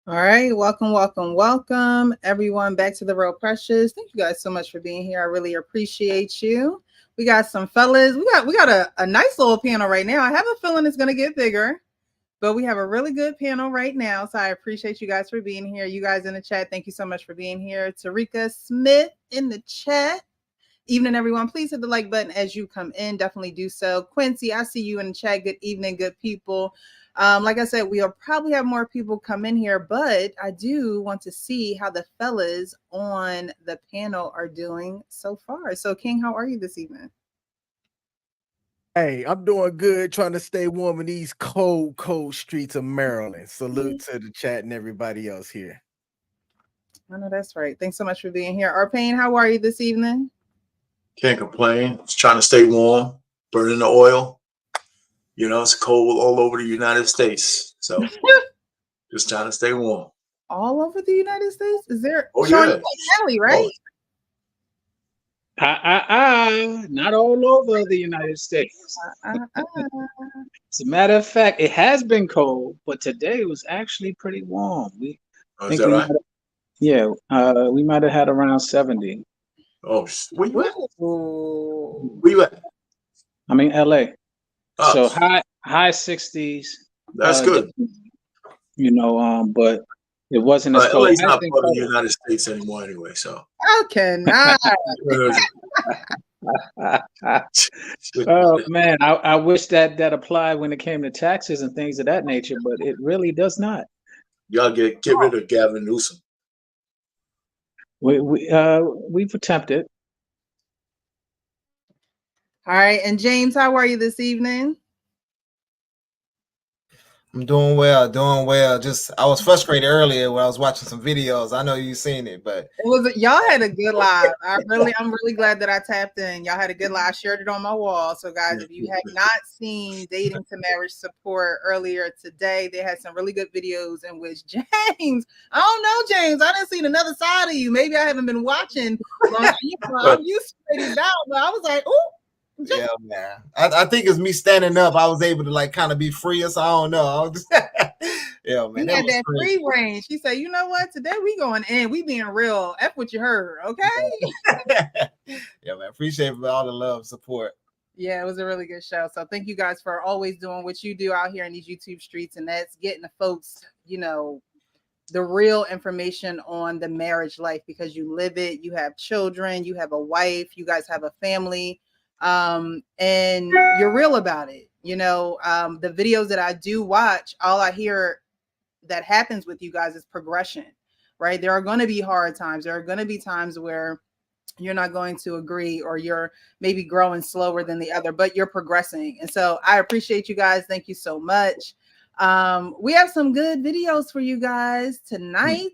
All right, welcome, everyone, back to the Real Precious. Thank you guys so much for being here. I really appreciate you. We got some fellas. We got a nice little panel right now. I have a feeling it's gonna get bigger, but we have a really good panel right now. So I appreciate you guys for being here. You guys in the chat, thank you so much for being here. Tarika Smith in the chat. Evening, everyone. Please hit the like button as you come in. Definitely do so. Quincy, I see you in the chat. Good evening, good people. Like I said, we'll probably have more people come in here, but I do want to see how the fellas on the panel are doing so far. So, King, how are you this evening? Hey, I'm doing good, trying to stay warm in these cold streets of Maryland. Salute to the chat and everybody else here. I know that's right. Thanks so much for being here. Arpane, how are you this evening? Can't complain. Just trying to stay warm, burning the oil. You know, it's cold all over the United States. So just trying to stay warm. All over the United States? Is there? Oh, Sean, yeah. Cali, right? Not all over the United States. As a matter of fact, it has been cold, but today was actually pretty warm. We Is that right? we might have had around 70. Oh, where you at? Ooh. Where you at? I'm in LA. Oh, So high 60s. that's good. But it wasn't as cold. LA's not part of the United States anymore anyway, so. I cannot. Oh man, I wish that applied when it came to taxes and things of that nature, but it really does not. Y'all get rid of Gavin Newsom. We've attempted. All right, and James, how are you this evening? I'm doing well. Just I was frustrated earlier when I was watching some videos. I know you've seen it, but y'all had a good live. I'm really glad that I tapped in. Y'all had a good live. I shared it on my wall. So guys, if you have not seen Dating to Marriage Support earlier today, they had some really good videos in which James, I don't know, James, I didn't see another side of you. Maybe I haven't been watching. I'm used to it now, but I was like, oh. Yeah, man. I think it's me standing up. I was able to like kind of be freer, so I don't know. Yeah, man. You had that free range. She said, "You know what? Today we going in. We being real. F what you heard, okay?" Yeah, man. Appreciate all the love, support. Yeah, it was a really good show. So thank you guys for always doing what you do out here in these YouTube streets, and that's getting the folks, the real information on the marriage life because you live it. You have children. You have a wife. You guys have a family. And you're real about it. The videos that I do watch, all I hear that happens with you guys is progression, right? There are going to be hard times. There are going to be times where you're not going to agree or you're maybe growing slower than the other, but you're progressing. And so I appreciate you guys. Thank you so much. We have some good videos for you guys tonight.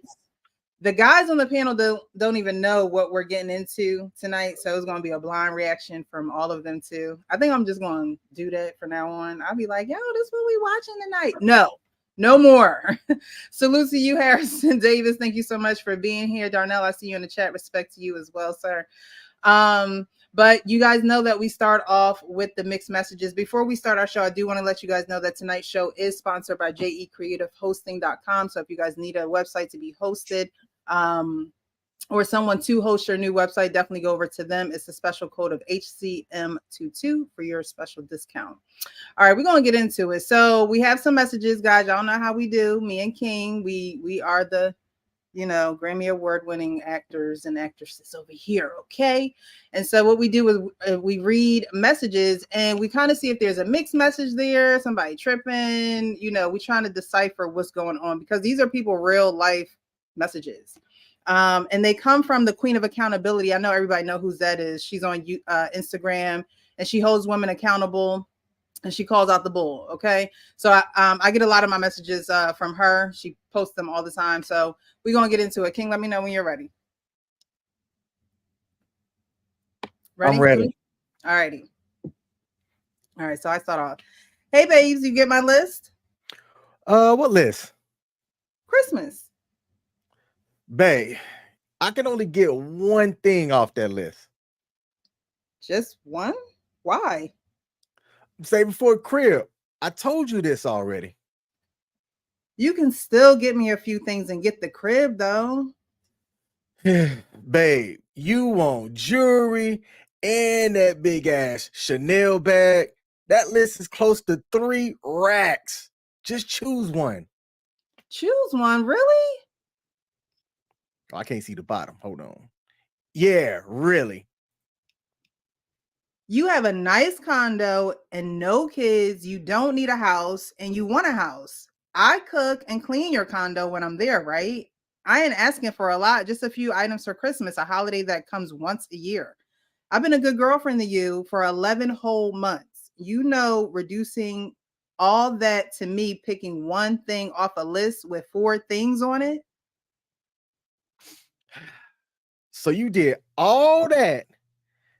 The guys on the panel don't even know what we're getting into tonight. So it's going to be a blind reaction from all of them too. I think I'm just going to do that from now on. I'll be like, yo, this is what we watching tonight. No more. Salute to you, Harrison Davis. Thank you so much for being here. Darnell, I see you in the chat. Respect to you as well, sir. But you guys know that we start off with the mixed messages. Before we start our show, I do want to let you guys know that tonight's show is sponsored by jecreativehosting.com. So if you guys need a website to be hosted, or someone to host your new website, definitely go over to them. It's a special code of HCM22 for your special discount. All right, we're going to get into it. So we have some messages, guys. Y'all know how we do. Me and King, we are the, Grammy Award winning actors and actresses over here. Okay. And so what we do is we read messages and we kind of see if there's a mixed message there, somebody tripping, we're trying to decipher what's going on because these are people real life messages. And they come from the Queen of Accountability. I know everybody know who that is. She's on Instagram and she holds women accountable and she calls out the bull. Okay. So I get a lot of my messages from her. She posts them all the time. So we're going to get into it. King, let me know when you're ready. I'm ready. All righty. All right. So I start off. Hey, babes, you get my list? What list? Christmas. Babe, I can only get one thing off that list. Just one? Why? Say before crib. I told you this already. You can still get me a few things and get the crib though. Babe, you want jewelry and that big ass Chanel bag. That list is close to 3 racks. Just choose one. Choose one, really? Oh, I can't see the bottom. Hold on. Yeah, really. You have a nice condo and no kids. You don't need a house and you want a house. I cook and clean your condo when I'm there, right? I ain't asking for a lot, just a few items for Christmas, a holiday that comes once a year. I've been a good girlfriend to you for 11 whole months. You know, reducing all that to me picking one thing off a list with 4 things on it. So you did all that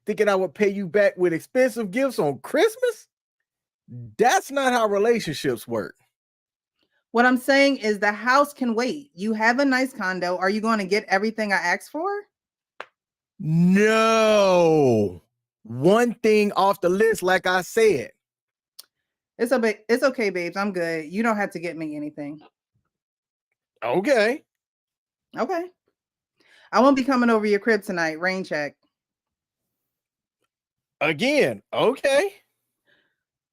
thinking I would pay you back with expensive gifts on Christmas? That's not how relationships work. What I'm saying is the house can wait. You have a nice condo. Are you going to get everything I asked for? No. One thing off the list, like I said. It's okay, babes. I'm good. You don't have to get me anything. Okay. Okay. I won't be coming over your crib tonight. Rain check. Again, okay.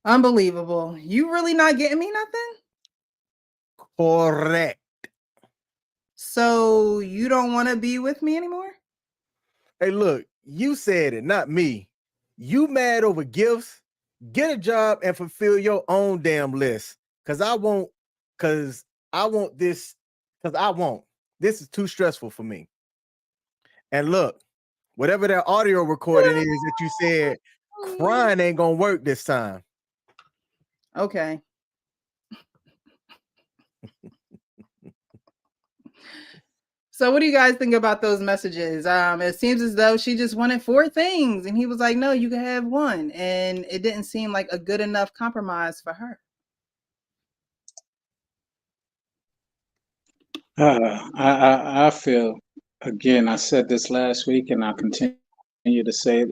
Unbelievable. You really not getting me nothing? Correct. So you don't want to be with me anymore? Hey, look, you said it, not me. You mad over gifts? Get a job and fulfill your own damn list. Cause I won't this is too stressful for me. And look, whatever that audio recording is that you said, crying ain't gonna work this time. Okay. So what do you guys think about those messages? It seems as though she just wanted 4 things and he was like, no, you can have one. And it didn't seem like a good enough compromise for her. I feel, again, I said this last week and I continue to say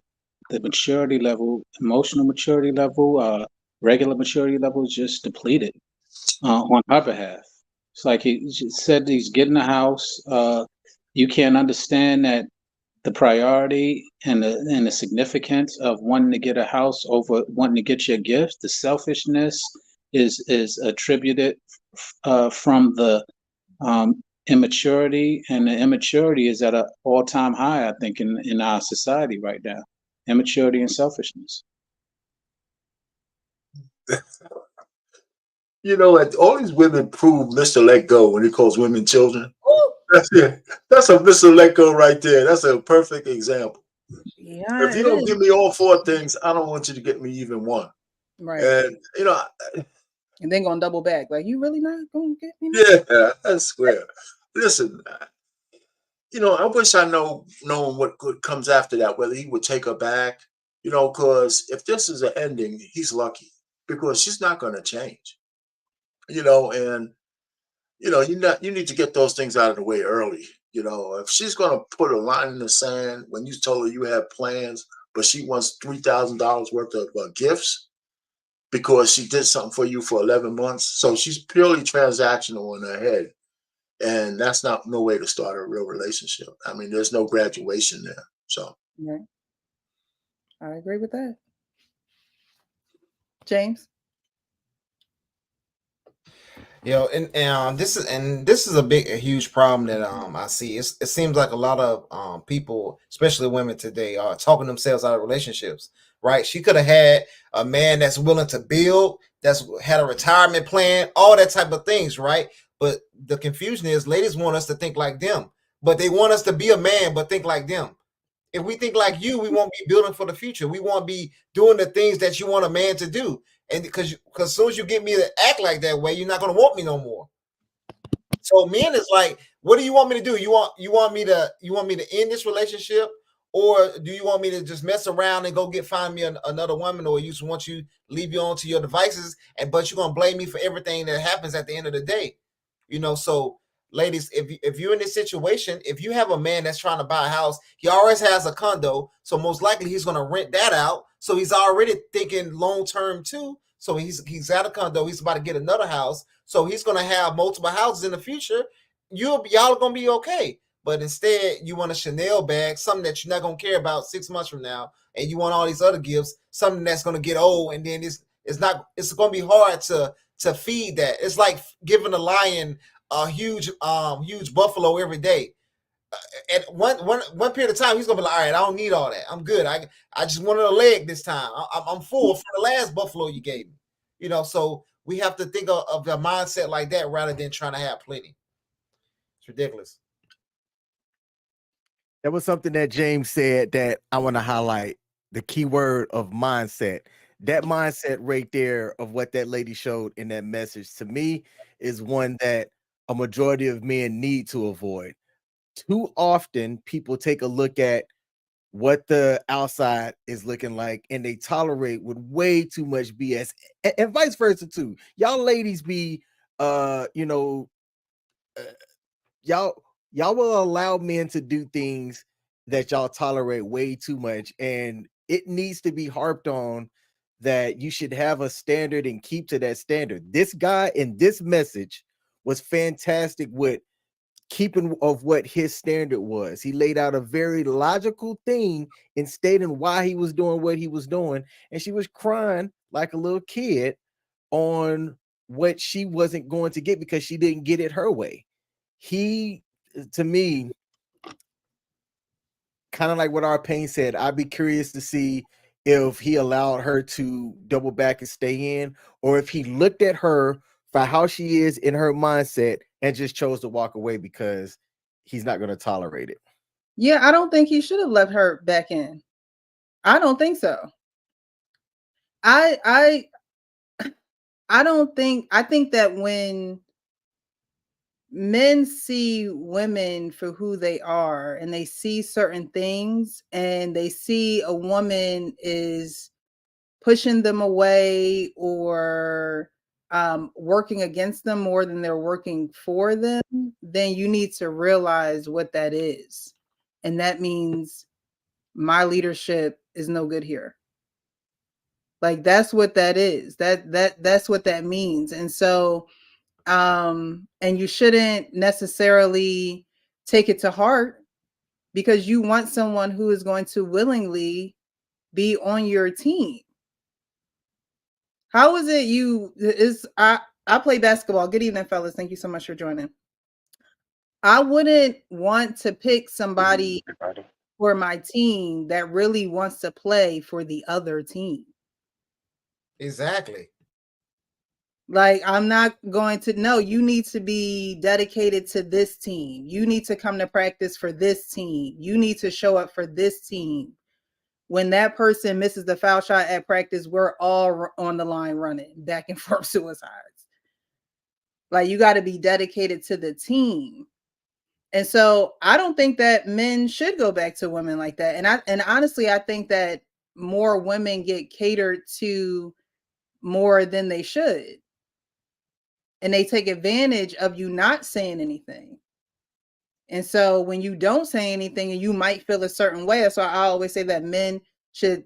the maturity level, emotional maturity level, regular maturity level is just depleted on her behalf. It's like he said he's getting a house. You can't understand that the priority and the significance of wanting to get a house over wanting to get your gift. The selfishness is attributed from the immaturity, and the immaturity is at an all-time high, I think, in our society right now. Immaturity and selfishness. You know what? All these women prove Mr. Let Go when he calls women children. Ooh. That's it. That's a Mr. Let Go right there. That's a perfect example. Yeah, If you don't give me all 4 things, I don't want you to get me even one. right. And you know, And then gonna double back. Like, you really not gonna get me nothing? yeah, that's square. Listen, you know, I wish I known what comes after that, whether he would take her back, you know, because if this is an ending, he's lucky because she's not going to change, you know, and you know, you need to get those things out of the way early. You know, if she's going to put a line in the sand when you told her you have plans, but she wants $3,000 worth of gifts because she did something for you for 11 months, so she's purely transactional in her head. And that's not no way to start a real relationship. I mean, there's no graduation there. So Right. I agree with that. James? And this is a huge problem that I see. It seems like a lot of people, especially women today, are talking themselves out of relationships. Right? She could have had a man that's willing to build, that's had a retirement plan, all that type of things, right? But the confusion is, ladies want us to think like them, but they want us to be a man but think like them. If we think like you, we won't be building for the future. We won't be doing the things that you want a man to do. And because as soon as you get me to act like that way, you're not going to want me no more. So men is like, what do you want me to do? You want me to end this relationship, or do you want me to just mess around and go find me another woman, or you just want you leave you onto your devices, but you're gonna blame me for everything that happens at the end of the day, you know? So, ladies, if you're in this situation, if you have a man that's trying to buy a house, he always has a condo, so most likely he's gonna rent that out. So he's already thinking long term too. So he's got a condo. He's about to get another house. So he's gonna have multiple houses in the future. Y'all are gonna be okay. But instead, you want a Chanel bag, something that you're not gonna care about 6 months from now, and you want all these other gifts, something that's gonna get old, and then it's gonna be hard to feed that. It's like giving a lion a huge buffalo every day. At one period of time, he's gonna be like, all right, I don't need all that. I'm good. I just wanted a leg this time. I'm full from the last buffalo you gave me. So we have to think of the mindset like that rather than trying to have plenty. It's ridiculous. That was something that James said that I want to highlight, the key word of mindset. That mindset right there of what that lady showed in that message to me is one that a majority of men need to avoid. Too often people take a look at what the outside is looking like and they tolerate with way too much BS, and vice versa too. Y'all ladies be you know y'all will allow men to do things that y'all tolerate way too much, and it needs to be harped on that you should have a standard and keep to that standard. This guy in this message was fantastic with keeping of what his standard was. He laid out a very logical thing in stating why he was doing what he was doing, and she was crying like a little kid on what she wasn't going to get because she didn't get it her way. He, to me, kind of like what our pain said, I'd be curious to see if he allowed her to double back and stay in, or if he looked at her for how she is in her mindset and just chose to walk away because he's not going to tolerate it. Yeah, I don't think he should have let her back in. I don't think so. I don't think, I think that when men see women for who they are and they see certain things and they see a woman is pushing them away or working against them more than they're working for them, then you need to realize what that is. And that means my leadership is no good here. Like that's what that is. That's what that means. And so and you shouldn't necessarily take it to heart because you want someone who is going to willingly be on your team. How is it you is I play basketball. Good evening, fellas. Thank you so much for joining. I wouldn't want to pick somebody for my team that really wants to play for the other team. Exactly. Like, I'm not going to, no, you need to be dedicated to this team. You need to come to practice for this team. You need to show up for this team. When that person misses the foul shot at practice, we're all on the line running back and forth suicides. Like, you got to be dedicated to the team. And so I don't think that men should go back to women like that. And honestly, I think that more women get catered to more than they should. And they take advantage of you not saying anything. And so when you don't say anything and you might feel a certain way, that's why I always say that men should,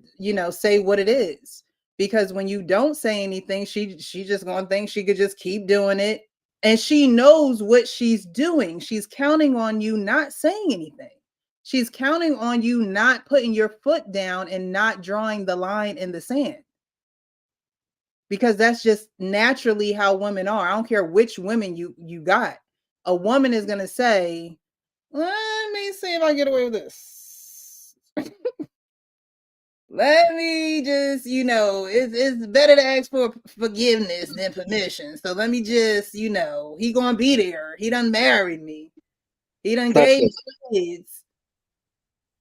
say what it is. Because when you don't say anything, she just gonna think she could just keep doing it. And she knows what she's doing. She's counting on you not saying anything. She's counting on you not putting your foot down and not drawing the line in the sand. Because that's just naturally how women are. I don't care which women you got. A woman is gonna say, let me see if I get away with this. Let me just, it's better to ask for forgiveness than permission. So let me just, he gonna be there. He done married me. He done gave me kids.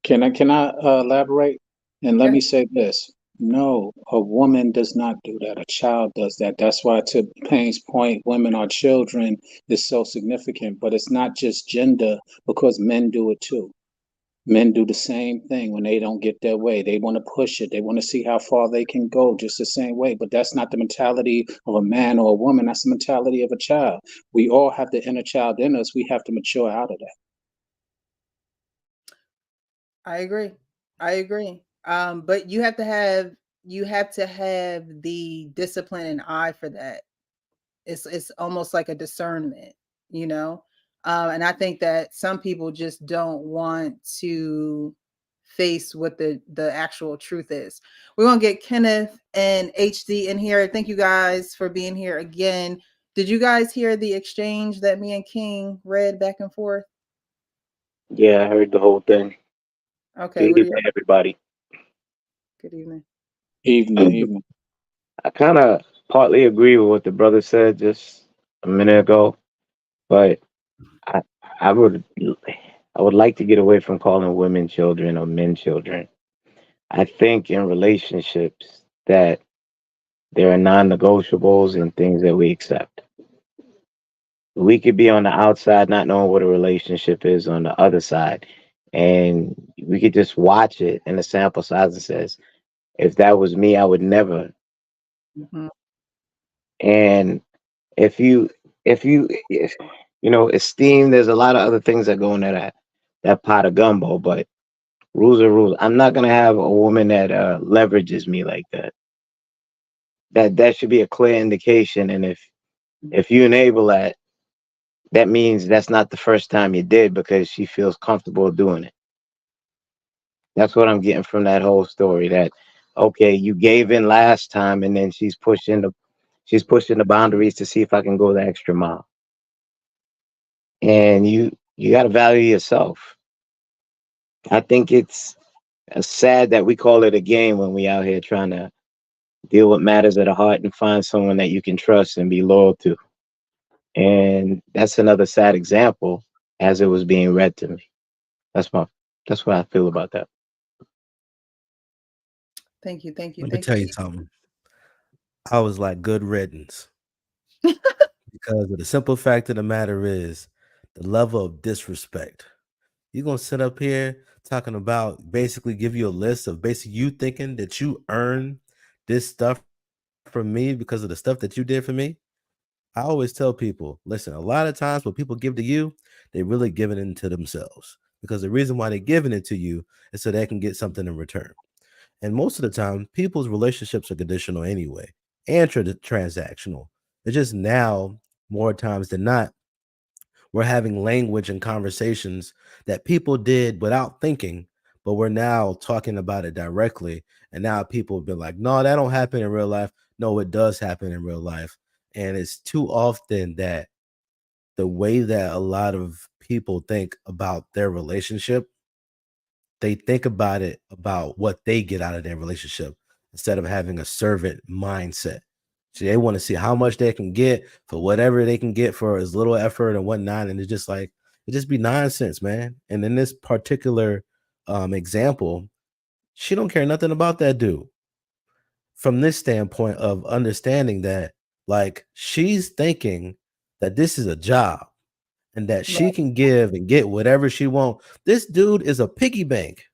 Can I elaborate? And let me say this. No, a woman does not do that. A child does that. That's why, to Payne's point, women are children is so significant. But it's not just gender, because men do it too. Men do the same thing when they don't get their way. They want to push it. They want to see how far they can go just the same way. But that's not the mentality of a man or a woman. That's the mentality of a child. We all have the inner child in us. We have to mature out of that. I agree. But you have to have you have to have the discipline and eye for that. It's almost like a discernment, you know. And I think that some people just don't want to face what the actual truth is. We're gonna get Kenneth and HD in here. Thank you guys for being here again. Did you guys hear the exchange that me and King read back and forth? Yeah, I heard the whole thing. Okay, Good what do you evening, everybody. good evening. Evening, evening. I kind of partly agree with what the brother said just a minute ago, but I I would I would like to get away from calling women children or men children. I think in relationships that there are non-negotiables and things that we accept. We could be on the outside not knowing what a relationship is on the other side, and we could just watch it in a sample size and says, if that was me, I would never. Mhm. And if you if you know esteem, there's a lot of other things that go into that pot of gumbo, but rules are rules. I'm not gonna have a woman that leverages me like that. That should be a clear indication. And if you enable that, that means that's not the first time you did because she feels comfortable doing it. That's what I'm getting from that whole story. That okay, you gave in last time, and then she's pushing the boundaries to see if I can go the extra mile. And you got to value yourself. I think it's sad that we call it a game when we out here trying to deal with matters of the heart and find someone that you can trust and be loyal to. And that's another sad example as it was being read to me. That's my that's what I feel about that. Thank you, thank you, Let me thank tell you. you something. I was like good riddance because of the simple fact of the matter is the level of disrespect. You're gonna sit up here talking about basically give you a list of basically you thinking that you earn this stuff from me because of the stuff that you did for me. I always tell people, listen, a lot of times what people give to you, they really giving it to themselves. Because the reason why they're giving it to you is so they can get something in return. And most of the time, people's relationships are conditional anyway and transactional. It's just now, more times than not, we're having language and conversations that people did without thinking, but we're now talking about it directly. And now people have been like, no, that don't happen in real life. No, it does happen in real life. And it's too often that the way that a lot of people think about their relationship, they think about it about what they get out of their relationship instead of having a servant mindset. So they want to see how much they can get for whatever they can get for as little effort and whatnot. And it's just like it just be nonsense, man. And in this particular example, she don't care nothing about that dude from this standpoint of understanding that like she's thinking that this is a job and that she Right. can give and get whatever she wants. This dude is a piggy bank.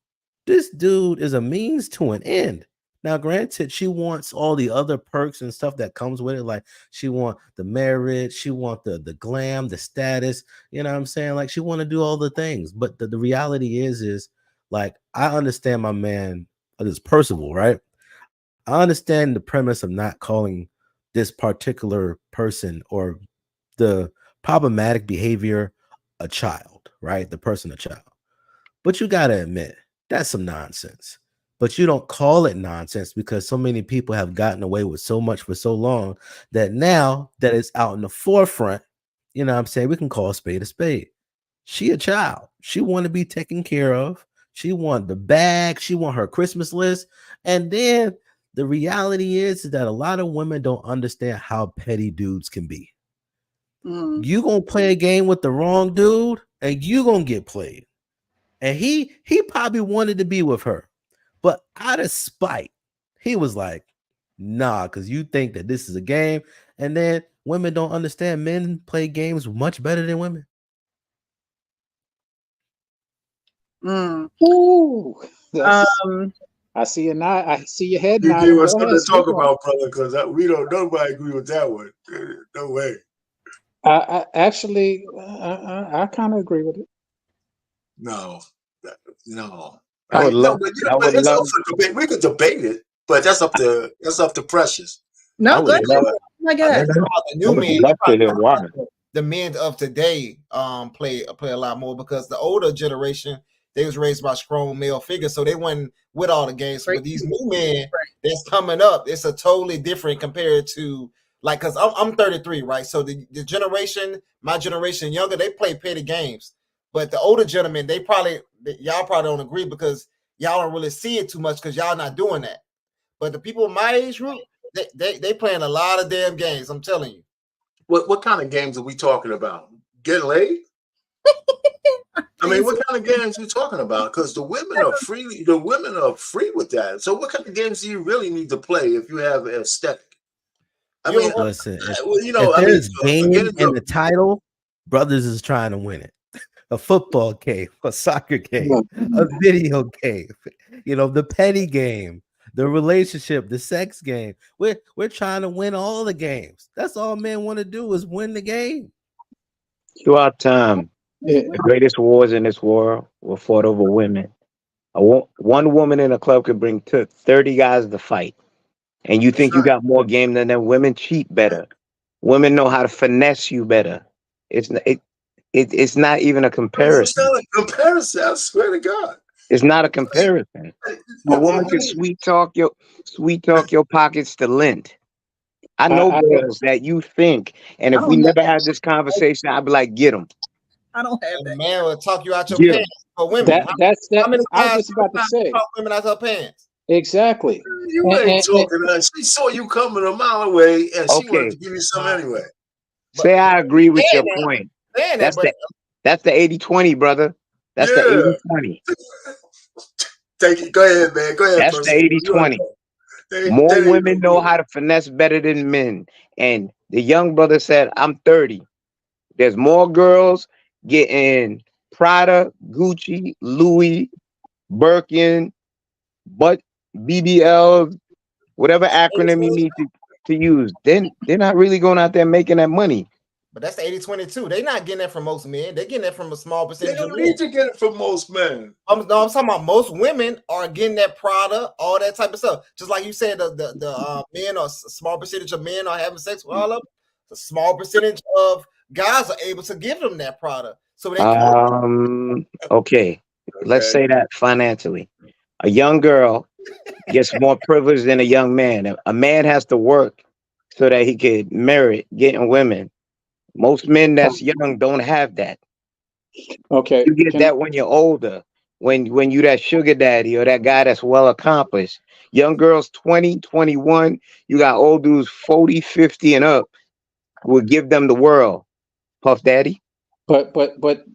This dude is a means to an end. Now, granted, she wants all the other perks and stuff that comes with it. Like she want the marriage, she want the glam, the status. You know what I'm saying? Like she want to do all the things. But the reality is like I understand my man, this Percival, right? I understand the premise of not calling this particular person or the problematic behavior a child, right? The person a child. But you got to admit, that's some nonsense. But you don't call it nonsense because so many people have gotten away with so much for so long that now that it's out in the forefront, you know what I'm saying? We can call a spade a spade. She a child. She want to be taken care of. She want the bag. She want her Christmas list. And then the reality is that a lot of women don't understand how petty dudes can be. Mm. You gonna play a game with the wrong dude, and you gonna get played. And he probably wanted to be with her, but out of spite, he was like, nah, because you think that this is a game. And then women don't understand men play games much better than women. Mm. Ooh, that's. Um, I see your nod. I see your head You give nodding. us Go something ahead, to talk speak on about, brother, because we don't nobody agree with that one. No way. it. I actually, I kind of agree with it. No. No. I would No, love but I would it's love also debate. We could debate it. But that's up to Precious. I No, go would ahead. love, Oh my I God. think about the I new would men. love to hear why. The men of today play a lot more because the older generation they was raised by strong male figures, so they went with all the games. Right. But these new men that's coming up, it's a totally different compared to like because I'm 33, right? So the generation, my generation younger, they play petty games. But the older gentlemen, y'all probably don't agree because y'all don't really see it too much because y'all not doing that. But the people my age group, they playing a lot of damn games. I'm telling you. What kind of games are we talking about? Getting laid? I mean, what kind of games are we talking about? Because the women are free. The women are free with that. So, what kind of games do you really need to play if you have an aesthetic? I You mean, know, Listen, I if mean, there's game again, in the title, brothers is trying to win it. A football game, a soccer game, a video game, the petty game, the relationship, the sex game. We're trying to win all the games. That's all men want to do is win the game. Throughout time, Yeah. the greatest wars in this world were fought over women. One woman in a club could bring 30 guys to fight. And you that's think you right. got more game than them? Women cheat better. Women know how to finesse you better. It's not even a It's comparison. not a comparison. I swear to God. It's not a comparison. A woman can sweet talk your pockets to lint. I know I girls that you think, and I if we don't have never that. had this conversation, I'd be like, get them, I don't have and that. a man will talk you out your get them. pants for women. that's that. How many I was times just about to say talk women out her pants? exactly. You ain't talking to her. She saw you coming a mile away, and she wanted Okay, to give you some anyway. But say I agree with your saying that, point. saying that, That's but the 80-20, brother. That's the Yeah. 80-20. Take it. Go ahead, man. Go ahead, That's the person. 80-20. There More you women know go. how to finesse better than men. And the young brother said, I'm 30. There's more girls getting Prada, Gucci, Louis, Birkin, but BBL, whatever acronym you need to use. Then they're not really going out there making that money. that's the 80-20 too. They're not getting that from most men. They're getting that from a small They percentage of don't men. need to get it from most men. I'm talking about most women are getting that product, all that type of stuff. Just like you said, the men or small percentage of men are having sex with all of them. A small percentage of guys are able to give them that product. So they Okay. Let's Okay. say that financially. A young girl gets more privilege than a young man. A man has to work so that he could merit getting women. Most men that's young don't have that. Okay. You get that when you're older, when you that sugar daddy or that guy that's well accomplished. Young girls 20, 21, you got old dudes 40, 50 and up will give them the world. Puff Daddy. But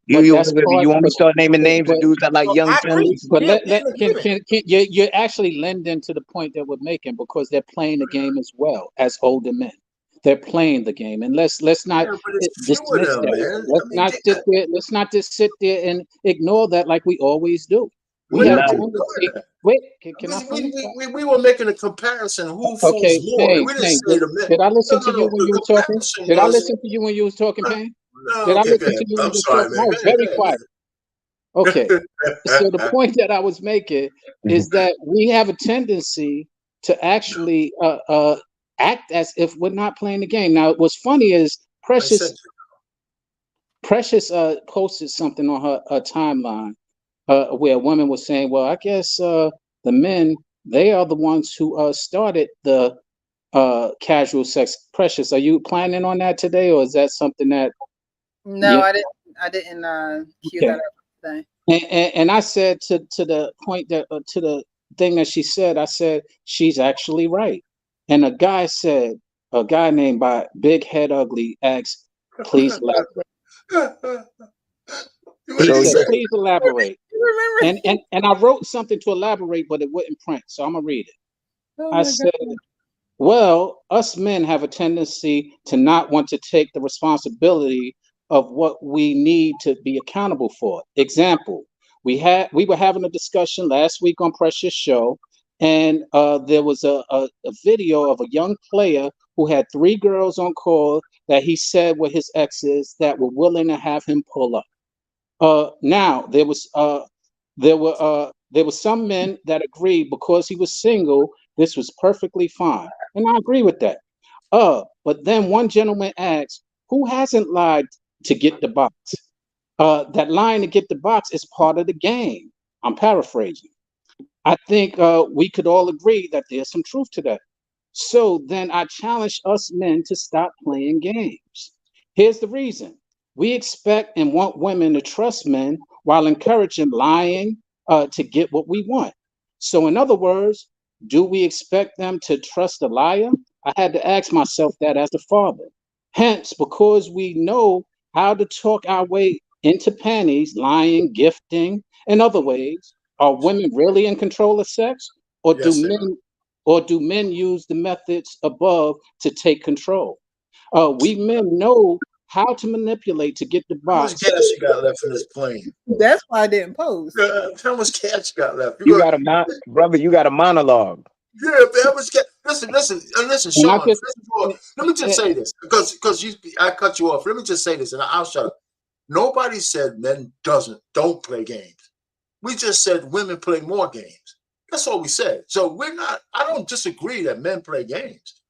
You that's want part. me to start naming names But of dudes that like So young I agree. fellas? But Yeah, let we in agreement. you're actually lending to the point that we're making because they're playing the game as well as older men. They're playing the game, and let's not Yeah, but it's few of dismiss them, that. man. I Let's mean, not sit there. Let's not just sit there and ignore that like we always do. We we're have a not No. ignoring tendency. that. Wait, can I We, finish? we were making a comparison. Who fools Okay, more? Payne, We didn't Payne, say the men. did I listen No, to no, you no. when you The was talking? comparison Did I was listen to you when you was talking, Payne? no. Did I Okay, go listen ahead. to you when I'm you was sorry, talking? I man. was Go very ahead. quiet. Okay. So the point that I was making is that we have a tendency to actually act as if we're not playing the game. Now, what's funny is I said Precious posted something on her timeline where a woman was saying, "Well, I guess the men they are the ones who started the casual sex." Precious, are you planning on that today, or is that something that? No, Yeah, I didn't cue okay. that up today. And I said to the point that to the thing that she said, I said she's actually right. And a guy named by Big Head Ugly asked, "Please elaborate." what He did he So said, say? "Please elaborate." You remember? And I wrote something to elaborate, but it wouldn't print. So I'm gonna read it. Oh I my said, God. well, us men have a tendency to not want to take the responsibility of what we need to be accountable for. Example, we were having a discussion last week on Precious Show, and there was a video of a young player who had 3 girls on call that he said were his exes that were willing to have him pull up. Now there were some men that agreed because he was single This was perfectly fine. And I agree with that. But then one gentleman asked, who hasn't lied to get the box? That lying to get the box is part of the game. I'm paraphrasing. I think we could all agree that there's some truth to that. So then I challenge us men to stop playing games. Here's the reason. We expect and want women to trust men while encouraging lying to get what we want. So, in other words, do we expect them to trust a liar? I had to ask myself that as a father. Hence, because we know how to talk our way into panties, lying, gifting, and other ways, are women really in control of sex? Or do Yes, they are. men use the methods above to take control? We men know how to manipulate to get the How much box. gas you got left in this plane? That's why I didn't post. How much gas you got left? You got brother, you got a monologue. Yeah, man, how much gas? Listen, And I Sean. just, First of all, let me just say this because I cut you off. Let me just say this, and I'll shut up. Nobody said men don't play games. We just said women play more games. That's all we said. So we're not. I don't disagree that men play games.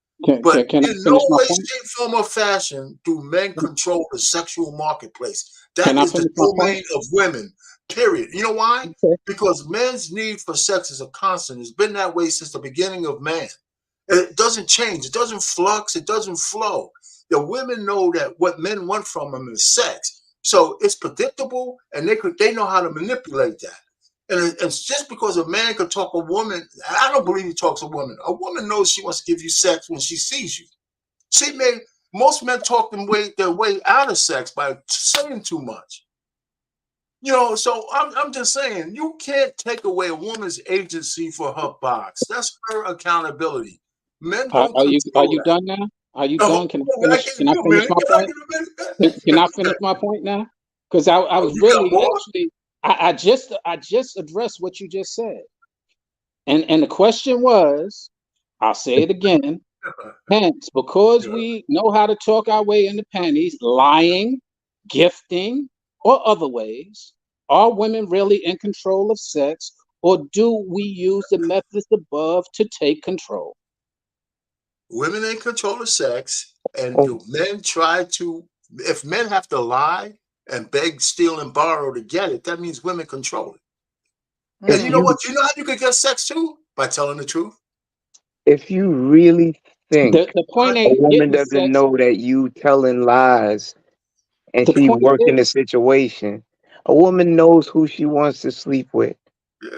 But can I in no finish my way, point? shape, form, or fashion do men control the sexual marketplace. Can That I is the finish my point? domain of women, period. You know why? Okay. Because men's need for sex is a constant. It's been that way since the beginning of man. It doesn't change. It doesn't flux. It doesn't flow. The women know that what men want from them is sex. So it's predictable, and they know how to manipulate that. And it's just because a man could talk a woman, I don't believe he talks a woman. A woman knows she wants to give you sex when she sees you. Most men talk their way out of sex by saying too much. So I'm just saying, you can't take away a woman's agency for her box. That's her accountability. Men don't Are you control that. done now? Are you Oh, done? Can I I finish? give Can I you a finish minute. my Can I point? get a minute? Can I finish my point now? Because I was You got really more? actually I just addressed what you just said, and the question was, I'll say it again. Hence, because Yeah. we know how to talk our way into panties, lying, gifting, or other ways, are women really in control of sex, or do we use the methods above to take control? Women in control of sex, and Oh, do men try to? If men have to lie and beg, steal, and borrow to get it, that means women control it. And if you know you what? You know how you could get sex too? By telling the truth. if you really think The point a ain't woman getting doesn't sex. know that you telling lies and The she point working the is, situation, a woman knows who she wants to sleep with. Yeah.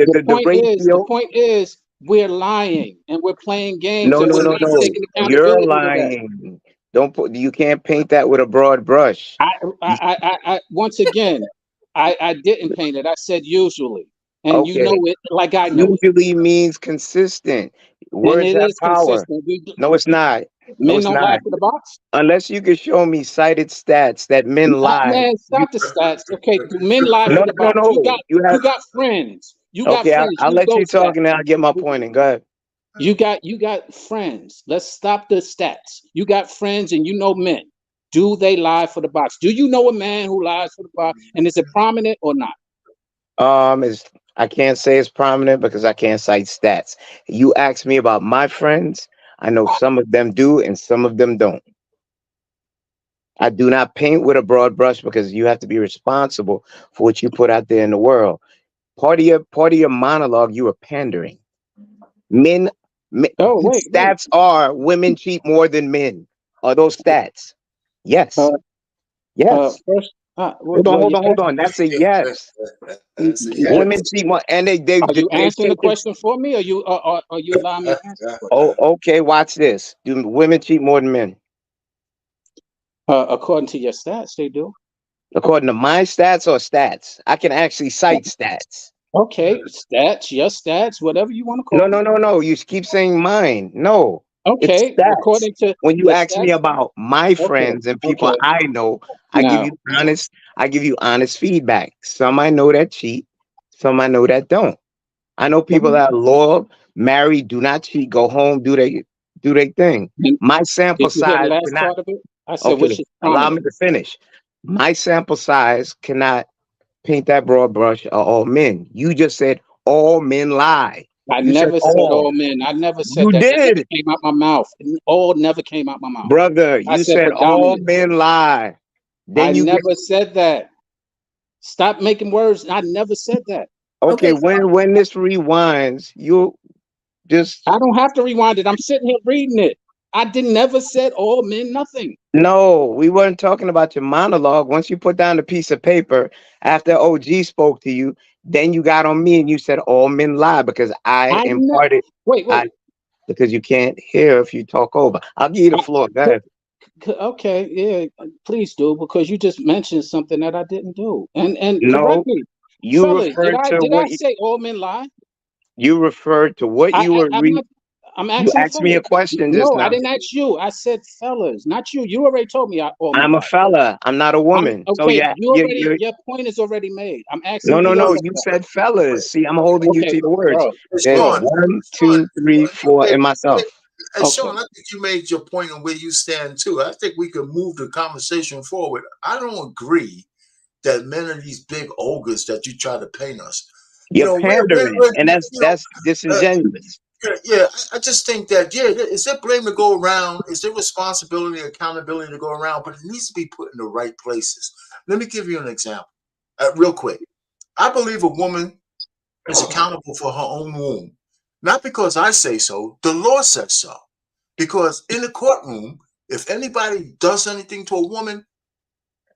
The the ratio. point is, we're lying and we're playing games No, and no, we're no, not no. taking You're accountability to that. lying. Don't put. You can't paint that with a broad brush. You, Once again, I didn't paint it. I said usually, and you know okay. it like I know it, Usually means consistent. and Words it have is power. consistent. No, it's not. No, Men it's don't lie not. for the box. Unless you can show me cited stats that men lie. Man, You stop the stats. Okay, do men lie no, for no, the no, box? no. You have You got friends. You got okay. friends. I'll Use let you those talk and then stats. I'll get my point. And go ahead. You got friends. Let's stop the stats. You got friends and you know men. Do they lie for the box? Do you know a man who lies for the box? And is it prominent or not? Is I can't say it's prominent because I can't cite stats. You ask me about my friends. I know some of them do and some of them don't. I do not paint with a broad brush because you have to be responsible for what you put out there in the world. Part of your monologue, you are pandering. Men, men Oh, wait. stats are women cheat more than men. Are those stats? Uh, Yes. Yes. First, Hold on, well, hold you on, hold on. That's a yes. That's a Women yes. cheat more, and are you they answering the take it. question for me, or you allow me to answer the question? Oh, okay. Watch this. Do women cheat more than men? According to your stats, they do. According to my stats or stats, I can actually cite stats. Okay, stats, your stats, whatever you want to No, call no, them. no, no. You keep saying mine. No, it's Okay, stats. according to When you your ask me stats. about my Okay, friends and people okay. I know, I give Now, you honest. I give you honest feedback. Some I know that cheat. Some I know that don't. I know let people me. that are loyal, married, do not cheat, go home, do they thing. My sample Did you hear the size last cannot. part of it? I said, Okay, which is allow me prominent. to finish. My sample size cannot paint that broad brush of all men. You just said all men lie. I You said never said all. all men. I never said You that. That never did, came out my mouth. All never came out my mouth. brother. I You said said all predominant. men lie. I Then you get never said that. Stop making words. I never said that. okay. Okay, so When this rewinds, you just I don't have to rewind it. I'm sitting here reading it. I did never said all men nothing. no. We weren't talking about your monologue. Once you put down the piece of paper after OG spoke to you, then you got on me and you said all men lie because I I ne- imparted. wait, I wait. because you can't hear if you talk over. I'll give you the I, floor. Go ahead. okay, yeah, please do because you just mentioned something that I didn't do. And correct No, me, you fellas. Did referred I to did I what say all men lie? you referred to what you were I'm reading. not. I'm You asking the asked me a fellas. question just No, I now. didn't ask you. I said fellas, not you. You already told me all men I'm a lie. fella. I'm not a I'm woman. So okay. yeah, You already your point is already made. I'm asking no, for no, your no. Wait, You feedback. said wait. fellas. See, I'm holding you Okay, to your words. bro, Hey, There's Sean, bro. 1, 2, Sean, 3, 4, hey, and hey, myself. hey, Okay. Sean, I think you made your point on where you stand too. I think we can move the conversation forward. I don't agree that men are these big ogres that you try to paint us. You You're know, pandering, and you that's know, disingenuous. yeah, I just think that is there blame to go around? Is there responsibility, accountability to go around? But it needs to be put in the right places. Let me give you an example, real quick. I believe a woman is accountable for her own womb, not because I say so. The law says so. Because in the courtroom, if anybody does anything to a woman,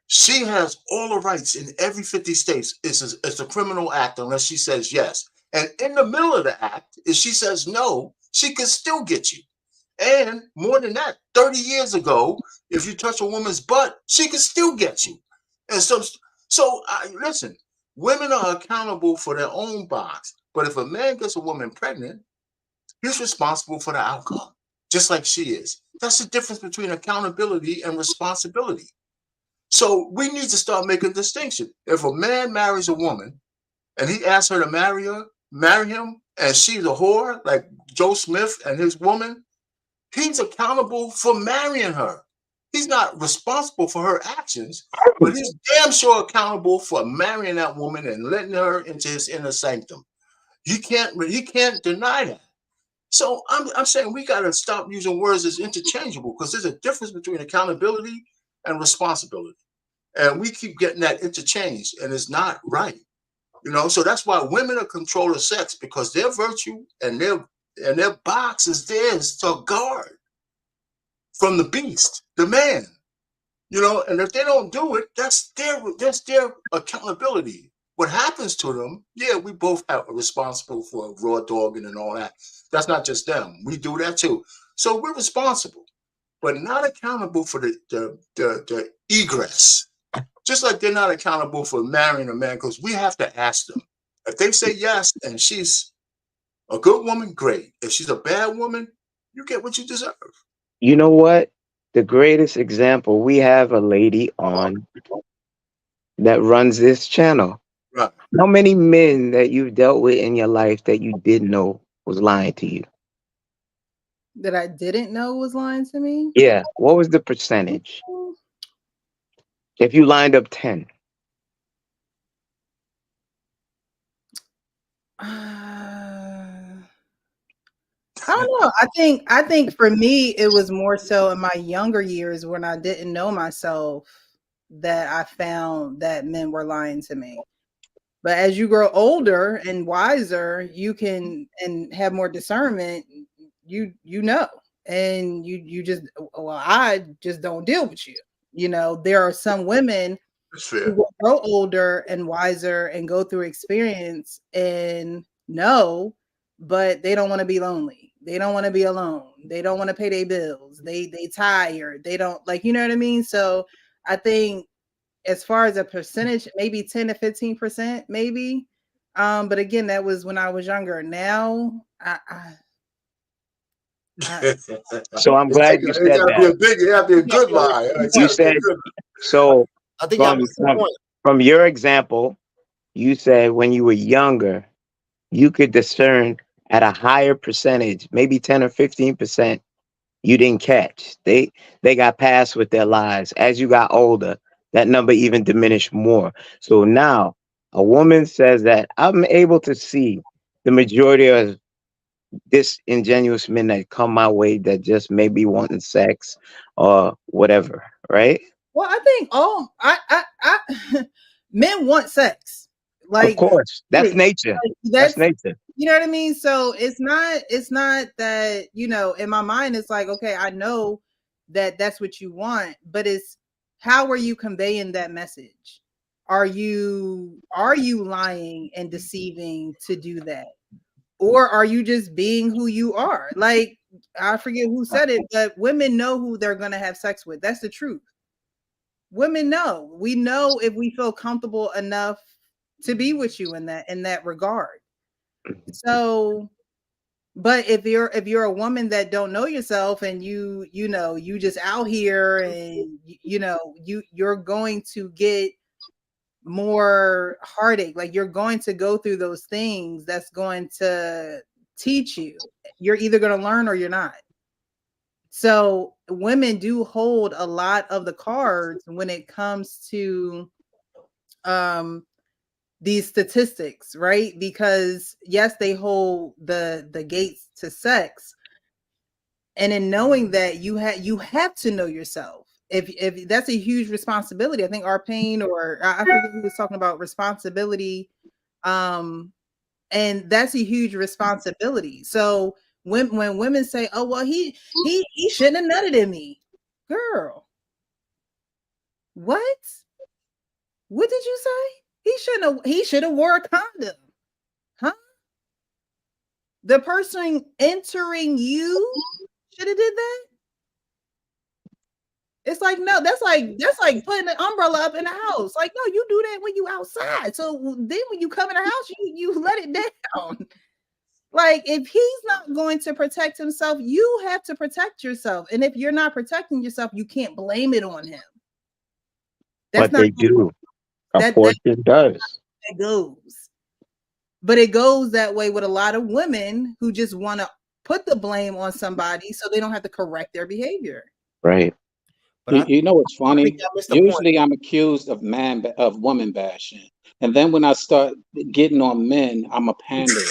she has all the rights in every 50 states. It's a criminal act unless she says yes. And in the middle of the act, if she says no, she can still get you. And more than that, 30 years ago, if you touch a woman's butt, she can still get you. And listen, women are accountable for their own bodies. But if a man gets a woman pregnant, he's responsible for the outcome, just like she is. That's the difference between accountability and responsibility. So we need to start making a distinction. If a man marries a woman and he asks her to marry him, and she's a whore like Joe Smith and his woman, he's accountable for marrying her. He's not responsible for her actions, but he's damn sure accountable for marrying that woman and letting her into his inner sanctum. He can't deny that. So I'm saying we got to stop using words as interchangeable because there's a difference between accountability and responsibility. And we keep getting that interchanged, and it's not right. So that's why women are control of sex because their virtue and their box is theirs to guard from the beast, the man. And if they don't do it, that's their accountability. What happens to them? Yeah, we both are responsible for raw dogging and all that. That's not just them. We do that too. So we're responsible, but not accountable for the egress. Just like they're not accountable for marrying a man because we have to ask them. If they say yes and she's a good woman, great. If she's a bad woman, you get what you deserve. You know what? The greatest example, we have a lady on that runs this channel. Right. How many men that you've dealt with in your life that you didn't know was lying to you? that I didn't know was lying to me. Yeah. What was the percentage? If you lined up 10. I don't know. I think for me it was more so in my younger years when I didn't know myself that I found that men were lying to me. But as you grow older and wiser, you can and have more discernment, you know. And you just I just don't deal with you. There are some women That's who fair. will grow older and wiser and go through experience and know, but they don't want to be lonely. They don't want to be alone. They don't want to pay their bills. They tired. They don't like, you know what I mean? So I think as far as a percentage, maybe 10 to 15%, maybe. But again, that was when I was younger. Now I So I'm It's, glad you it's said gotta be that. a big, it gotta be a Yeah, good yeah, lie. It's You gotta be a said good. so I think y'all from missed the from point. from your example, you said when you were younger, you could discern at a higher percentage, maybe 10 or 15%, you didn't catch. They got past with their lives. As you got older, that number even diminished more. So now a woman says that I'm able to see the majority of disingenuous men that come my way that just may be wanting sex or whatever, right? Well, I think I men want sex. Of Like, course, that's period. nature. Like, That's that's, nature. you know what I mean? So it's not that, in my mind it's like, okay, I know that that's what you want, but it's how are you conveying that message? Are you lying and deceiving to do that? Or are you just being who you are? Like, I forget who said it, but women know who they're going to have sex with. That's the truth. Women know. We know if we feel comfortable enough to be with you in that regard. So, but if you're a woman that don't know yourself and you just out here and you're going to get more heartache. Like, you're going to go through those things that's going to teach you. You're either going to learn or you're not. So women do hold a lot of the cards when it comes to um these statistics, right? Because yes, they hold the gates to sex, and in knowing that you have to know yourself. If that's a huge responsibility. I think our pain, or I forget who was talking about responsibility, um and that's a huge responsibility. So when women say, oh well, he shouldn't have nutted in me, girl, what did you say? He should have wore a condom, huh? The person entering you should have did that. It's like, no, that's like putting an umbrella up in the house. Like, no, you do that when you outside. So then when you come in the house, you let it down. Like, if he's not going to protect himself, you have to protect yourself. And if you're not protecting yourself, you can't blame it on him. That's But not they do. A that portion does. goes. But it goes that way with a lot of women who just want to put the blame on somebody so they don't have to correct their behavior. Right. But You know what's I think funny? I missed the point. Usually I'm accused of woman bashing. And then when I start getting on men, I'm a panderer.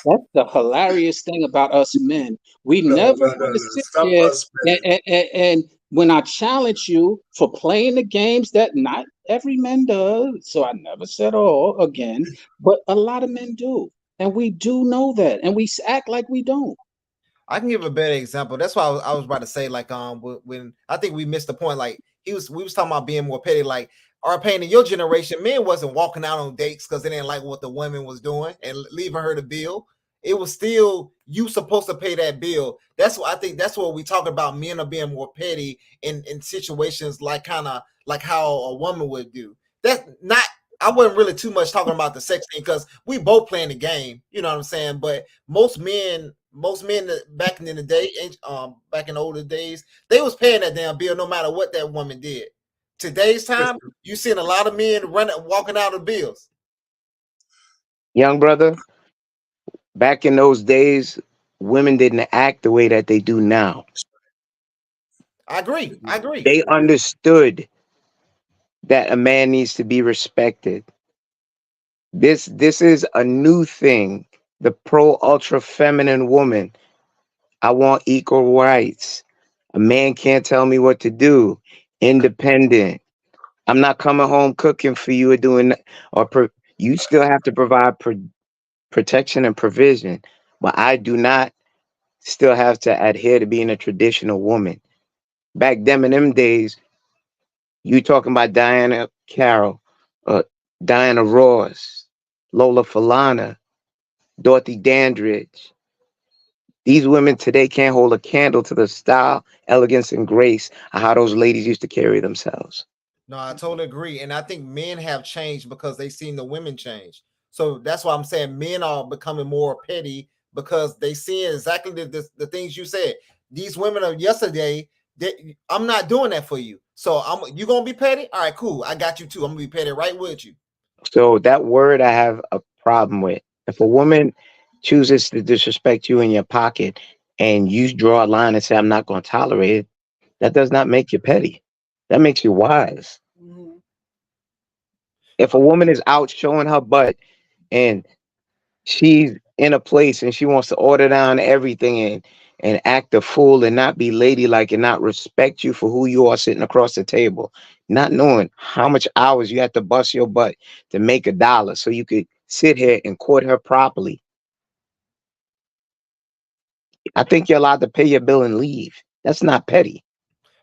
That's the hilarious thing about us men. We No, never no, no, want to no. sit Stop there us, man. and when I challenge you for playing the games that not every man does, so I never said all again, but a lot of men do. And we do know that. And we act like we don't. I can give a better example. That's why I was about to say, like, when I think we missed the point. Like, we was talking about being more petty. Like, our pain in your generation, men wasn't walking out on dates because they didn't like what the woman was doing and leaving her the bill. It was still you supposed to pay that bill. That's what I think. That's what we talk about. Men are being more petty in situations like kind of like how a woman would do. That's not. I wasn't really too much talking about the sex thing because we both playing the game. You know what I'm saying? But most men back in the day, back in the older days, they was paying that damn bill no matter what that woman did. Today's time, you seeing a lot of men walking out of bills. Young brother, back in those days, women didn't act the way that they do now. I agree. I agree. They understood that a man needs to be respected. This is a new thing. The pro ultra feminine woman. I want equal rights. A man can't tell me what to do. Independent. I'm not coming home cooking for you or doing you still have to provide protection and provision, but I do not still have to adhere to being a traditional woman. Back then in them days, you talking about Diana Carroll, uh, Diana Ross, Lola Falana, Dorothy Dandridge. These women today can't hold a candle to the style, elegance, and grace of how those ladies used to carry themselves. No, I totally agree. And I think men have changed because they seen the women change. So that's why I'm saying men are becoming more petty because they see exactly the things you said. These women of yesterday, I'm not doing that for you. So you gonna be petty? All right, cool. I got you too. I'm gonna be petty right with you. So that word I have a problem with. If a woman chooses to disrespect you in your pocket and you draw a line and say, I'm not going to tolerate it, that does not make you petty. That makes you wise. Mhm. If a woman is out showing her butt and she's in a place and she wants to order down everything and act a fool and not be ladylike and not respect you for who you are sitting across the table, not knowing how much hours you have to bust your butt to make $1 so you could sit here and court her properly. I think you're allowed to pay your bill and leave. That's not petty.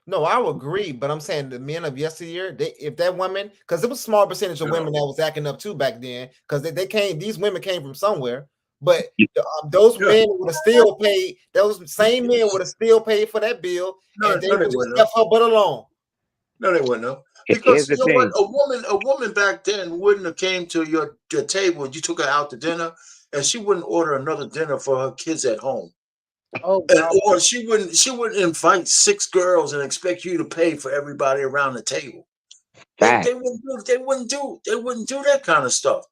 No, I would agree, but I'm saying the men of yesteryear, if that woman, because it was a small percentage of women that was acting up too back then, because they came, these women came from somewhere, but those men would have still paid, those same men would have still paid for that bill, and they would just left her butt alone. No, they wouldn't have. Here's Because the you know what, thing. a woman back then wouldn't have came to your table. You took her out to dinner, and she wouldn't order another dinner for her kids at home. Oh And, wow. or she wouldn't invite 6 girls and expect you to pay for everybody around the table. Fact. They wouldn't do that kind of stuff.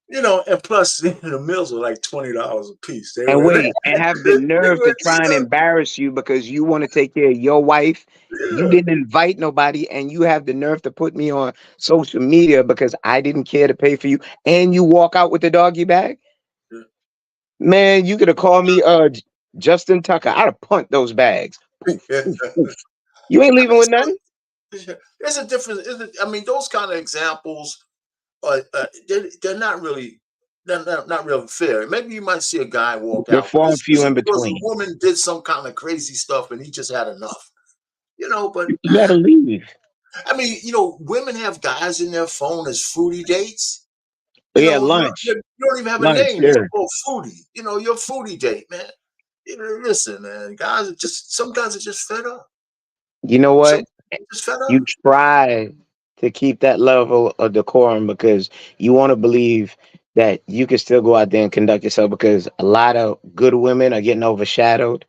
You know, and plus the meals were like $20 a piece. They And were wait, and have the they nerve to were, try and embarrass you because you want to take care of your wife. You yeah. didn't invite nobody, and you have the nerve to put me on social media because I didn't care to pay for you, and you walk out with the doggy bag. Man, you could have called me Justin Tucker. I'd have punt those bags. Poof, Yeah. poof, poof. You ain't I leaving mean, with nothing. there's a difference. I mean, those kind of examples they're not really not real fair. Maybe you might see a guy walk They're out, far and few especially in because a between. woman did some kind of crazy stuff and he just had enough. You know, but You gotta leave. I mean, you know, women have guys in their phone as fruity dates. But You yeah, know, lunch, you don't even have a lunch. name. It's Yeah. called foodie. You know, your foodie date, man. You know, listen, man. Some guys are just fed up. You know Some what? are just fed You up. try to keep that level of decorum because you want to believe that you can still go out there and conduct yourself because a lot of good women are getting overshadowed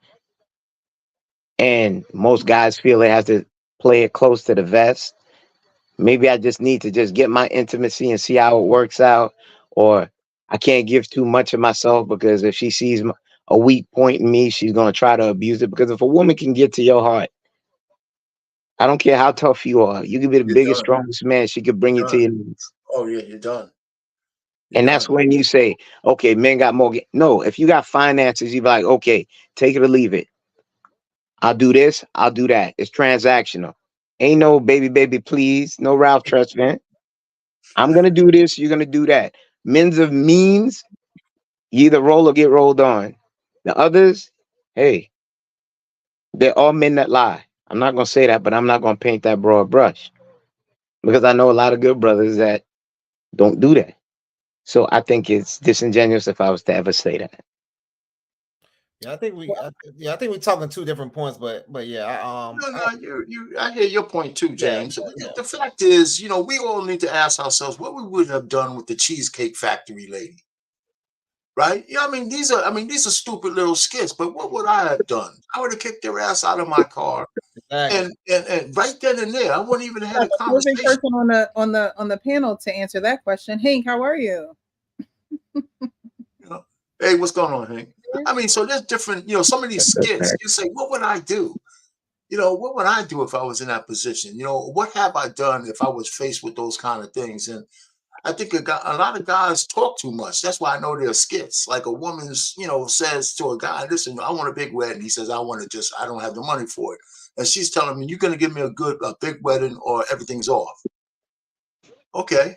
and most guys feel they have to play it close to the vest. Maybe I just need to just get my intimacy and see how it works out, or I can't give too much of myself because if she sees a weak point in me, she's going to try to abuse it. Because if a woman can get to your heart, I don't care how tough you are. You can be the You're biggest, done. strongest man. She could bring you You're to done. your knees. Oh yeah, you're done. You're And that's done. when you say, okay, men got more. No, if you got finances, you be like, okay, take it or leave it. I'll do this. I'll do that. It's transactional. Ain't no baby, baby, please. No Ralph Tresvant. I'm going to do this. You're going to do that. Men's of means, you either roll or get rolled on. The others, hey, they're all men that lie. I'm not going to say that, but I'm not going to paint that broad brush because I know a lot of good brothers that don't do that. So I think it's disingenuous if I was to ever say that. Yeah, I think we're talking two different points, but yeah, No, I hear your point too, yeah, James. The fact is, you know, we all need to ask ourselves what we would have done with the Cheesecake Factory lady, right? Yeah, I mean, these are stupid little skits, but what would I have done? I would have kicked their ass out of my car, exactly. and right then and there, I wouldn't even have had a The perfect conversation. person on the panel to answer that question. Hank, how are you? You know, hey, what's going on, Hank? I mean, so there's different, you know, some of these skits. You say, what would I do? You know, what would I do if I was in that position? You know, what have I done if I was faced with those kind of things? And I think a lot of guys talk too much. That's why I know they're skits. Like a woman's, you know, says to a guy, listen, I want a big wedding. He says, I don't have the money for it. And she's telling me, you're going to give me a big wedding or everything's off. Okay.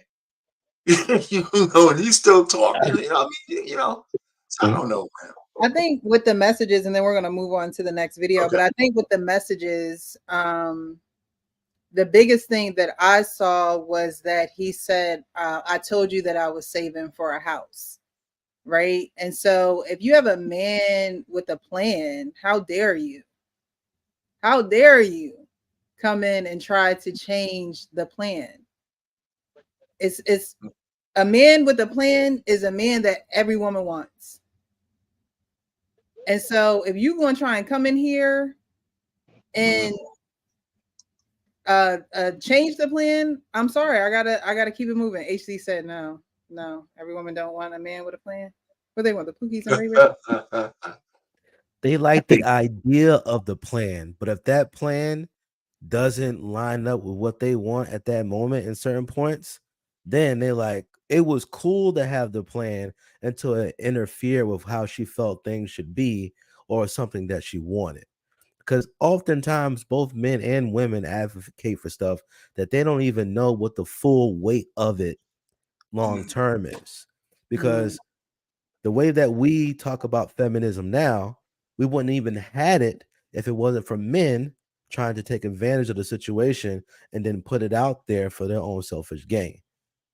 You know, and he's still talking. You know, I mean, you know, so I don't know, man. I think with the messages, and then we're going to move on to the next video, Okay. but I think with the messages, the biggest thing that I saw was that he said, I told you that I was saving for a house. Right. And so if you have a man with a plan, how dare you? How dare you come in and try to change the plan? It's a man with a plan is a man that every woman wants. And so if you're going to try and come in here and change the plan, I'm sorry, I gotta keep it moving. HC said no, every woman don't want a man with a plan. What they want, the Pookies and Ray Ray? They like the idea of the plan, but if that plan doesn't line up with what they want at that moment in certain points, then they like it was cool to have the plan until it interfered with how she felt things should be or something that she wanted. Because oftentimes both men and women advocate for stuff that they don't even know what the full weight of it long term is. Because the way that we talk about feminism now, we wouldn't even had it if it wasn't for men trying to take advantage of the situation and then put it out there for their own selfish gain.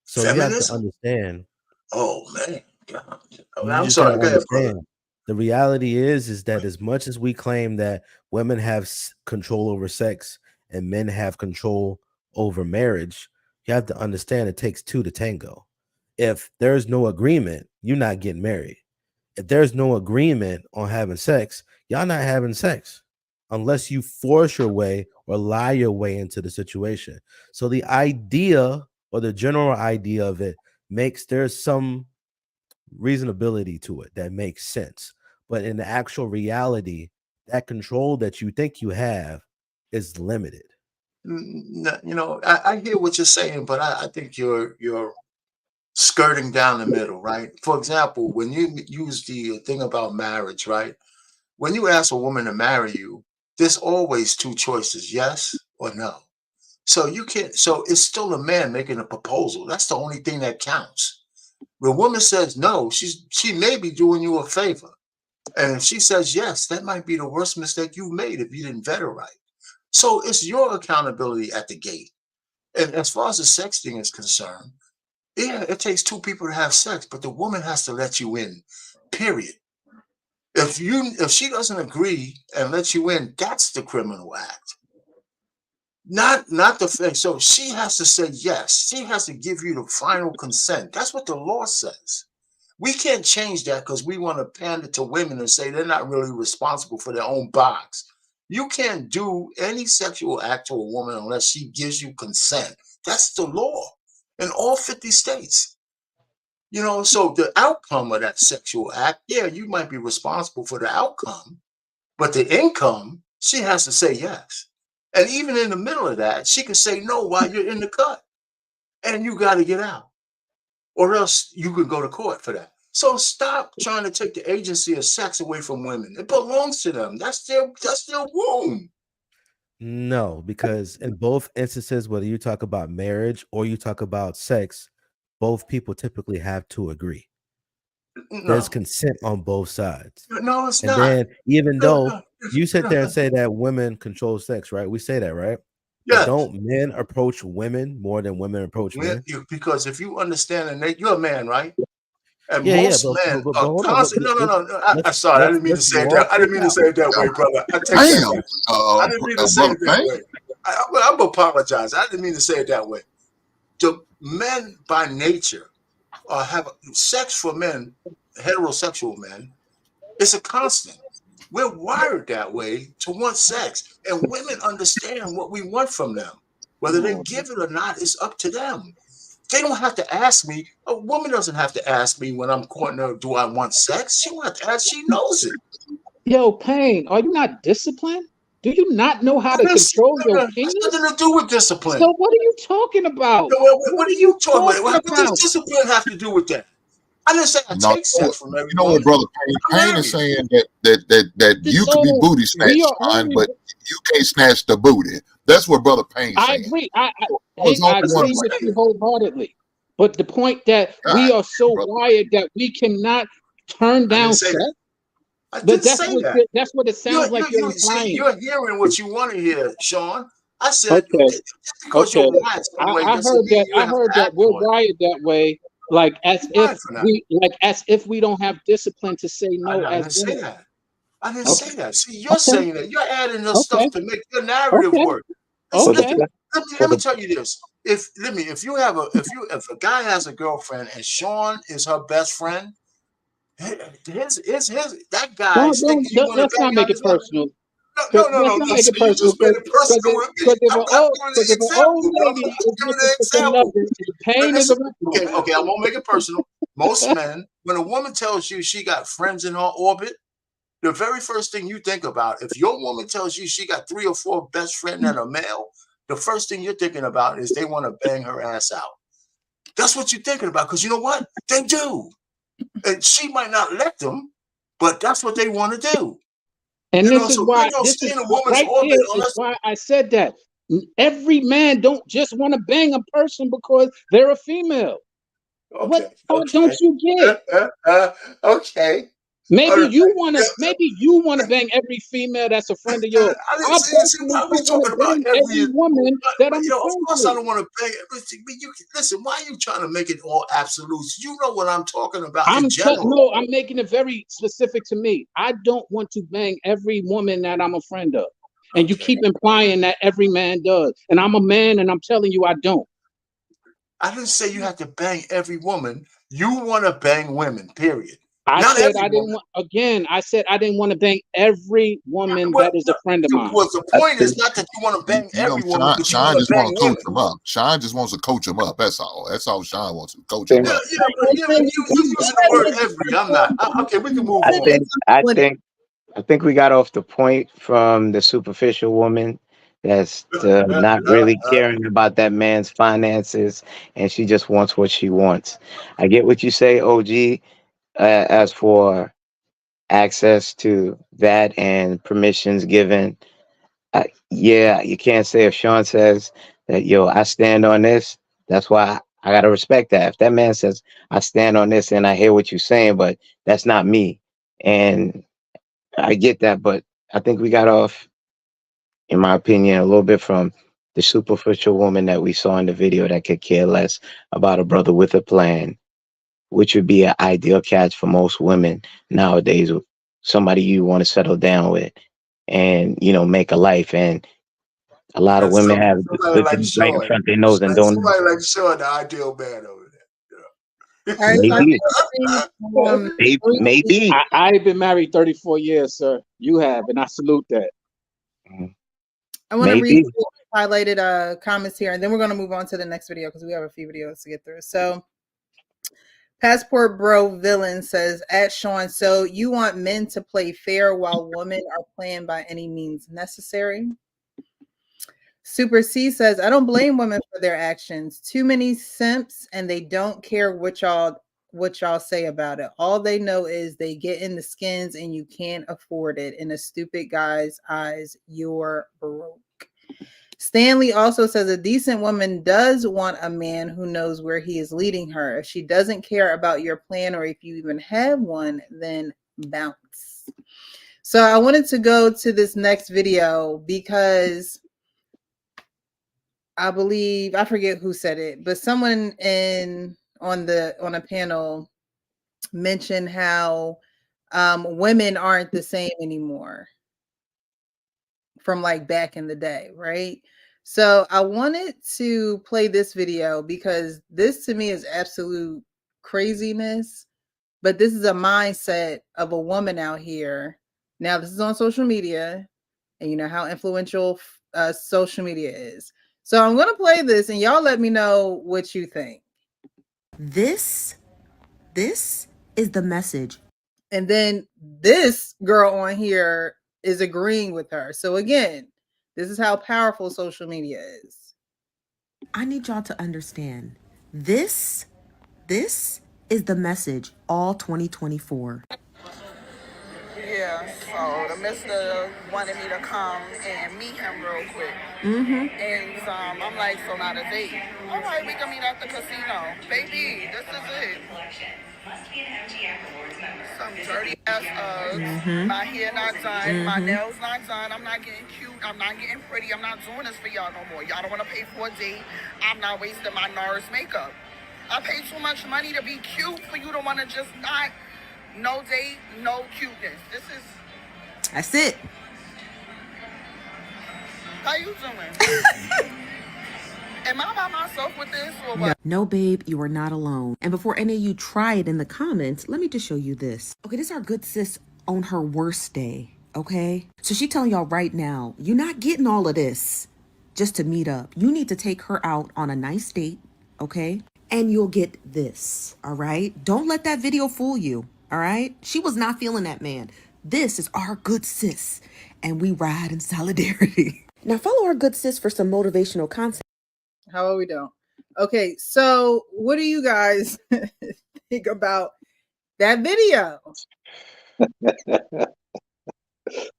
So you have to Feminism? understand. Oh man. God. You I'm just got sorry. to Go ahead, brother. understand. The reality is that as much as we claim that women have control over sex and men have control over marriage, you have to understand it takes two to tango. If there's no agreement, you're not getting married. If there's no agreement on having sex, y'all not having sex unless you force your way or lie your way into the situation. So the idea or the general idea of it there's some reasonability to it that makes sense. But in the actual reality, that control that you think you have is limited. You know, I hear what you're saying, but I think you're skirting down the middle, right? For example, when you use the thing about marriage, right? When you ask a woman to marry you, there's always two choices, yes or no. So you can't, so it's still a man making a proposal. That's the only thing that counts. The woman says no, she may be doing you a favor. And if she says yes, that might be the worst mistake you made if you didn't vet her right. So it's your accountability at the gate. And as far as the sex thing is concerned, yeah, it takes two people to have sex, but the woman has to let you in, period. If she doesn't agree and let you in, that's the criminal act. Not the thing. So she has to say yes. She has to give you the final consent. That's what the law says. We can't change that because we want to pander to women and say they're not really responsible for their own bodies. You can't do any sexual act to a woman unless she gives you consent. That's the law in all 50 states. You know, so the outcome of that sexual act, yeah, you might be responsible for the outcome, but the income, she has to say yes. And even in the middle of that, she can say no while you're in the cut, and you got to get out, or else you could go to court for that. So stop trying to take the agency of sex away from women. It belongs to them. That's their womb. No, because in both instances, whether you talk about marriage or you talk about sex, both people typically have to agree. There's No, consent on both sides. no, it's And not. then even No, though no, you sit there and no. say that women control sex, right? We say that, right? But Yes. don't men approach women more than women approach men? Because if you understand, and you're a man, right? And Yeah, yeah, most but men but, but, but are hold on. constant. No, no, no. I'm Let's sorry. I let's didn't mean to let's say it that. walk I this didn't mean to out. say it that way, brother. I take that Damn, back. I didn't mean to say brother it that Payne. way. I'm apologize. I didn't mean to say it that way. The men by nature have sex for men, heterosexual men. It's a constant. We're wired that way to want sex, and women understand what we want from them. Whether they give it or not is up to them. They don't have to ask me. A woman doesn't have to ask me when I'm courting her, do I want sex? She won't have to ask. She knows it. Yo, Payne, are you not disciplined? Do you not know how to control your That's nothing penis? to do with So discipline. what are you talking about? So what What are are you you talking about? talking What does about? discipline have to do with that? I didn't say I No, take sex from every you know what, woman. brother Payne? I'm Payne is married. saying that you could be So booty we snatched, are son, only. but you can't snatch the booty. That's what brother Payne's I saying. agree. I was I That's what only I'm agree wondering. with you saying. wholeheartedly. But the point that God, we are so brother. wired that we cannot turn I didn't down say sex. that. I But didn't say that. that's what it You sounds you like you're you see, implying. you're hearing what you want to hear, Sean. I said Okay. just because you're Okay. wired some way doesn't mean you I have heard to that act we're on it. wired that way, like You're wired for that. as if we don't have discipline to say no I as didn't say women. that. I didn't Okay. say that. See, you're Okay. saying that. You're adding the stuff Okay. to make your narrative Okay. work. For Listen, the Okay. listen. pla- Let for me the tell you this. If a guy has a girlfriend and Sean is her best friend, that guy is thinking you want to Let's not bang make out it his wife. personal. No, no, no, Let's no, not no. make it See, you personal just made it personal with me. I'm giving because an if an old example, brother. lady I'm is giving looking an for some example. loving and pain is a Listen, ritual. okay, I won't make it personal. Most men, when a woman tells you she got friends in her orbit, the very first thing you think about, if your woman tells you she got 3 or 4 best friends that are male, the first thing you're thinking about is they want to bang her ass out. That's what you're thinking about, because you know what? They do. And she might not let them, but that's what they want to do. And You know, this is so why, they don't this stay is in a woman's right orbit there is unless why I said that. Every man don't just want to bang a person because they're a female. What okay, part don't you get? okay. All Maybe right. you want to bang every female that's a friend of yours. I didn't I see personally why are we don't want to talking about bang every. every woman that But I'm you know, of friends course, I with. don't want to bang everything. But you listen. Why are you trying to make it all absolutes? You know what I'm talking about in general. No, I'm making it very specific to me. I don't want to bang every woman that I'm a friend of. And you Okay. keep implying that every man does. And I'm a man and I'm telling you I don't. I didn't say you have to bang every woman. You want to bang women, period. I Not said every I didn't woman. want again, I said I didn't want to bang every woman Well, that is a friend of mine. the point is not that you want to bang every woman, but you Sean want to just bang wants to coach women. him up. Sean just wants to coach him up. That's all. That's all Sean wants to coach think him up. Yeah, but you know, you're using the word every. I'm not. Okay, we can move I on. think I think we got off the point from the superficial woman that's not really caring about that man's finances, and she just wants what she wants. I get what you say, OG. As for access to that and permissions given, yeah, you can't say if Sean says that, yo, I stand on this. That's why I gotta respect that. If that man says I stand on this and I hear what you're saying, but that's not me, and I get that, but I think we got off, in my opinion, a little bit from the superficial woman that we saw in the video that could care less about a brother with a plan, which would be an ideal catch for most women nowadays. Somebody you want to settle down with and, make a life. And a lot of That's women have somebody good like things right in Sean. front of their nose and don't. Somebody like Sean, the ideal man over there. All right, so I Maybe, think maybe. I've been married 34 years, sir. You have, and I salute that. I want to read Maybe. highlighted comments here, and then we're going to move on to the next video because we have a few videos to get through. So, Passport Bro Villain says, at Sean, so you want men to play fair while women are playing by any means necessary? Super C says, I don't blame women for their actions. Too many simps, and they don't care what y'all say about it. All they know is they get in the skins and you can't afford it. In a stupid guy's eyes, you're broke. Stanley also says a decent woman does want a man who knows where he is leading her. If she doesn't care about your plan or if you even have one, then bounce. So I wanted to go to this next video because I believe, I forget who said it, but someone on a panel mentioned how women aren't the same anymore from like back in the day, right? So I wanted to play this video because this to me is absolute craziness, but this is a mindset of a woman out here. Now, this is on social media, and you know how influential social media is. So I'm going to play this and y'all let me know what you think. This is the message. And then this girl on here is agreeing with her. So again, this is how powerful social media is. I need y'all to understand. This is the message all 2024. Yeah, so the mister wanted me to come and meet him real quick. And I'm like, so not a date. All right, we can meet at the casino. Baby, this is it. Some dirty ass Uggs. My hair not done. My nails not done. I'm not getting cute. I'm not getting pretty. I'm not doing this for y'all no more. Y'all don't want to pay for a date. I'm not wasting my NARS makeup. I pay too much money to be cute for you to want to just not. No date, no cuteness. That's it. How you doing? Am I by myself with this or what? No, babe, you are not alone. And before any of you try it in the comments, let me just show you this. Okay, this is our good sis on her worst day, okay? So she telling y'all right now, you're not getting all of this just to meet up. You need to take her out on a nice date, okay? And you'll get this, all right? Don't let that video fool you, all right? She was not feeling that man. This is our good sis, and we ride in solidarity. Now follow our good sis for some motivational content. How are we doing? Okay, so what do you guys think about that video?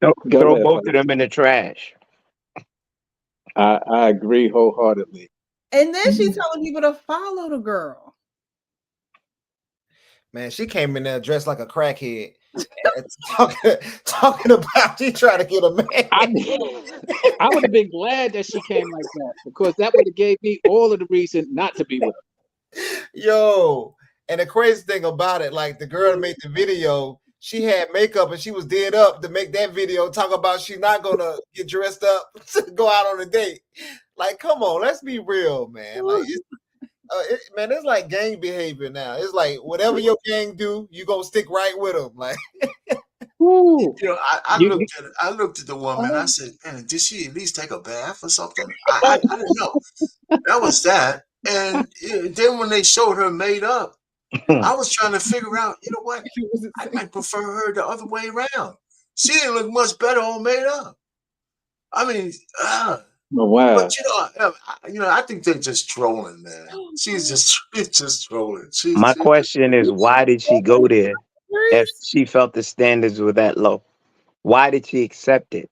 Go Throw ahead, both of Father. them in the trash. I agree wholeheartedly. And then she's telling people to follow the girl. Man, she came in there dressed like a crackhead. And talking about she trying to get a man. I would have been glad that she came like that because that would have gave me all of the reason not to be with her. Yo, and the crazy thing about it, like the girl that made the video, she had makeup and she was dead up to make that video. Talk about she's not gonna get dressed up to go out on a date. Like, come on, let's be real, man. Like, man, it's like gang behavior now. It's like whatever your gang do, you gonna stick right with them. Like, Woo. You know, I looked at the woman. I said, "Man, did she at least take a bath or something?" I didn't know. That was that. And then when they showed her made up, I was trying to figure out. You know what? I might prefer her the other way around. She didn't look much better all made up. I mean, Oh, wow. but I think they're just trolling, man. She's just trolling. My question is, why did she go there if she felt the standards were that low? Why did she accept it?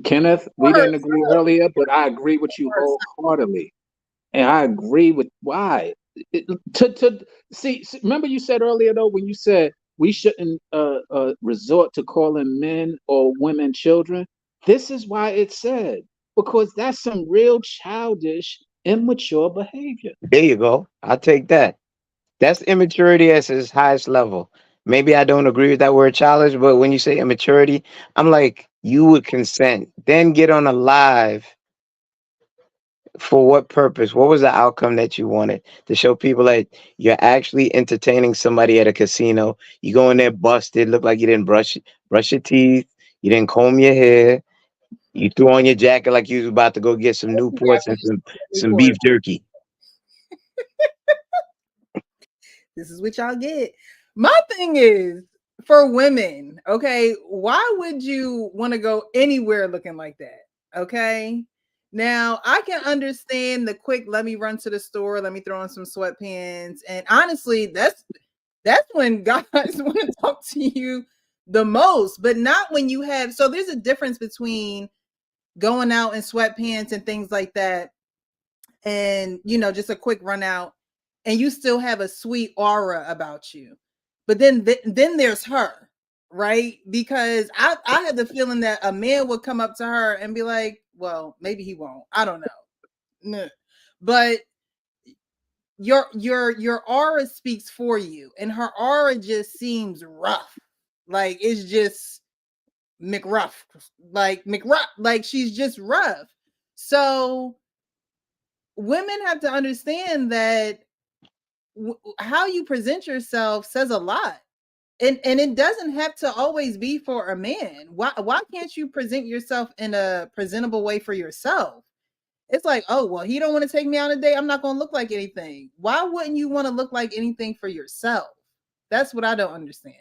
Kenneth, we didn't agree earlier, but I agree with you wholeheartedly. And I agree with why. Remember you said earlier though, when you said we shouldn't resort to calling men or women children. This is why it's said, because that's some real childish, immature behavior. There you go. I'll take that. That's immaturity at its highest level. Maybe I don't agree with that word childish, but when you say immaturity, I'm like, you would consent, then get on a live. For what purpose? What was the outcome that you wanted? To show people that you're actually entertaining somebody at a casino. You go in there busted, look like you didn't brush your teeth, you didn't comb your hair, you threw on your jacket like you was about to go get some Newports and some beef jerky. This is what y'all get. My thing is, for women, okay, why would you want to go anywhere looking like that? Okay. Now I can understand the quick, let me run to the store, let me throw on some sweatpants. And honestly, that's when guys want to talk to you the most, but not when you have. So there's a difference between going out in sweatpants and things like that, and just a quick run out, and you still have a sweet aura about you. But then there's her, right? Because I had the feeling that a man would come up to her and be like, well, maybe he won't. I don't know. But your aura speaks for you, and her aura just seems rough. Like it's just McRuff, like she's just rough. So women have to understand that how you present yourself says a lot. And it doesn't have to always be for a man. Why can't you present yourself in a presentable way for yourself? It's like, oh, well, he don't want to take me on a date, I'm not going to look like anything. Why wouldn't you want to look like anything for yourself? That's what I don't understand.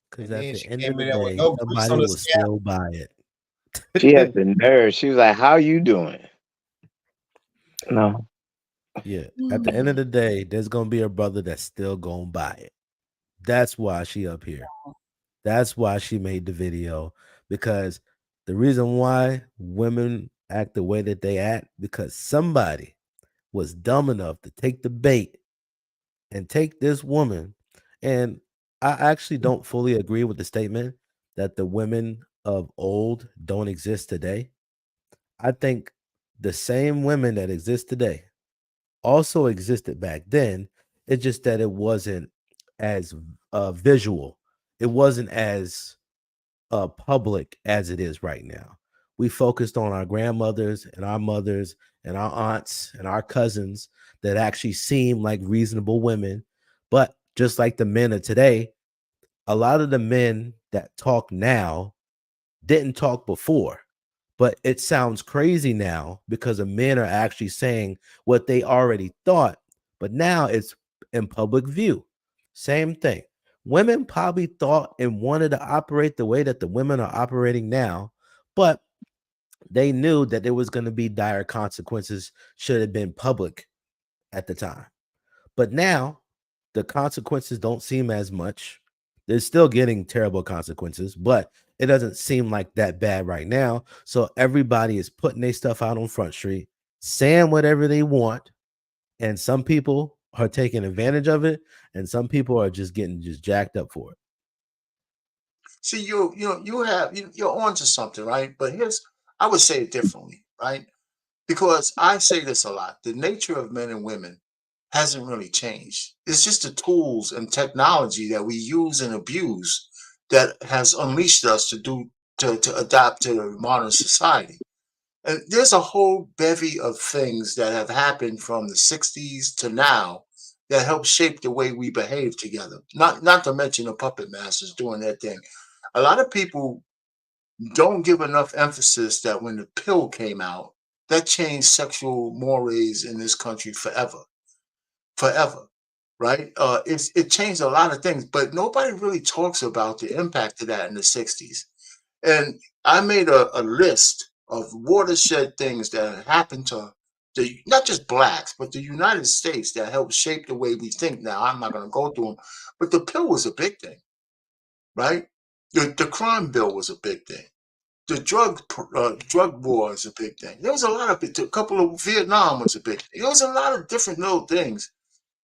Because and at then the she end of came the in there with day, no grease somebody on the will scalp. still buy it. She had the nerve. She was like, "How you doing?" No. Yeah. At the end of the day, there's gonna be a brother that's still gonna buy it. That's why she up here. That's why she made the video. Because the reason why women act the way that they act, because somebody was dumb enough to take the bait and take this woman. And I actually don't fully agree with the statement that the women of old don't exist today. I think the same women that exist today also existed back then. It's just that it wasn't as visual. It wasn't as public as it is right now. We focused on our grandmothers and our mothers and our aunts and our cousins that actually seem like reasonable women. But just like the men of today, a lot of the men that talk now didn't talk before. But it sounds crazy now because the men are actually saying what they already thought, but now it's in public view. Same thing. Women probably thought and wanted to operate the way that the women are operating now, but they knew that there was going to be dire consequences should it been public at the time. But now the consequences don't seem as much. They're still getting terrible consequences, but it doesn't seem like that bad right now. So everybody is putting their stuff out on Front Street, saying whatever they want, and some people are taking advantage of it, and some people are just getting just jacked up for it. See, you're onto something, right? But I would say it differently, right? Because I say this a lot. The nature of men and women hasn't really changed. It's just the tools and technology that we use and abuse that has unleashed us to adapt to the modern society. And there's a whole bevy of things that have happened from the 60s to now that help shape the way we behave together. Not to mention the puppet masters doing their thing. A lot of people don't give enough emphasis that when the pill came out, that changed sexual mores in this country forever, forever, right? It changed a lot of things, but nobody really talks about the impact of that in the 60s. And I made a list of watershed things that happened to not just blacks, but the United States that helped shape the way we think now. I'm not going to go through them, but the pill was a big thing, right? The crime bill was a big thing. The drug war is a big thing. There was a lot of a couple of Vietnam was a big thing. There was a lot of different little things,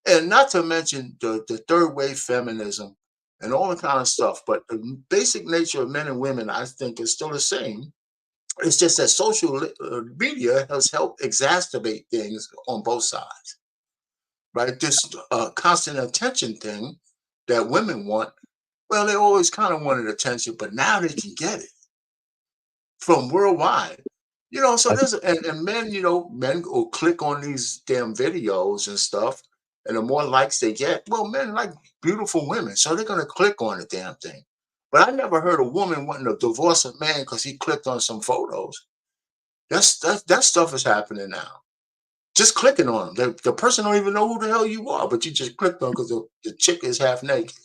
and not to mention the third wave feminism and all the kind of stuff. But the basic nature of men and women, I think, is still the same. It's just that social media has helped exacerbate things on both sides, right? This constant attention thing that women want. Well, they always kind of wanted attention, but now they can get it from worldwide. So and men, men will click on these damn videos and stuff, and the more likes they get, well, men like beautiful women, so they're gonna click on the damn thing. But I never heard a woman wanting to divorce a man because he clicked on some photos. That stuff is happening now. Just clicking on them. The person don't even know who the hell you are, but you just clicked on because the chick is half naked.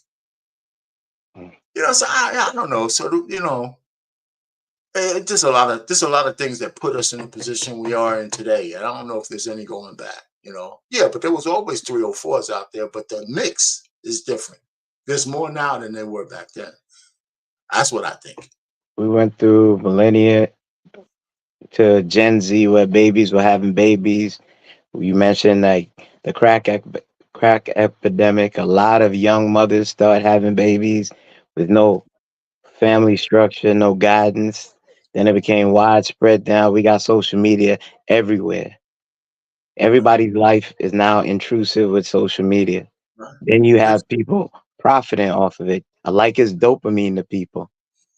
So I don't know. So just a lot of things that put us in the position we are in today. And I don't know if there's any going back, Yeah, but there was always 304s out there, but the mix is different. There's more now than there were back then. That's what I think. We went through millennia to Gen Z where babies were having babies. You mentioned like the crack epidemic. A lot of young mothers start having babies with no family structure, no guidance. Then it became widespread. Now we got social media everywhere. Right, Everybody's life is now intrusive with social media. right. Then you That's have people profiting off of it. I like it's dopamine to people.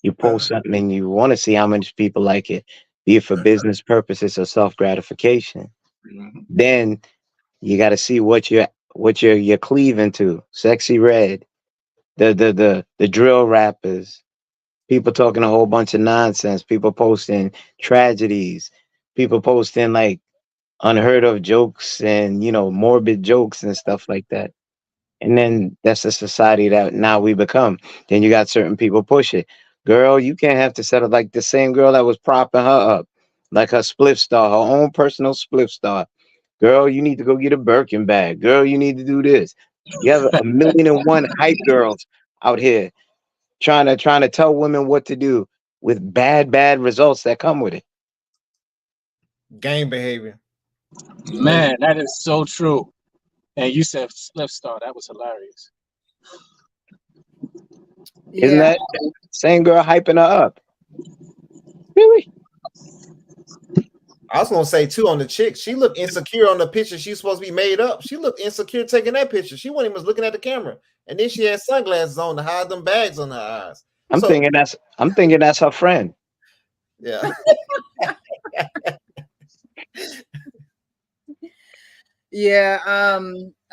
You right, post something and you want to see how much people like it, be it for right. business purposes or self gratification. Mhm. Then you got to see what you're cleaving to. Sexy Red, the drill rappers, people talking a whole bunch of nonsense, people posting tragedies, people posting like unheard of jokes and morbid jokes and stuff like that. And then that's the society that now we become. Then you got certain people push it. Girl, you can't have to settle like the same girl that was propping her up, like her spliff star, her own personal spliff star. Girl, you need to go get a Birkin bag. Girl, you need to do this. You have a million and one hype girls out here trying to tell women what to do with bad results that come with it. Gang behavior. Mhm. Man, that is so true. And you said Slip Star. That was hilarious. Isn't Yeah. that same girl hyping her up? Really? I was gonna say too on the chick, she looked insecure on the picture. She's supposed to be made up. She looked insecure taking that picture. She wasn't even looking at the camera, and then she had sunglasses on to hide them bags on her eyes. I'm So thinking that's her friend. yeah, Yeah.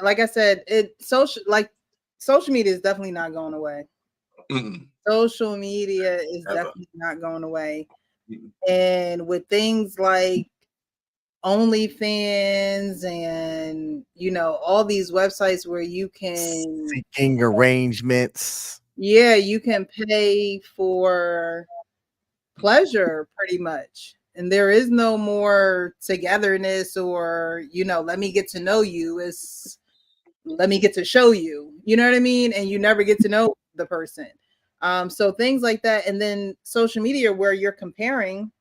Like I said, social media is definitely not going away. Mm-mm. Social media is Ever. definitely not going away. Mm-mm. And with things like OnlyFans and all these websites where you can Seeking arrangements. you can pay for pleasure pretty much. And there is no more togetherness or, let me get to know you. It's let me get to show you, you know what I mean? And you never get to know the person. So things like that. And then social media where you're comparing,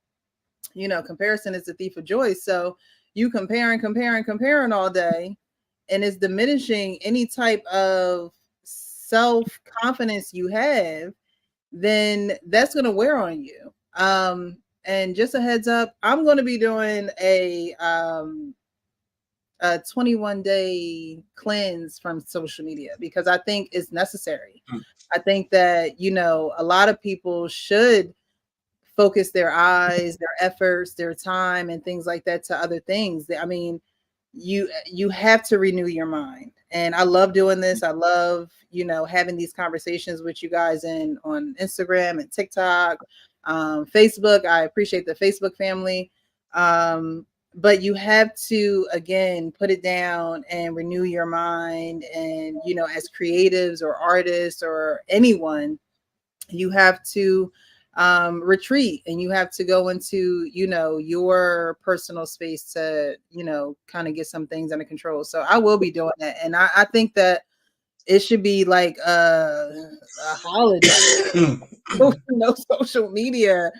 comparison is the thief of joy. So you comparing all day, and it's diminishing any type of self-confidence you have, then that's going to wear on you. And just a heads up, I'm going to be doing a 21-day cleanse from social media because I think it's necessary. I think that, a lot of people should focus their eyes, their efforts, their time, and things like that to other things. I mean, you have to renew your mind. And I love doing this. I love, having these conversations with you guys on Instagram and TikTok, Facebook. I appreciate the Facebook family. But you have to, again, put it down and renew your mind. And, as creatives or artists or anyone, you have to retreat, and you have to go into, your personal space to, kind of get some things under control. So I will be doing that. And I think that it should be like a holiday. No social media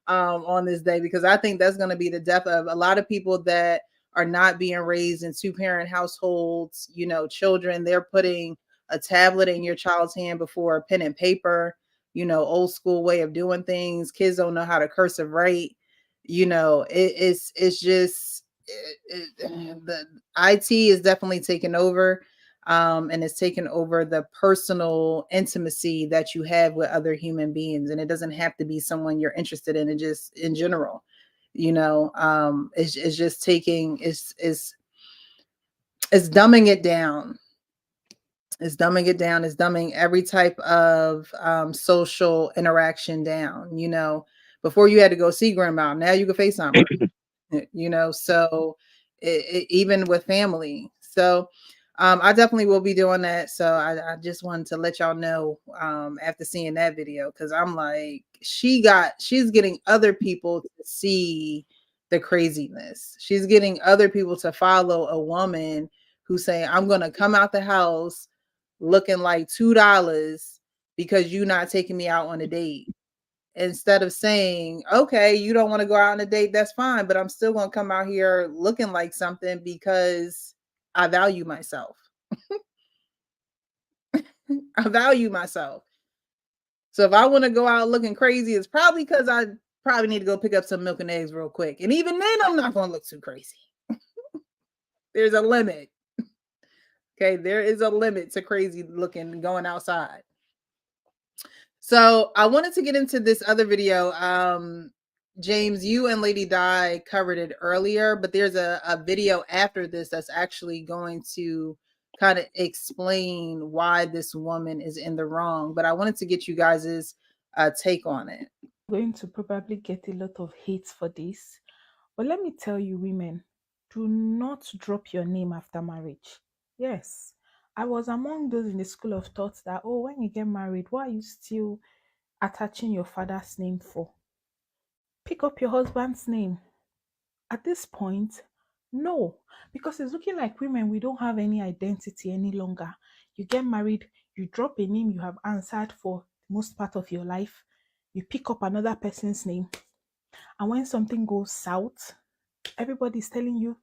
on this day, because I think that's going to be the death of a lot of people that are not being raised in 2-parent households. Children, they're putting a tablet in your child's hand before a pen and paper, old school way of doing things. Kids don't know how to cursive write. It's just the IT is definitely taking over. And it's taken over the personal intimacy that you have with other human beings. And it doesn't have to be someone you're interested in, and just in general, it's just taking, it's dumbing it down. It's dumbing it down. It's dumbing every type of social interaction down. Before you had to go see grandma, now you can FaceTime her. So even with family. So I definitely will be doing that. So I just wanted to let y'all know after seeing that video, because I'm like, she's getting other people to see the craziness. She's getting other people to follow a woman who's saying, I'm going to come out the house looking like $2 because you're not taking me out on a date. Instead of saying, okay, you don't want to go out on a date, that's fine, but I'm still going to come out here looking like something because I value myself. I value myself. So if I want to go out looking crazy, it's probably because I probably need to go pick up some milk and eggs real quick. And even then, I'm not going to look too crazy. There's a limit. Okay, there is a limit to crazy looking going outside. So I wanted to get into this other video. James, you and Lady Di covered it earlier, but there's a video after this that's actually going to kind of explain why this woman is in the wrong. But I wanted to get you guys' take on it. Going to probably get a lot of hate for this. But let me tell you, women, do not drop your name after marriage. Yes, I was among those in the school of thought that, oh, when you get married, why are you still attaching your father's name for? Pick up your husband's name. At this point, no, because it's looking like women, we don't have any identity any longer. You get married, you drop a name you have answered for most part of your life, you pick up another person's name, and when something goes south, everybody's telling you,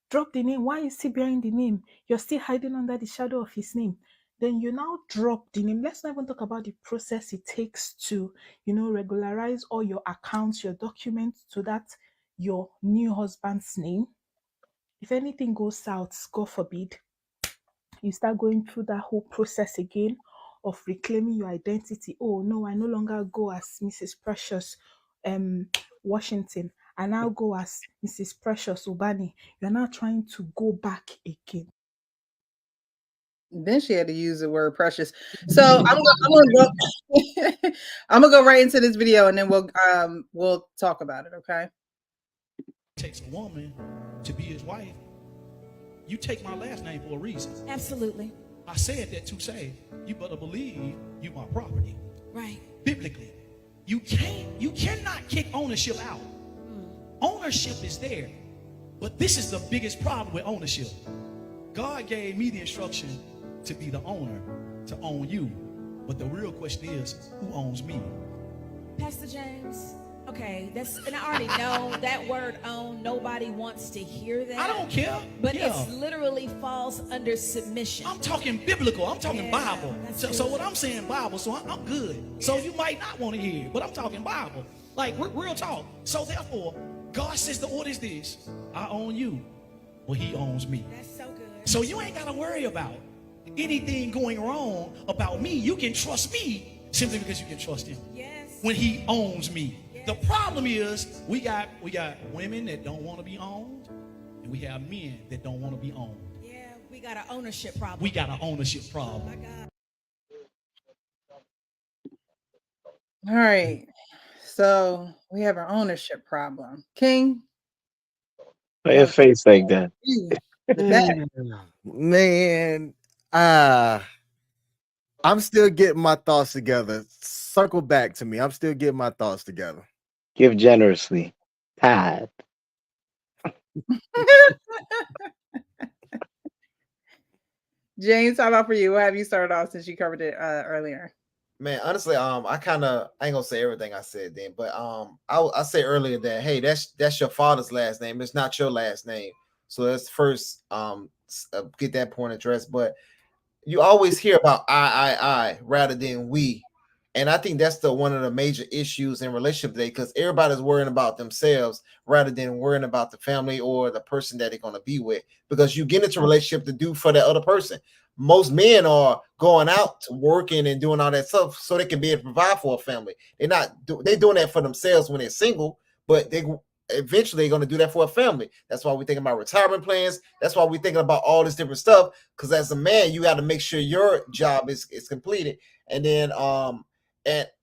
drop the name. Why are you still bearing the name? You're still hiding under the shadow of his name. Then you now drop the name. Let's not even talk about the process it takes to, regularize all your accounts, your documents, so that your new husband's name. If anything goes south, God forbid, you start going through that whole process again of reclaiming your identity. Oh no, I no longer go as Mrs. Precious Washington. I now go as Mrs. Precious Obani. You're now trying to go back again. Then she had to use the word precious. So I'm gonna go right into this video, and then we'll talk about it. Okay. It takes a woman to be his wife. You take my last name for a reason. Absolutely. I said that to say you better believe you my property. Right. Biblically, you cannot kick ownership out. Ownership is there. But this is the biggest problem with ownership. God gave me the instruction to be the owner, to own you. But the real question is, who owns me? Pastor James, okay, and I already know that word own, nobody wants to hear that. I don't care. But it literally falls under submission. I'm talking biblical. I'm talking Bible. So what I'm saying Bible, so I'm good. So you might not want to hear it, but I'm talking Bible. Like, real talk. So therefore, God says the order is this. I own you. Well, he owns me. That's so good. So you ain't got to worry about anything going wrong about me. You can trust me simply because you can trust him. Yes. When he owns me. Yes. The problem is we got women that don't want to be owned, and we have men that don't want to be owned. Yeah, we got an ownership problem. We got an ownership problem. Oh my God. All right. So we have our ownership problem. King? Why your face like that? Man, I'm still getting my thoughts together. Circle back to me. I'm still getting my thoughts together. Give generously. Tithe. James, how about for you? What have you started off since you covered it earlier? Man, honestly, I ain't gonna say everything I said then, but I said earlier that hey, that's your father's last name. It's not your last name. So let's first get that point addressed. But you always hear about I rather than we. And I think that's one of the major issues in relationship today, because everybody's worrying about themselves rather than worrying about the family or the person that they're going to be with. Because you get into a relationship to do for the other person. Most men are going out to working and doing all that stuff so they can be able to provide for a family. They're doing that for themselves when they're single, but they eventually they're going to do that for a family. That's why we're thinking about retirement plans. That's why we're thinking about all this different stuff. Because as a man, you got to make sure your job is completed. And then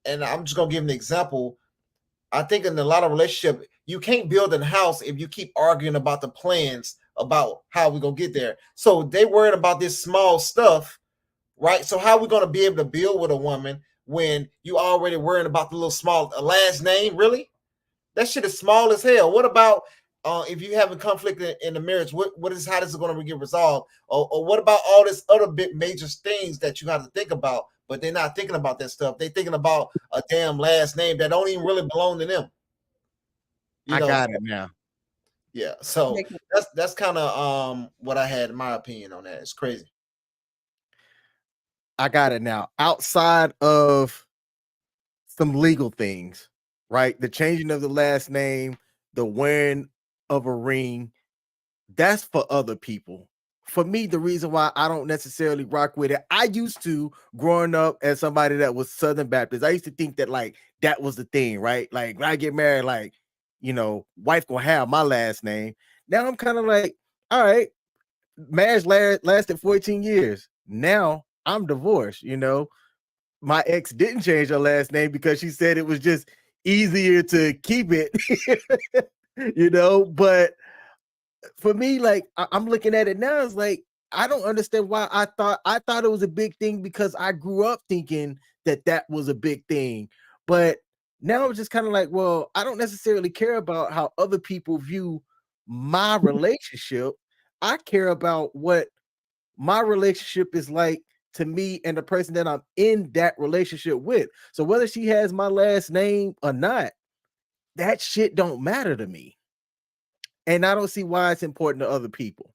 and I'm just gonna give an example. I think in a lot of relationships, you can't build a house if you keep arguing about the plans about how we're gonna get there. So they worried about this small stuff, right? So how are we gonna be able to build with a woman when you already worrying about the little small last name? Really? That shit is small as hell. What about if you have a conflict in the marriage? How this is going to get resolved? Or what about all this other big major things that you have to think about? But they're not thinking about that stuff. They're thinking about a damn last name that don't even really belong to them. I got it now. Yeah. So that's kind of what I had in my opinion on that. It's crazy. I got it now. Outside of some legal things, right? The changing of the last name, the wearing of a ring, that's for other people. For me, the reason why I don't necessarily rock with it, I used to, growing up as somebody that was Southern Baptist, I used to think that like that was the thing, right? Like when I get married, like, you know, wife gonna have my last name. Now I'm kind of like, all right, marriage lasted 14 years. Now I'm divorced, you know. My ex didn't change her last name because she said it was just easier to keep it, you know. But for me, like I'm looking at it now, it's like I don't understand why I thought it was a big thing because I grew up thinking that was a big thing. But now I'm just kind of like, well, I don't necessarily care about how other people view my relationship. I care about what my relationship is like to me and the person that I'm in that relationship with. So whether she has my last name or not, that shit don't matter to me. And I don't see why it's important to other people.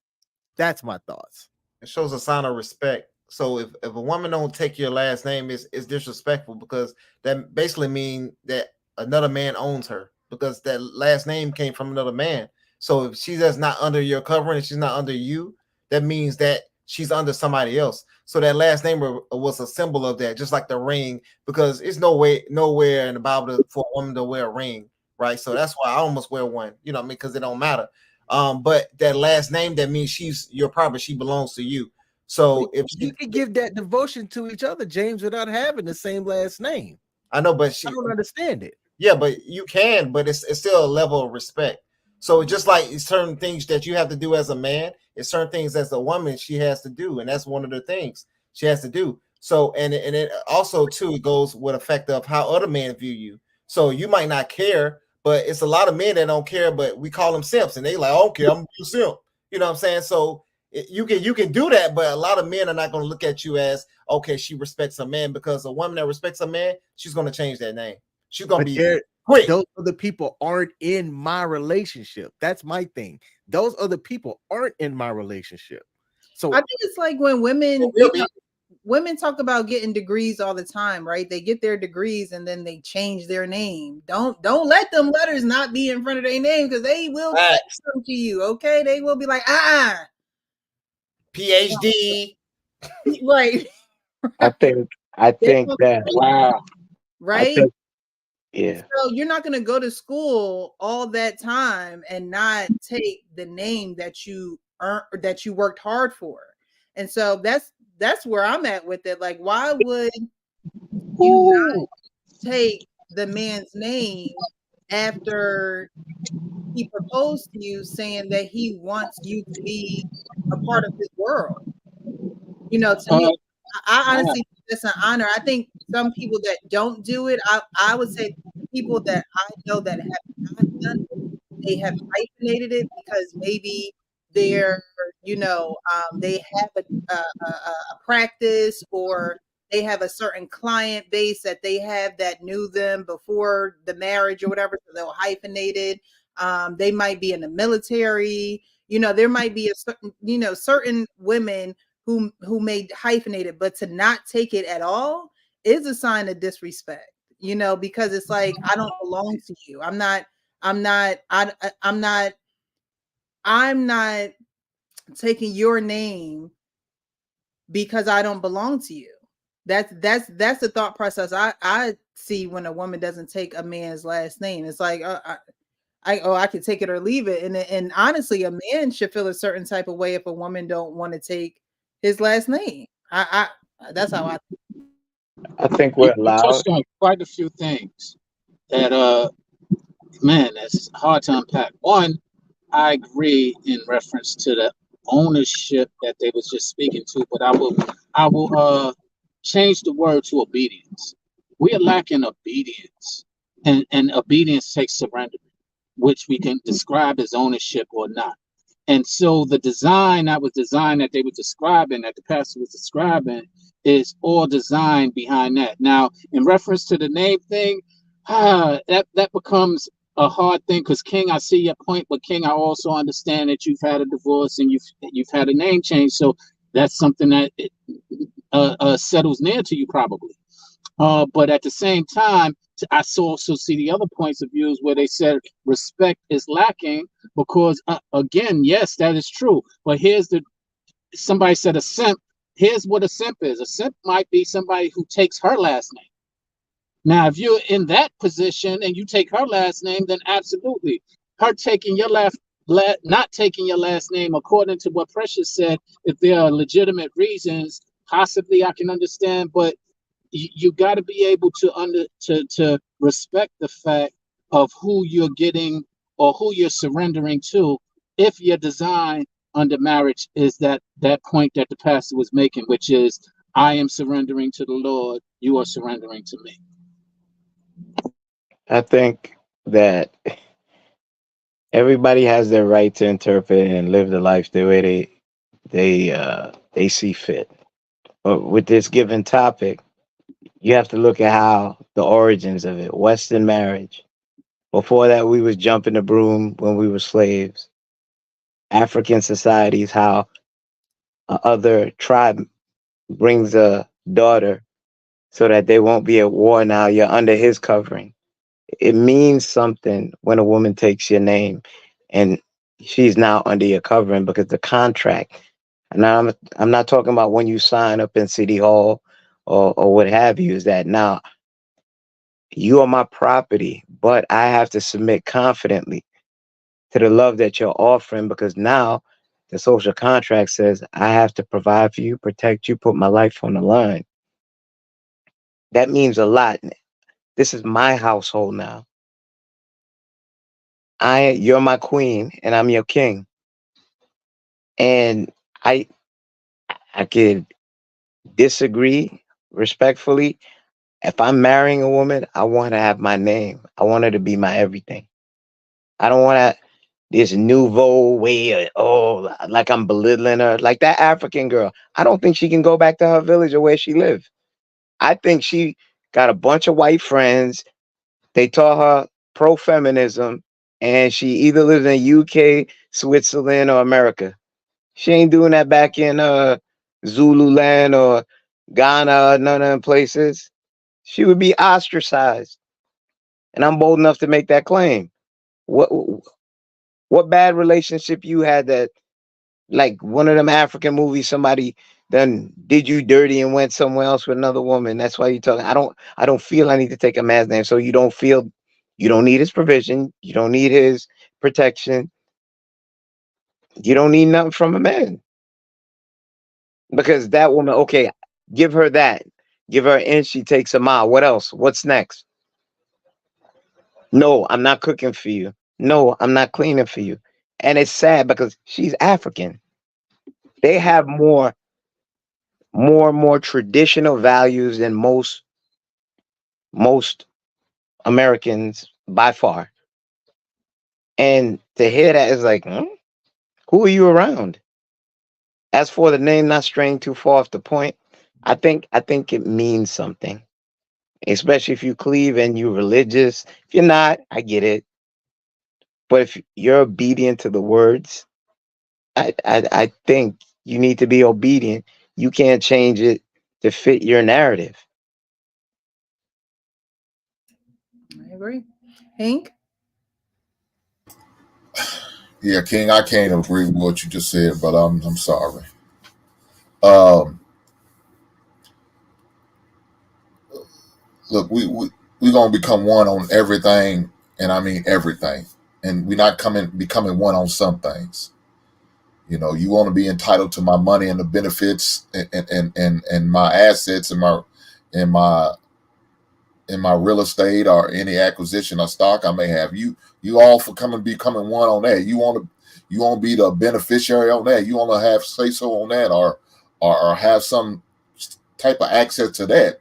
That's my thoughts. It shows a sign of respect. So if a woman don't take your last name, it's disrespectful, because that basically means that another man owns her, because that last name came from another man. So if she is not under your covering and she's not under you, that means that she's under somebody else. So that last name was a symbol of that, just like the ring, because it's nowhere in the Bible for a woman to wear a ring, right? So that's why I almost wear one, you know what I mean? Because it don't matter. But that last name, that means she's your property, she belongs to you. So if you can give that devotion to each other, James, without having the same last name. I know, but I don't understand it. Yeah, but you can, but it's still a level of respect. So just like it's certain things that you have to do as a man, it's certain things as a woman she has to do, and that's one of the things she has to do. So and it also too, it goes with effect of how other men view you. So you might not care, But it's a lot of men that don't care, but we call them simps, and they like, okay, I'm a simp. You know what I'm saying? So you can do that, but a lot of men are not going to look at you as, okay, she respects a man, because a woman that respects a man, she's going to change that name. She's going to be quick. Those other people aren't in my relationship. That's my thing. Those other people aren't in my relationship. So I think it's like when women, women talk about getting degrees all the time, right? They get their degrees and then they change their name. Don't let them letters not be in front of their name, because they will say something to you. Okay, they will be like, PhD, right? I think that wow, right. Yeah. So you're not going to go to school all that time and not take the name that you earned, or that you worked hard for. And so that's where I'm at with it. Like, why would you not take the man's name after he proposed to you, saying that he wants you to be a part of his world? You know, to me, I honestly think that's an honor. I think some people that don't do it, I would say people that I know that have not done it, they have hyphenated it because maybe they're, they have a practice, or they have a certain client base that they have that knew them before the marriage or whatever, so they'll hyphenate it. They might be in the military. There might be a certain, certain women who may hyphenate it, but to not take it at all is a sign of disrespect, because it's like, I don't belong to you. I'm not taking your name because I don't belong to you. That's the thought process I see when a woman doesn't take a man's last name. It's like, I can take it or leave it. And honestly, a man should feel a certain type of way if a woman don't want to take his last name. That's how I think you, we're you allowed. touched on quite a few things that man, that's hard to unpack. One, I agree in reference to the ownership that they was just speaking to, but I will change the word to obedience. We are lacking obedience, and obedience takes surrender, which we can describe as ownership or not. And so the design that they were describing, that the pastor was describing, is all designed behind that. Now, in reference to the name thing, that becomes a hard thing, because King, I see your point, but King, I also understand that you've had a divorce and you've had a name change, so that's something that settles near to you probably. But at the same time, I also see the other points of views where they said respect is lacking because, again, yes, that is true. But somebody said a simp. Here's what a simp is. A simp might be somebody who takes her last name. Now, if you're in that position and you take her last name, then absolutely. Her taking your not taking your last name, according to what Precious said, if there are legitimate reasons, possibly I can understand, but you got to be able to respect the fact of who you're getting or who you're surrendering to, if your design under marriage is that point that the pastor was making, which is, I am surrendering to the Lord, you are surrendering to me. I think that everybody has their right to interpret and live the life the way they see fit. But with this given topic, you have to look at how the origins of it. Western marriage. Before that, we was jumping the broom when we were slaves. African societies, how a other tribe brings a daughter so that they won't be at war. Now you're under his covering. It means something when a woman takes your name and she's now under your covering, because the contract. And I'm not talking about when you sign up in City Hall or what have you, is that now you are my property, but I have to submit confidently to the love that you're offering, because now the social contract says I have to provide for you, protect you, put my life on the line. That means a lot. This is my household now. You're my queen and I'm your king. And I could disagree respectfully. If I'm marrying a woman, I want to have my name. I want her to be my everything. I don't want to this nouveau way of, oh, like I'm belittling her. Like that African girl. I don't think she can go back to her village or where she lived. I think she got a bunch of white friends. They taught her pro feminism, and she either lives in UK, Switzerland, or America. She ain't doing that back in Zululand or Ghana or none of them places. She would be ostracized. And I'm bold enough to make that claim. What what bad relationship you had that like one of them African movies, somebody done did you dirty and went somewhere else with another woman. That's why you talking. I don't feel I need to take a man's name. So you don't feel you don't need his provision, you don't need his protection, you don't need nothing from a man. Because that woman, okay, give her that. Give her an inch, she takes a mile. What else? What's next? No, I'm not cooking for you. No, I'm not cleaning for you. And it's sad because she's African. They have more traditional values than most Americans by far. And to hear that is like, who are you around? As for the name not straying too far off the point, I think it means something. Especially if you cleave and you're religious. If you're not, I get it. But if you're obedient to the words, I think you need to be obedient. You can't change it to fit your narrative. I agree. Hank? Yeah, King, I can't agree with what you just said, but I'm sorry. Um, Look, we gonna become one on everything, and I mean everything, and we're not becoming one on some things. You want to be entitled to my money and the benefits and my assets and my in my real estate or any acquisition or stock I may have. You all for becoming one on that. You want to be the beneficiary on that. You want to have say so on that or have some type of access to that,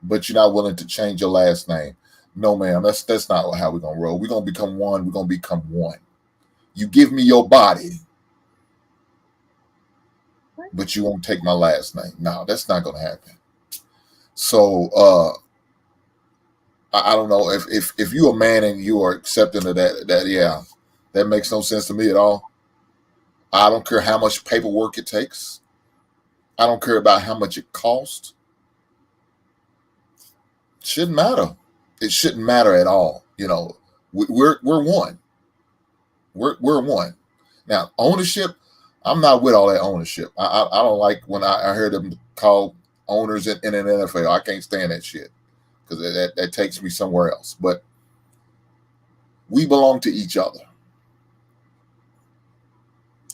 but you're not willing to change your last name. No, ma'am, that's not how we're gonna roll. We're gonna become one. We're gonna become one. You give me your body, but you won't take my last name. No, that's not gonna happen. So I don't know if you're a man and you are accepting of that yeah, that makes no sense to me at all. I don't care how much paperwork it takes. I don't care about how much it costs. It shouldn't matter. It shouldn't matter at all. We're one. We're one. Now ownership, I'm not with all that ownership. I don't like when I hear them call owners in an NFL. I can't stand that shit because that takes me somewhere else. But we belong to each other.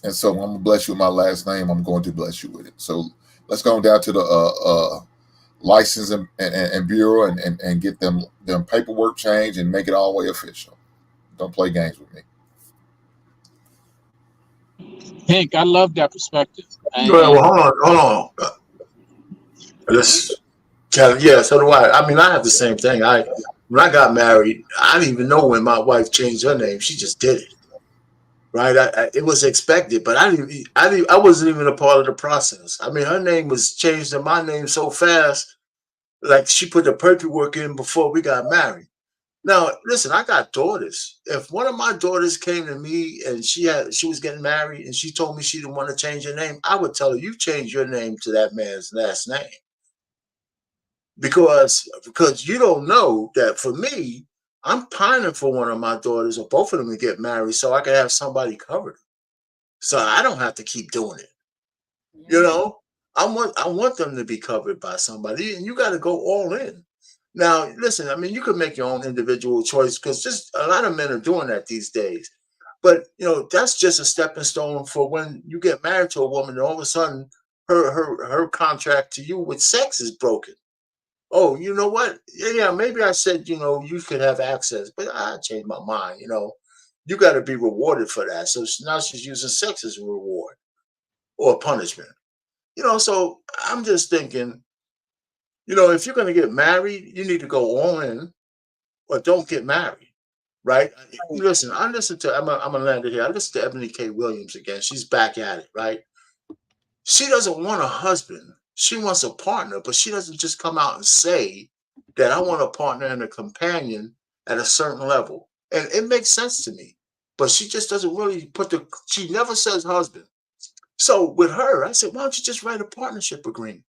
And so I'm gonna bless you with my last name. I'm going to bless you with it. So let's go down to the license and bureau and get them paperwork changed and make it all the way official. Don't play games with me. Hank, I love that perspective. Well, hold on. Let's yeah, so do I. I mean, I have the same thing. When I got married, I didn't even know when my wife changed her name. She just did it. Right? It was expected, but I wasn't even a part of the process. I mean, her name was changed to my name so fast, like she put the paperwork in before we got married. Now, listen, I got daughters. If one of my daughters came to me and she was getting married and she told me she didn't want to change her name, I would tell her, you change your name to that man's last name. Because you don't know that for me, I'm pining for one of my daughters or both of them to get married so I can have somebody covered. So I don't have to keep doing it. You know, I want them to be covered by somebody, and you got to go all in. Now, listen, I mean, you could make your own individual choice because just a lot of men are doing that these days. But that's just a stepping stone for when you get married to a woman, and all of a sudden her contract to you with sex is broken. Oh, you know what? Yeah, maybe I said, you could have access, but I changed my mind. You got to be rewarded for that. So now she's using sex as a reward or punishment. So I'm just thinking, if you're going to get married, you need to go all in or don't get married. right? Listen, I listen to, I'm gonna land it here. I listen to Ebony K. Williams again. She's back at it, right? She doesn't want a husband. She wants a partner, but she doesn't just come out and say that I want a partner and a companion at a certain level. And it makes sense to me. But she just doesn't really she never says husband. So with her, I said, why don't you just write a partnership agreement?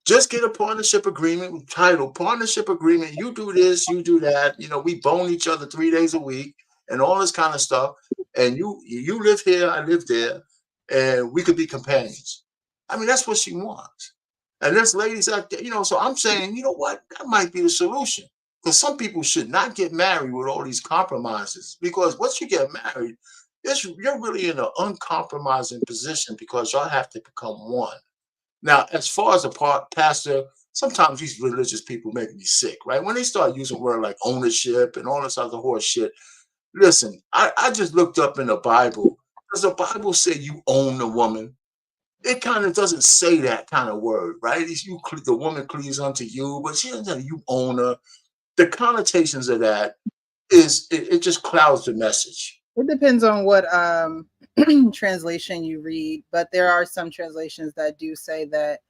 Just get a partnership agreement title, partnership agreement. You do this, you do that. You know, we bone each other 3 days a week and all this kind of stuff. And you live here, I live there, and we could be companions. I mean, that's what she wants. And there's ladies out there, so I'm saying, you know what? That might be the solution. Because some people should not get married with all these compromises. Because once you get married, you're really in an uncompromising position because y'all have to become one. Now, as far as a pastor, sometimes these religious people make me sick, right? When they start using word like ownership and all this other horse shit. Listen, I just looked up in the Bible. Does the Bible say you own the woman? It kind of doesn't say that kind of word, right? The woman cleaves unto you, but she doesn't say you own her. The connotations of that it just clouds the message. It depends on what translation you read, but there are some translations that do say that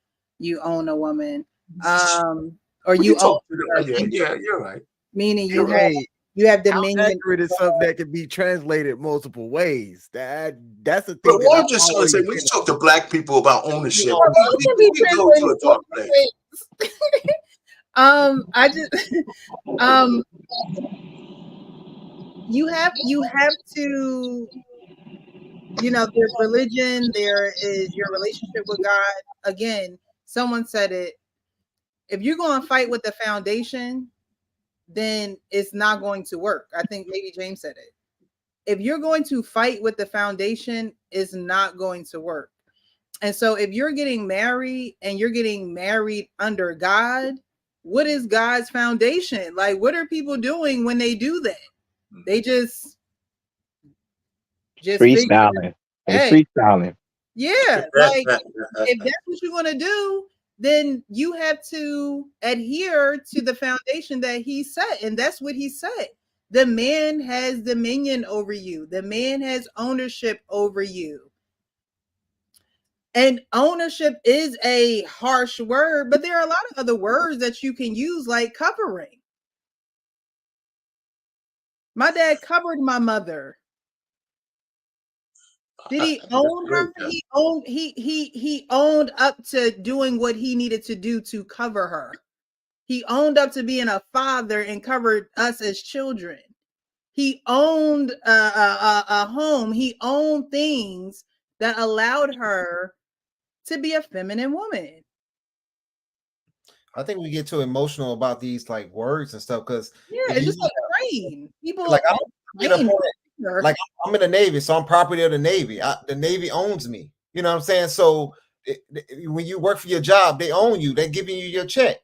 you own a woman, or you own her, yeah, you're right. Meaning Hey, you have how dominion. accurate is something that can be translated multiple ways. That's the thing. But what I'm just trying to say, when you talk to black people about ownership, we go to a dark place. I just you have to, there's religion, there is your relationship with God. Again, someone said it, if you're going to fight with the foundation, then it's not going to work. I think maybe James said it. If you're going to fight with the foundation, it's not going to work. And so if you're getting married and you're getting married under God, what is God's foundation? Like, what are people doing when they do that? They just freestyling. Freestyling. Yeah, like if that's what you're going to do, then you have to adhere to the foundation that he set. And that's what he said. The man has dominion over you. The man has ownership over you. And ownership is a harsh word, but there are a lot of other words that you can use, like covering. My dad covered my mother. Did he own her? He owned up to doing what he needed to do to cover her. He owned up to being a father and covered us as children. He owned a home. He owned things that allowed her to be a feminine woman. I think we get too emotional about these like words and stuff because it's just like train. People like I'm in the Navy, so I'm property of the Navy. The Navy owns me. You know what I'm saying? So when you work for your job, they own you. They're giving you your check.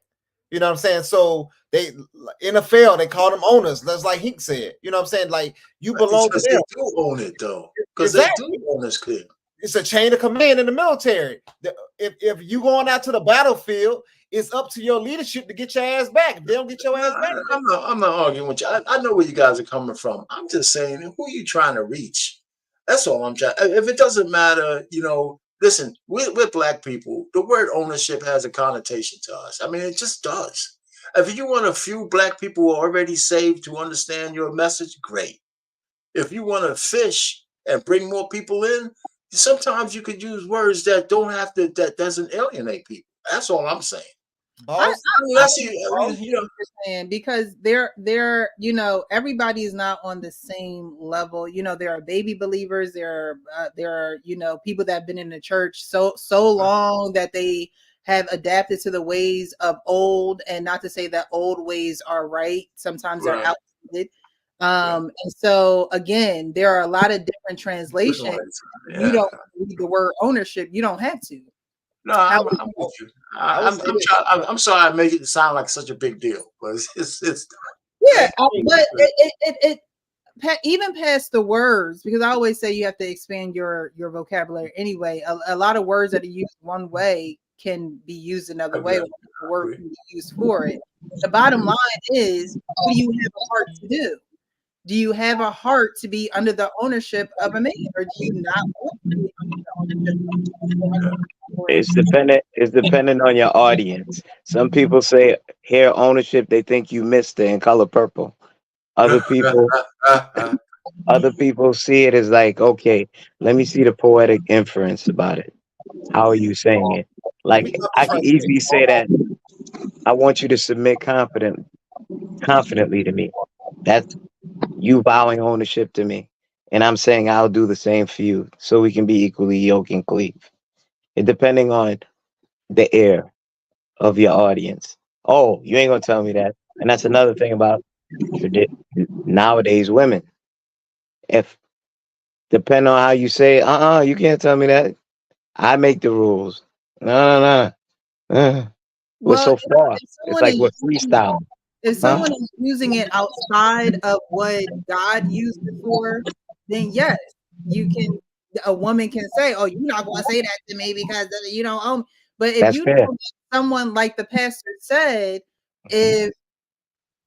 You know what I'm saying? So they NFL, they call them owners. That's like Hink said. You know what I'm saying? Like you belong to them. They do own it though, because they do own this kid. It's a chain of command in the military. If you going out to the battlefield, it's up to your leadership to get your ass back. If they don't get your ass back, I'm not arguing with you. I know where you guys are coming from. I'm just saying, who are you trying to reach? That's all I'm trying. If it doesn't matter, listen, we're black people. The word ownership has a connotation to us. I mean, it just does. If you want a few black people who are already saved to understand your message, great. If you want to fish and bring more people in, sometimes you could use words that that doesn't alienate people. That's all I'm saying. Because everybody is not on the same level. There are baby believers. There are people that have been in the church so long that they have adapted to the ways of old, and not to say that old ways are right. Sometimes they're outdated. And so again, there are a lot of different translations. You don't read the word ownership. You don't have to. No, I'm with you. I'm sorry I make it sound like such a big deal, but it's yeah. But it even past the words, because I always say you have to expand your vocabulary anyway. A lot of words that are used one way can be used another way. The word can be used for it. The bottom line is, what do you have a heart to do? Do you have a heart to be under the ownership of a man, or do you not want to be under the ownership of a man? It's dependent on your audience. Some people say hair ownership, they think you missed it in color purple. Other people other people see it as like, okay, let me see the poetic inference about it. How are you saying it? We Like got the I can friends. easily say that I want you to submit confidently to me. That's you vowing ownership to me. And I'm saying I'll do the same for you so we can be equally yoke and cleave. It depending on the air of your audience. Oh, you ain't gonna tell me that. And that's another thing about nowadays women. If depending on how you say, you can't tell me that. I make the rules. No, no, no. We're Well, so far. if It's someone like is we're using it, freestyling. if Huh? someone is using it outside of what God used it for, then yes, you can. A woman can say, "Oh, you're not going to say that to me because you don't own." But if That's you fair. know that someone like the pastor said, if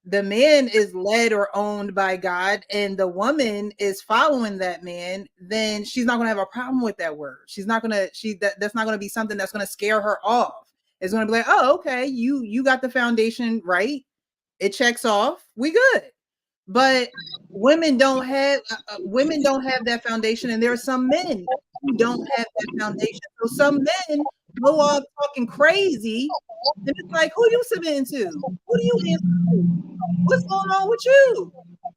the man is led or owned by God and the woman is following that man, then she's not going to have a problem with that word. She's not going to that's not going to be something that's going to scare her off. It's going to be like, "Oh, okay, you got the foundation right. It checks off. We good." But women don't have that foundation, and there are some men who don't have that foundation. So some men go off talking crazy, and it's like, who you submitting to? Who do you answer to? What's going on with you?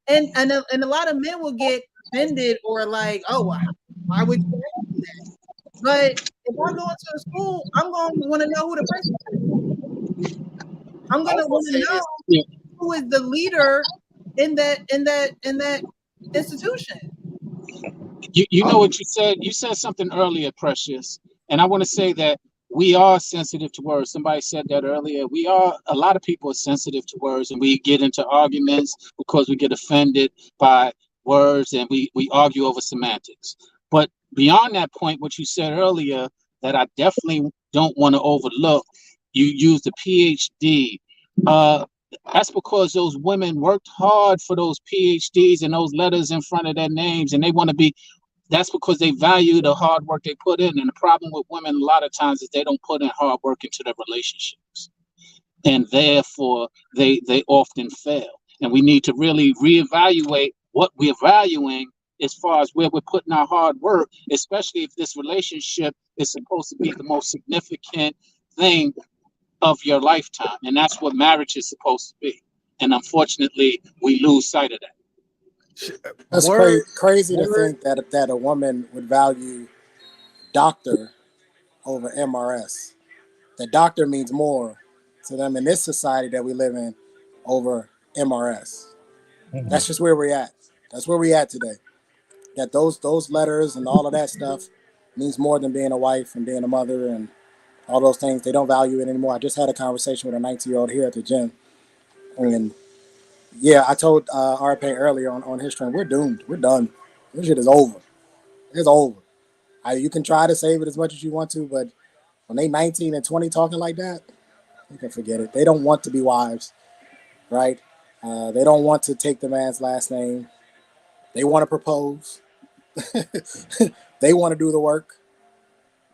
And a lot of men will get offended or like, oh, why would you ask me that? But if I go into a school, I'm going to want to know who the principal is. I'm going to want to know who is the leader in that institution. You know what you said? You said something earlier, Precious, and I want to say that we are sensitive to words. Somebody said that earlier. A lot of people are sensitive to words, and we get into arguments because we get offended by words, and we argue over semantics. But beyond that point, what you said earlier, that I definitely don't want to overlook, you used a PhD. That's because those women worked hard for those PhDs and those letters in front of their names, and they want to be. That's because they value the hard work they put in. And the problem with women a lot of times is they don't put in hard work into their relationships. And therefore they often fail. And we need to really reevaluate what we're valuing as far as where we're putting our hard work, especially if this relationship is supposed to be the most significant thing of your lifetime. And that's what marriage is supposed to be. And unfortunately, we lose sight of that. That's Word, crazy to word. think that a woman would value doctor over MRS. The doctor means more to them in this society that we live in over MRS. That's just where we're at. That's where we at today. That those letters and all of that stuff means more than being a wife and being a mother and all those things. They don't value it anymore. I just had a conversation with a 19-year-old here at the gym, and yeah, I told RP earlier on his stream, we're doomed. We're done. This shit is over. It's over. You can try to save it as much as you want to, but when they 19 and 20 talking like that, you can forget it. They don't want to be wives, right? They don't want to take the man's last name. They want to propose. They want to do the work.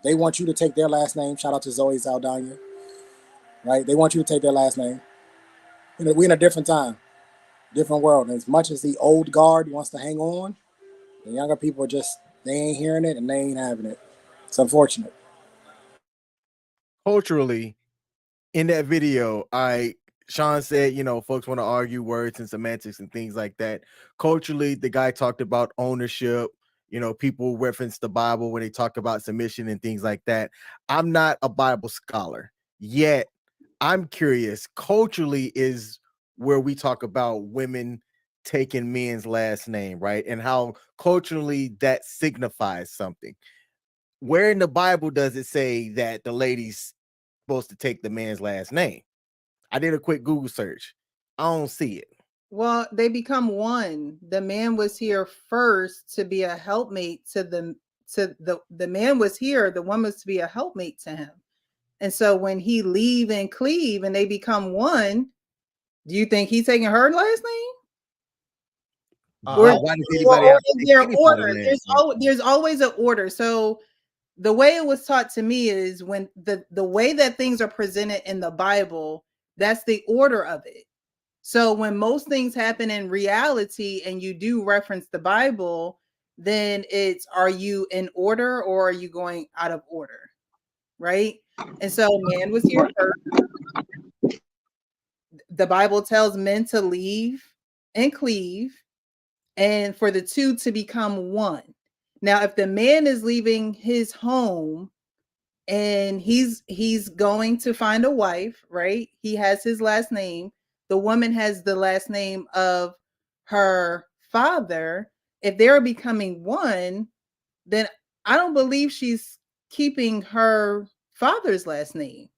They want you to take their last name. Shout out to Zoe Saldana, right? They want you to take their last name. We're in a different time, different world. And as much as the old guard wants to hang on, the younger people are just, they ain't hearing it and they ain't having it. It's unfortunate. Culturally, in that video, Sean said, folks want to argue words and semantics and things like that. Culturally, the guy talked about ownership. People reference the Bible when they talk about submission and things like that. I'm not a Bible scholar, yet I'm curious. Culturally is where we talk about women taking men's last name, right? And how culturally that signifies something. Where in the Bible does it say that the lady's supposed to take the man's last name? I did a quick Google search. I don't see it. Well, they become one. The man was here first to be a helpmate to the man was here, the woman was to be a helpmate to him. And so when he leave and cleave and they become one, do you think he's taking her last name? Or, Why does anybody have to is take there anybody's order? last name? There's always an order. So the way it was taught to me is when the way that things are presented in the Bible, that's the order of it. So when most things happen in reality and you do reference the Bible, then it's, are you in order or are you going out of order? Right? And so man was here first. The Bible tells men to leave and cleave, and for the two to become one. Now, if the man is leaving his home and he's going to find a wife, right? He has his last name. The woman has the last name of her father. If they're becoming one, then I don't believe she's keeping her father's last name.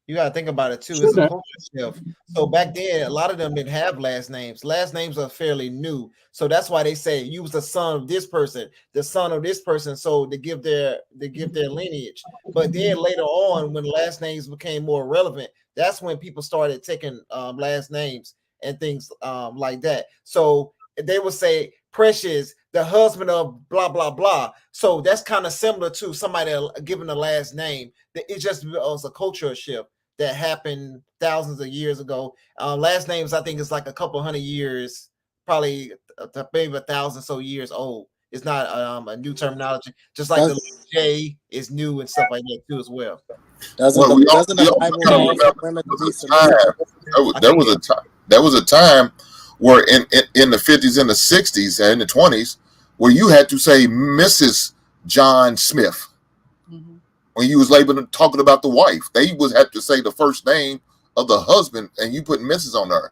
You gotta think about it too. It's a culture shift. So back then, a lot of them didn't have last names. Last names are fairly new, so that's why they say you was the son of this person, the son of this person. So to give their lineage. But then later on, when last names became more relevant, that's when people started taking last names and things like that. So they would say Precious, the husband of blah blah blah. So that's kind of similar to somebody giving a last name. It just was a cultural shift that happened thousands of years ago. Last names, I think, is like a couple hundred years, probably maybe 1,000 so years old. It's not a new terminology. Just like the J is new and stuff like that too as well. Doesn't the Bible call for women to be submissive? There was a time where in the 50s and the 60s and the 20s where you had to say Mrs. John Smith. When you was labeling talking about the wife, they would have to say the first name of the husband, and you put Mrs. on there,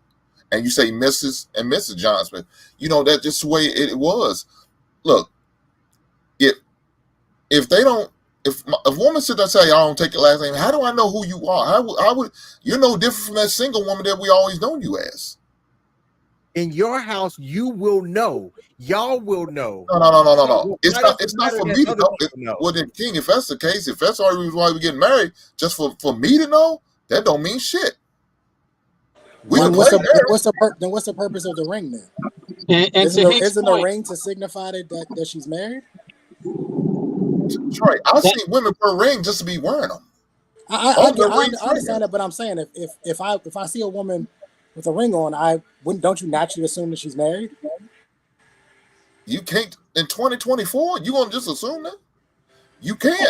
and you say Mrs. and Mrs. John Smith. You know, that's just the way it was. Look, if they don't, if a woman sit there and say I don't take your last name, how do I know who you are? How would you're no different from that single woman that we always known you as? In your house, you will know. Y'all will know. No. It's not for me to know. Well, then, King, if that's the case, if that's the only reason why we're getting married, just for me to know, that don't mean shit. Then what's the purpose of the ring then? Isn't the ring to signify that she's married? Troy, I've seen women wear rings just to be wearing them. I understand that, but I'm saying if I see a woman with a ring on, don't you naturally assume that she's married? You can't in 2024. You want to just assume that? You can't.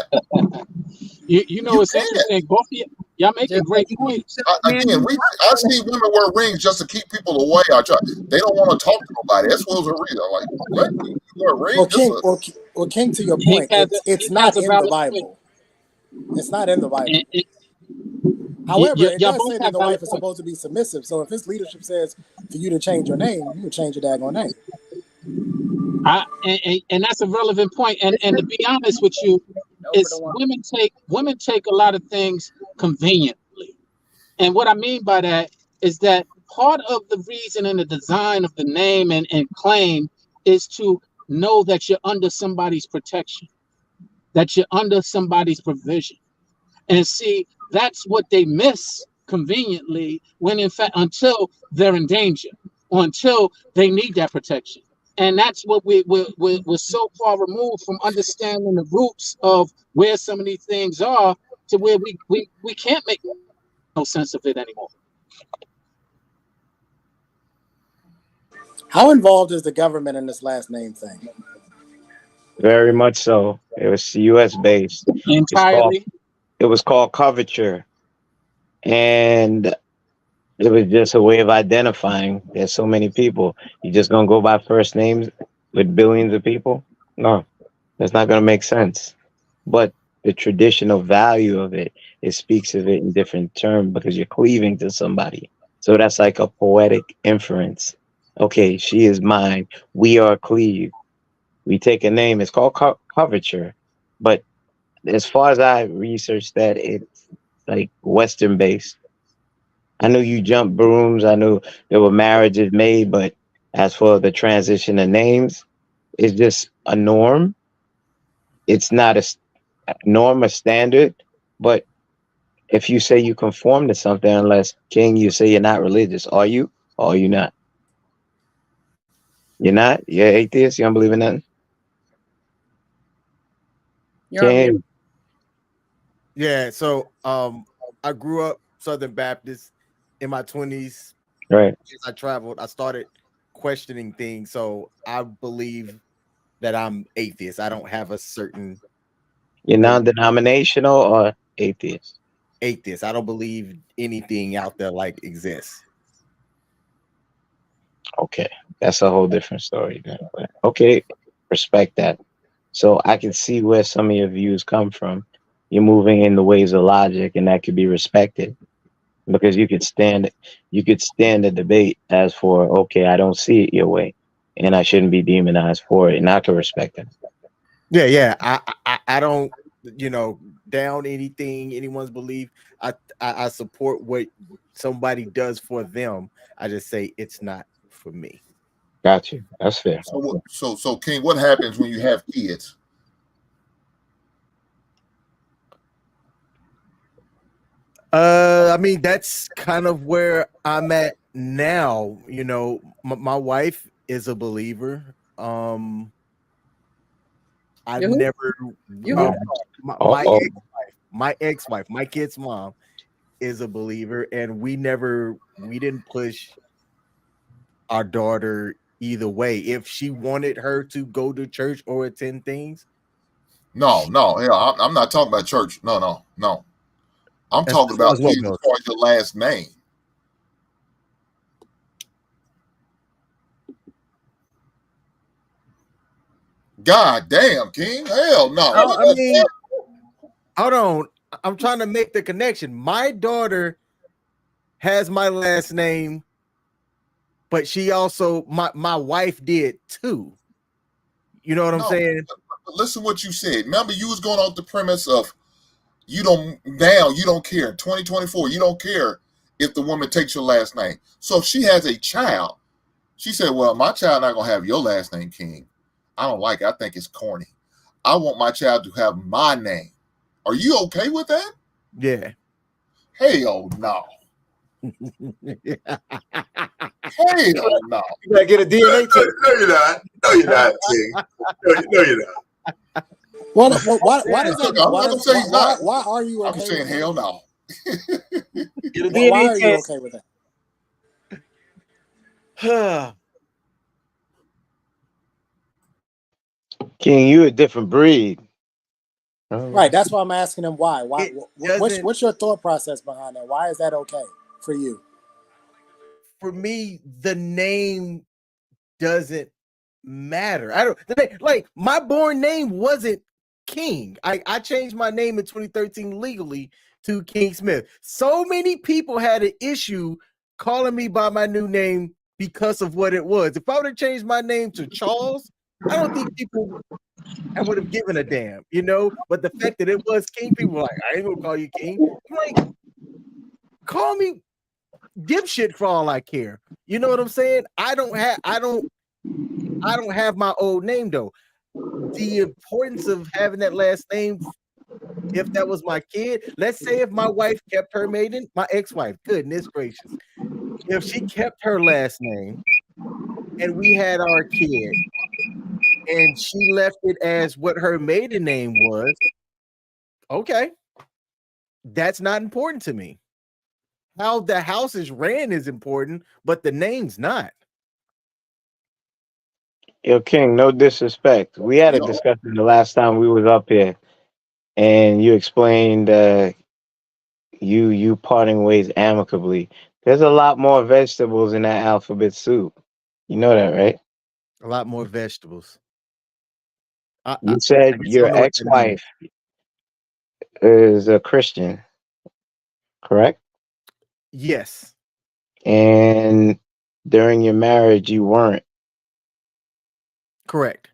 It's interesting. Both of y'all making great points. I see women wear rings just to keep people away. They don't want to talk to nobody. That's what was a reason. Like, what? You wear a ring? King, to your point, it's not in the Bible. It's not in the Bible. However, it does say that the wife is supposed to be submissive. So if his leadership says for you to change your name, you can change your daggone name. And that's a relevant point. And to be honest with you, it's women take a lot of things conveniently. And what I mean by that is that part of the reason and the design of the name and claim is to know that you're under somebody's protection, that you're under somebody's provision. And see, that's what they miss conveniently when in fact until they're in danger or until they need that protection. And that's what we're so far removed from understanding the roots of where some of these things are to where we can't make no sense of it anymore. How involved is the government in this last name thing? Very much so. It was U.S. based. Entirely. It was called coverture, and it was just a way of identifying. There's so many people. You just gonna go by first names with billions of people? No, that's not gonna make sense. But the traditional value of it speaks of it in different terms because you're cleaving to somebody. So that's like a poetic inference. Okay, she is mine. We are cleaved. We take a name. It's called coverture. But as far as I researched that, it's like Western based. I knew you jump brooms. I knew there were marriages made, but as for the transition of names, it's just a norm. It's not a norm or standard, but if you say you conform to something, unless King, you say you're not religious, are you? Or are you not? You're not? You're atheist? You don't believe in nothing? You're on mute. Yeah, so I grew up Southern Baptist. In my 20s. Right. As I traveled, I started questioning things. So I believe that I'm atheist. I don't have a certain You're non-denominational or atheist? Atheist. I don't believe anything out there like exists. Okay, that's a whole different story then. But okay, respect that. So I can see where some of your views come from. You're moving in the ways of logic, and that could be respected because you could stand the debate as for, okay, I don't see it your way, and I shouldn't be demonized for it, and I can respect it. Yeah. I don't, down anything, anyone's belief. I support what somebody does for them. I just say it's not for me. Got you. That's fair. So King, what happens when you have kids? I mean, that's kind of where I'm at now. My wife is a believer. I've never my ex-wife, my kid's mom is a believer, and we didn't push our daughter either way. If she wanted her to go to church or attend things. No, I'm not talking about church. No. I'm talking about kids as far as your last name. God damn, King. Hell no. Hold on. I'm trying to make the connection. My daughter has my last name, but she also, my wife did too. You know what I'm saying? But listen what you said. Remember, you was going off the premise of you don't care. 2024, you don't care if the woman takes your last name. So if she has a child, she said, well, my child not going to have your last name, King. I don't like it. I think it's corny. I want my child to have my name. Are you okay with that? Yeah. Hell no. Hell no. You gotta get a DNA test. No, you're not. No, you're not, King. No, you're not. Why does that? Why are you okay? I'm saying hell no. Why are you okay with that? King, you a different breed. Right. That's why I'm asking him why. What's your thought process behind that? Why is that okay for you? For me, the name doesn't matter. I don't like my born name wasn't King. I changed my name in 2013 legally to King Smith. So many people had an issue calling me by my new name because of what it was. If I would have changed my name to Charles, I don't think people would have given a damn, But the fact that it was King, people were like, I ain't gonna call you King. I'm like, call me dipshit for all I care. You know what I'm saying? I don't have my old name though. The importance of having that last name, if that was my kid, let's say if my wife kept her maiden, my ex-wife, goodness gracious, if she kept her last name and we had our kid and she left it as what her maiden name was, okay, that's not important to me. How the house is ran is important, but the name's not. Yo, King, no disrespect. We had a discussion the last time we was up here, and you explained you parting ways amicably. There's a lot more vegetables in that alphabet soup. You know that, right? A lot more vegetables. You said your ex-wife is a Christian, correct? Yes. And during your marriage, you weren't. Correct.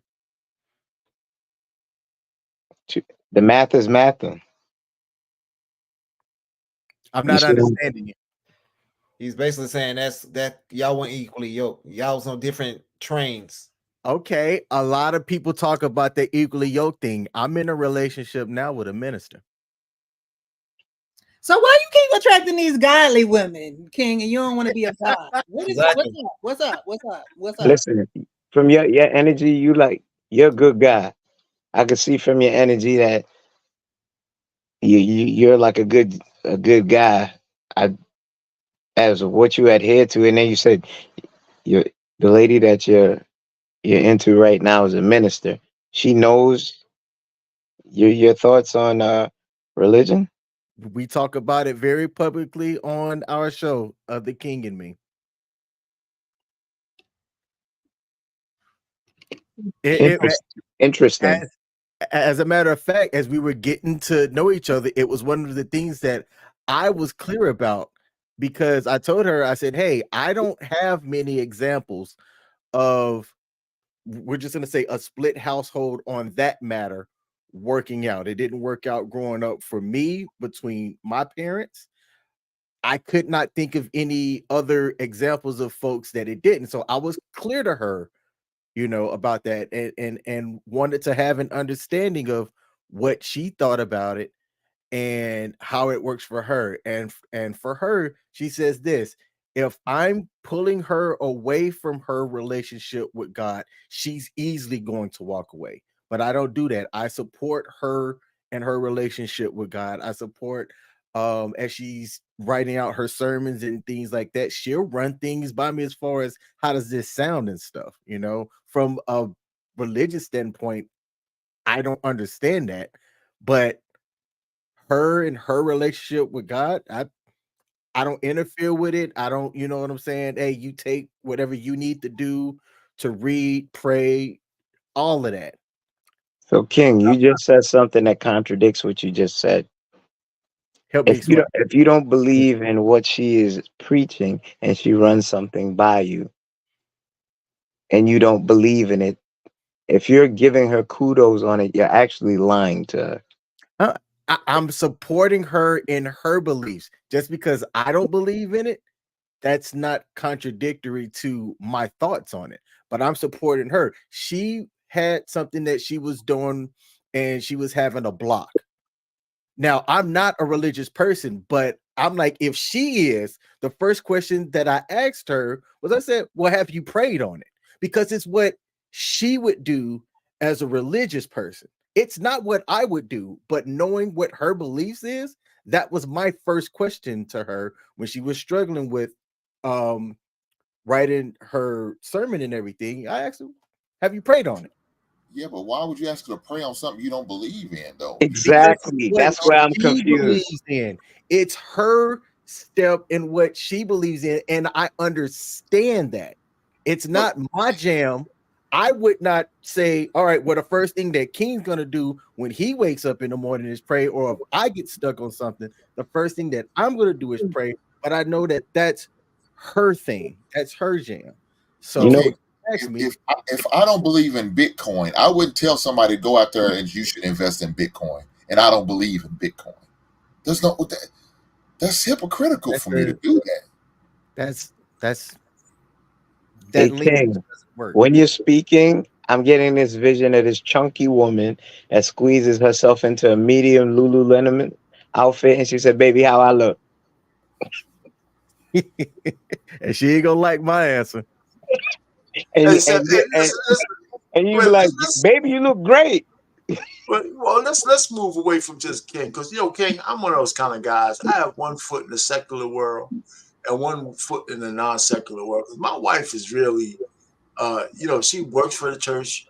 The math is mathing. I'm not understanding you. He's basically saying that y'all weren't equally yoked. Y'all was on different trains. Okay, a lot of people talk about the equally yoked thing. I'm in a relationship now with a minister. So why you keep attracting these godly women, King, and you don't want to be a god? What's up? Listen, from your energy, you're a good guy. I can see from your energy that you're like a good guy. I as what you adhere to, and then you said you the lady that you're into right now is a minister. She knows your thoughts on religion. We talk about it very publicly on our show, The King and Me. Interesting. As a matter of fact, as we were getting to know each other, it was one of the things that I was clear about, because I told her, I said, hey, I don't have many examples of, we're just going to say, a split household on that matter working out. It didn't work out growing up for me between my parents. I could not think of any other examples of folks that it didn't. So I was clear to her, about that, and wanted to have an understanding of what she thought about it and how it works for her. And for her, she says this: if I'm pulling her away from her relationship with God, she's easily going to walk away. But I don't do that. I support her and her relationship with God. I support, as she's writing out her sermons and things like that, she'll run things by me as far as how does this sound and stuff. From a religious standpoint, I don't understand that, but her and her relationship with God, I don't interfere with it. I don't, you know what I'm saying? Hey, you take whatever you need to do to read, pray, all of that. So, King, you just said something that contradicts what you just said. Help me explain. If you don't believe in what she is preaching and she runs something by you and you don't believe in it, if you're giving her kudos on it, you're actually lying to her. I'm supporting her in her beliefs. Just because I don't believe in it, that's not contradictory to my thoughts on it. But I'm supporting her. She had something that she was doing and she was having a block. Now, I'm not a religious person, but I'm like, if she is, the first question that I asked her was, I said, well, have you prayed on it? Because it's what she would do as a religious person. It's not what I would do, but knowing what her beliefs is, that was my first question to her when she was struggling with writing her sermon and everything. I asked her, have you prayed on it? Yeah, but why would you ask her to pray on something you don't believe in, though? Exactly. What That's where I'm she confused. believes in. It's her step in what she believes in, and I understand that. It's not my jam. I would not say, all right, well, the first thing that King's gonna do when he wakes up in the morning is pray, or if I get stuck on something, the first thing that I'm gonna do is pray. But I know that that's her thing. That's her jam. So Okay, ask me. if I don't believe in Bitcoin, I wouldn't tell somebody to go out there and you should invest in Bitcoin, and I don't believe in Bitcoin. There's no that's hypocritical for me to do that. That's Hey, that link King, doesn't work. when you're speaking, I'm getting this vision of this chunky woman that squeezes herself into a medium Lululemon outfit, and she said, "Baby, how I look?" And she ain't gonna like my answer. And Hey, you- so, and hey, you and, and you be well, like, "Baby, you look great." let's move away from just King, because King, I'm one of those kind of guys. I have one foot in the secular world and one foot in the non-secular world. Because my wife is really, she works for the church.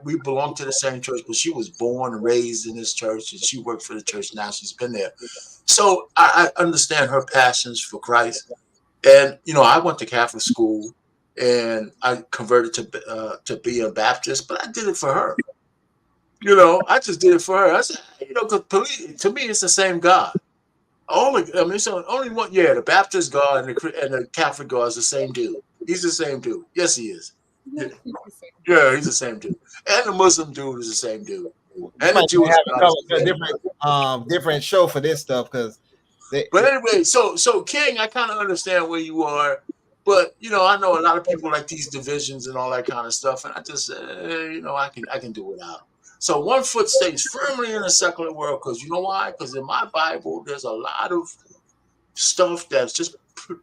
We belong to the same church, but she was born and raised in this church, and she works for the church now. She's been there, so I understand her passions for Christ. And I went to Catholic school, and I converted to be a Baptist, but I did it for her. I just did it for her. I said, because to me, it's the same God. So only one. Yeah, the Baptist God and the Catholic God is the same dude. He's the same dude. Yes, he is. Yeah, he's the same dude. And the Muslim dude is the same dude. We And the might Jewish have God is a the same different show for this stuff because But anyway, so King, I kind of understand where you are, but I know a lot of people like these divisions and all that kind of stuff, and I just, I can do without them. So one foot stays firmly in the secular world, because you know why? Because in my Bible, there's a lot of stuff that's just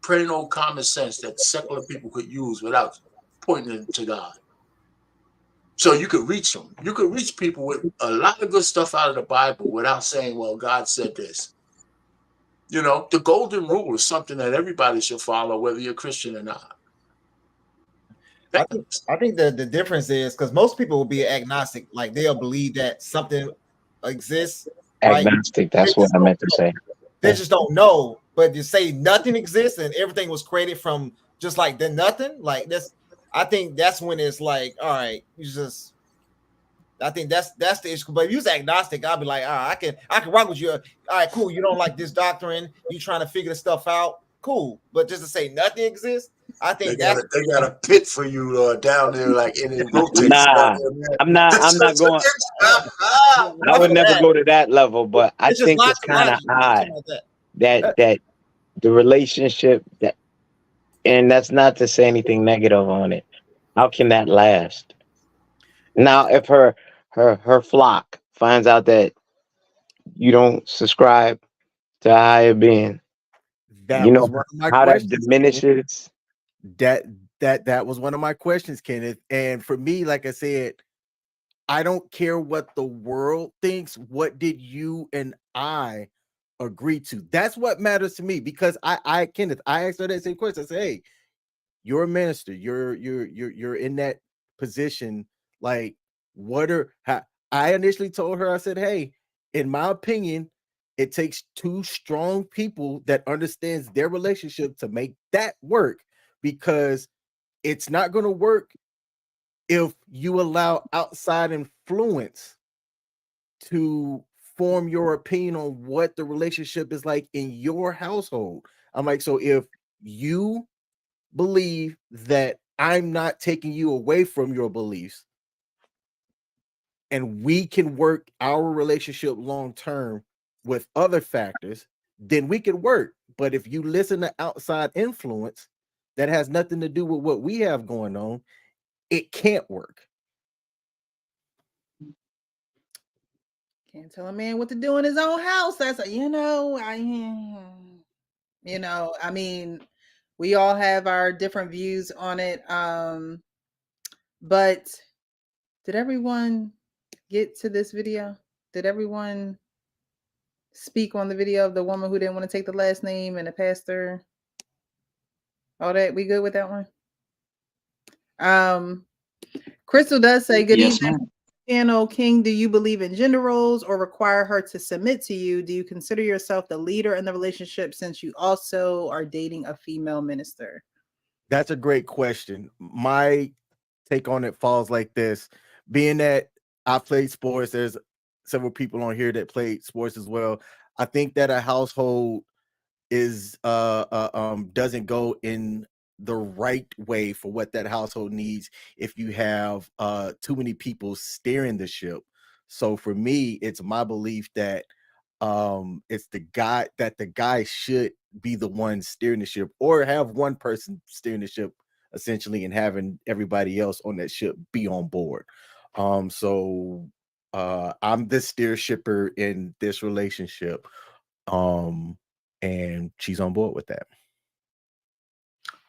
plain old common sense that secular people could use without pointing it to God. So you could reach them. You could reach people with a lot of good stuff out of the Bible without saying, well, God said this. You know, the golden rule is something that everybody should follow, whether you're Christian or not. I think the difference is because most people will be agnostic, like they'll believe that something exists, right? Agnostic. They That's what just I don't meant to know. say. They just don't know. But to say nothing exists and everything was created from just like the nothing, like this, I think that's when it's like, all right, you just. I think that's the issue. But if you was agnostic, I'll be like, all right, I can rock with you. All right, cool. You don't like this doctrine. You trying to figure the stuff out. Cool. But just to say nothing exists, I They think got that's a, they got a pit for you down there, like in rotates down Nah, there, man. I'm not going. I not would for never that. go to that level, but I It's just think it's kind of logic. I'm odd talking about that. that the relationship that, and that's not to say anything negative on it. How can that last? Now, if her flock finds out that you don't subscribe to a higher being, you That know was one of my how that questions, Kenneth. diminishes. That that was one of my questions, Kenneth. And for me, like I said, I don't care what the world thinks. What did you and I agree to? That's what matters to me, because Kenneth, I asked her that same question. I said, hey, you're a minister, you're in that position. Like, what are I initially told her, I said, hey, in my opinion, it takes two strong people that understands their relationship to make that work, because it's not going to work if you allow outside influence to form your opinion on what the relationship is like in your household. I'm like, so if you believe that I'm not taking you away from your beliefs and we can work our relationship long term with other factors, then we can work. But if you listen to outside influence that has nothing to do with what we have going on, it can't work. Can't tell a man what to do in his own house. That's I mean, we all have our different views on it. But did everyone get to this video? Did everyone speak on the video of the woman who didn't want to take the last name and the pastor? All that, we good with that one? Crystal does say, good Yes, evening, ma'am. Channel King. Do you believe in gender roles or require her to submit to you? Do you consider yourself the leader in the relationship since you also are dating a female minister? That's a great question. My take on it falls like this: being that I played sports, there's several people on here that played sports as well. I think that a household is doesn't go in the right way for what that household needs if you have too many people steering the ship. So for me, it's my belief that it's the guy should be the one steering the ship, or have one person steering the ship essentially, and having everybody else on that ship be on board. So I'm the steer shipper in this relationship, and she's on board with that.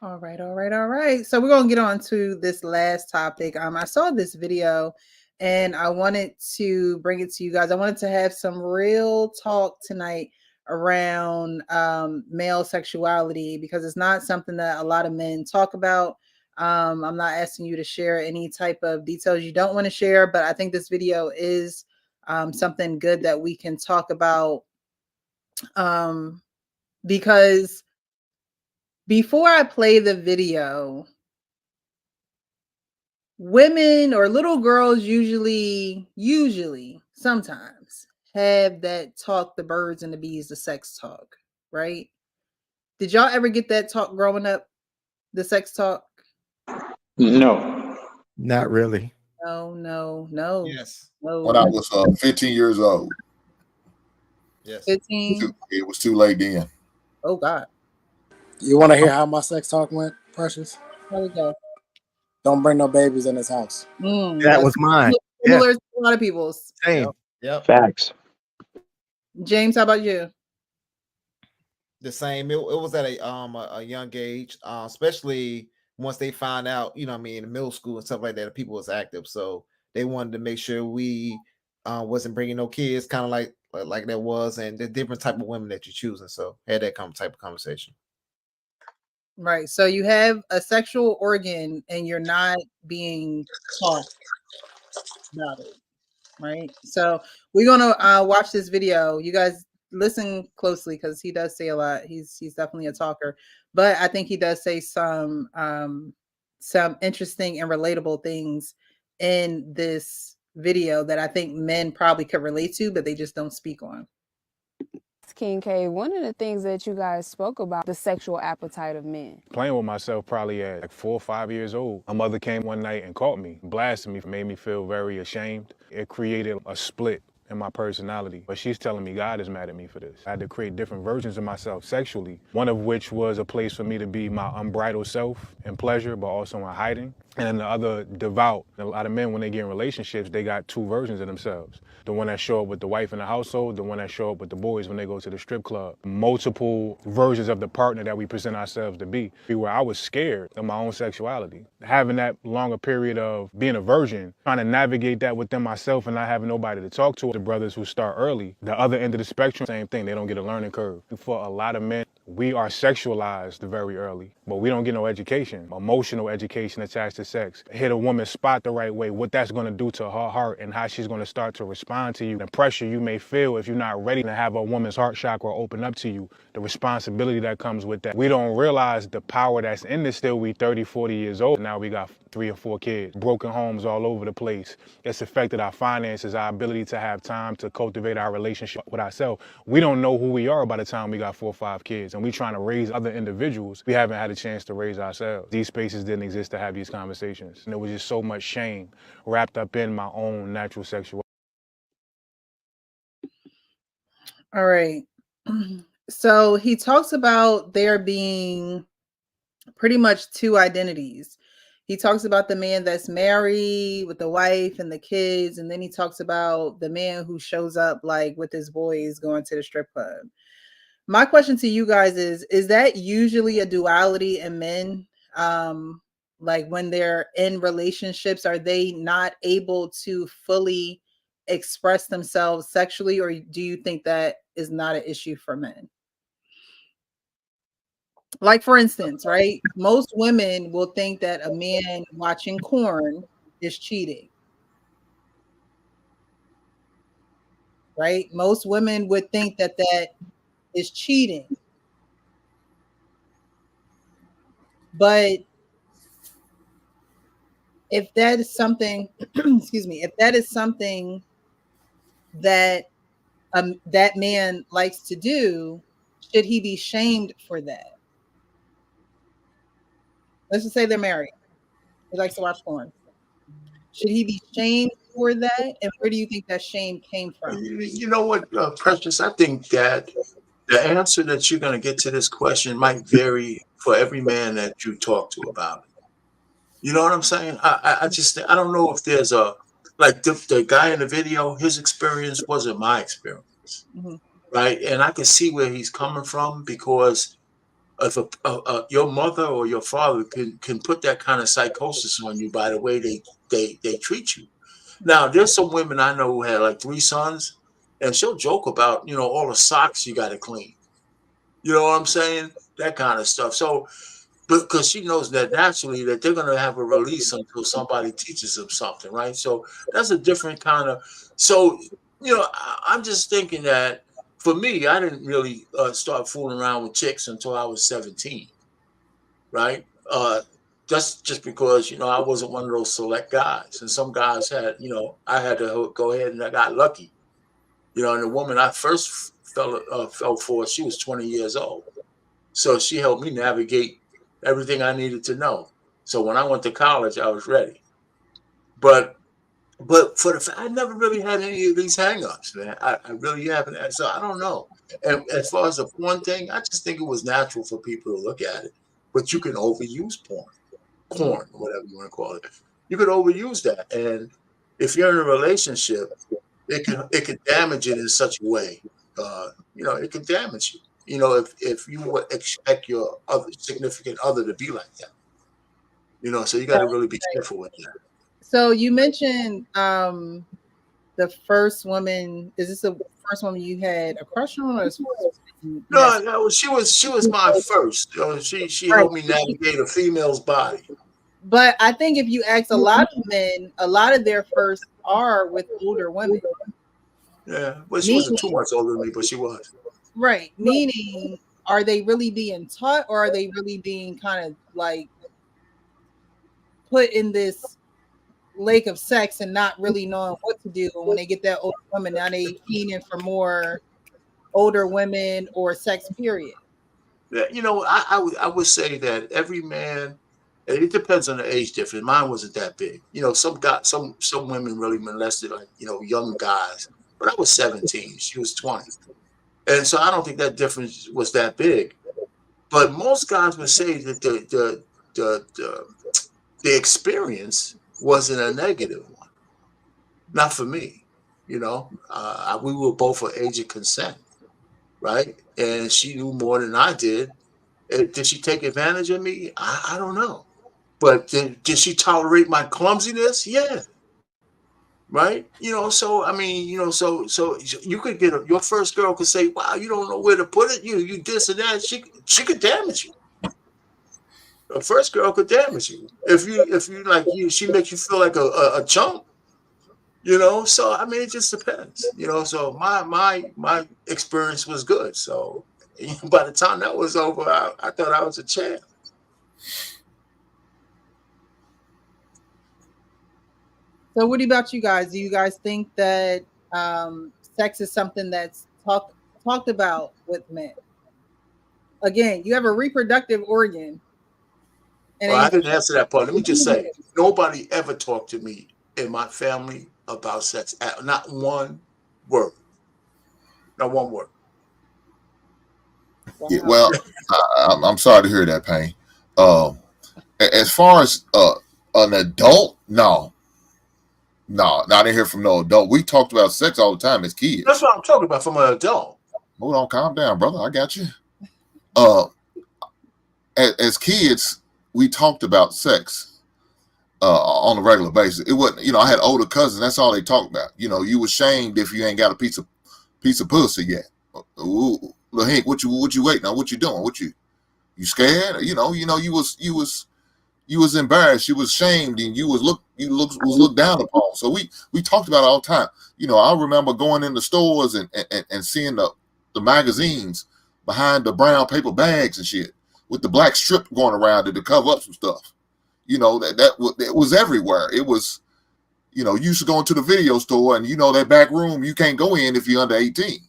All right. So we're gonna get on to this last topic. I saw this video and I wanted to bring it to you guys. I wanted to have some real talk tonight around male sexuality, because it's not something that a lot of men talk about. I'm not asking you to share any type of details you don't want to share, but I think this video is something good that we can talk about, because before I play the video, women or little girls usually sometimes have that talk, the birds and the bees, the sex talk, right? Did y'all ever get that talk growing up, the sex talk? No. Not really. No. Yes. When I was 15 years old. Yes. 15. It was too late then. Oh God. You want to hear how my sex talk went, Precious? There we go. Don't bring no babies in this house. That That's was mine. similar to a lot of people's. Same. Yep. Facts. James, how about you? The same. It was at a young age, especially once they find out, you know what I mean, in middle school and stuff like that, people was active. So They wanted to make sure we wasn't bringing no kids, kind of like that was, and the different type of women that you're choosing. So had that type of conversation. Right. So you have a sexual organ and you're not being taught about it. Right. So we're gonna watch this video. You guys listen closely because he does say a lot. He's definitely a talker, but I think he does say some interesting and relatable things in this video that I think men probably could relate to, but they just don't speak on. King K, one of the things that you guys spoke about, the sexual appetite of men. Playing with myself probably at like 4 or 5 years old. My mother came one night and caught me, blasted me, made me feel very ashamed. It created a split in my personality. But she's telling me God is mad at me for this. I had to create different versions of myself sexually, one of which was a place for me to be my unbridled self in pleasure, but also in hiding. And then the other, devout. A lot of men, when they get in relationships, they got two versions of themselves. The one that show up with the wife in the household, the one that show up with the boys when they go to the strip club. Multiple versions of the partner that we present ourselves to be. Where I was scared of my own sexuality. Having that longer period of being a virgin, trying to navigate that within myself and not having nobody to talk to. The brothers who start early, the other end of the spectrum, same thing, they don't get a learning curve. For a lot of men, we are sexualized very early, but we don't get no education, emotional education attached to sex. Hit a woman's spot the right way, what that's gonna do to her heart and how she's gonna start to respond to you. The pressure you may feel if you're not ready to have a woman's heart chakra open up to you, the responsibility that comes with that. We don't realize the power that's in this till we 30, 40 years old. Now we got 3 or 4 kids, broken homes all over the place. It's affected our finances, our ability to have time to cultivate our relationship with ourselves. We don't know who we are by the time we got 4 or 5 kids, and we trying to raise other individuals. We haven't had a chance to raise ourselves. These spaces didn't exist to have these conversations. And there was just so much shame wrapped up in my own natural sexuality. All right. So he talks about there being pretty much 2 identities. He talks about the man that's married with the wife and the kids, and then he talks about the man who shows up like with his boys going to the strip club. My question to you guys is that usually a duality in men? Like when they're in relationships, are they not able to fully express themselves sexually, or do you think that is not an issue for men? Like, for instance, right? Most women will think that a man watching porn is cheating. Right? Most women would think that that is cheating. But if that is something, excuse me, if that is something that that man likes to do, should he be shamed for that? Let's just say they're married. He likes to watch porn. Should he be shamed for that? And where do you think that shame came from? You know what, Precious? I think that the answer that you're going to get to this question might vary for every man that you talk to about it. You know what I'm saying? I just I don't know if there's a like the guy in the video. His experience wasn't my experience, right? And I can see where he's coming from because if your mother or your father can put that kind of psychosis on you by the way they treat you. Now, there's some women I know who had like 3 sons, and she'll joke about all the socks you got to clean. You know what I'm saying? That kind of stuff. So, because she knows that naturally that they're going to have a release until somebody teaches them something, right? So that's a different kind of. So I'm just thinking that for me, I didn't really start fooling around with chicks until I was 17, right? That's just because I wasn't one of those select guys, and some guys had I had to go ahead and I got lucky, and the woman I first fell for, she was 20 years old, so she helped me navigate everything I needed to know. So when I went to college, I was ready. But for the fact, I never really had any of these hangups, man. I really haven't. So I don't know. And as far as the porn thing, I just think it was natural for people to look at it. But you can overuse porn, or whatever you want to call it. You could overuse that, and if you're in a relationship, it could damage it in such a way. It could damage you. If you would expect your significant other to be like that. So you got to really be careful with that. So you mentioned the first woman. Is this the first woman you had a crush on, or is No, she was my first. She right? helped me navigate a female's body. But I think if you ask a lot of men, a lot of their firsts are with older women. Yeah, well, she wasn't Meaning, too much older than me, but she was. right? Meaning, are they really being taught, or are they really being kind of like put in this lake of sex and not really knowing what to do? And when they get that older woman, now they fiending for more older women or sex. Period. Yeah, I would say that every man, and it depends on the age difference. Mine wasn't that big. Some women really molested like young guys, but I was 17. She was 20, and so I don't think that difference was that big. But most guys would say that the experience wasn't a negative one. Not for me. We were both of age of consent, right? And she knew more than I did. Did she take advantage of me? I don't know. But did she tolerate my clumsiness? Yeah. Right. So I mean, so you could your first girl could say, "Wow, you don't know where to put it. You this and that." She could damage you. The first girl could damage you if you like you. She makes you feel like a chump. So I mean, it just depends. So my experience was good. So by the time that was over, I thought I was a champ. So, what about you guys? Do you guys think that sex is something that's talked about with men? Again, you have a reproductive organ, and Well, I then didn't answer that part. Let me just say, nobody ever talked to me in my family about sex. Not one word. Not one word. Yeah, well, I'm sorry to hear that, Pain. As far as an adult, no, I didn't hear from no adult. We talked about sex all the time as kids. That's what I'm talking about from an adult. Hold on, calm down, brother. I got you. As kids, we talked about sex on a regular basis. It wasn't, I had older cousins. That's all they talked about. You were shamed if you ain't got a piece of pussy yet. Ooh, little Hank, what you waiting on? What you doing? You scared? You was embarrassed, you was shamed, and you was looked down upon. So we talked about it all the time. I remember going in the stores and seeing the magazines behind the brown paper bags and shit with the black strip going around it to cover up some stuff. It was everywhere. It was, you used to go into the video store and that back room you can't go in if you're under 18.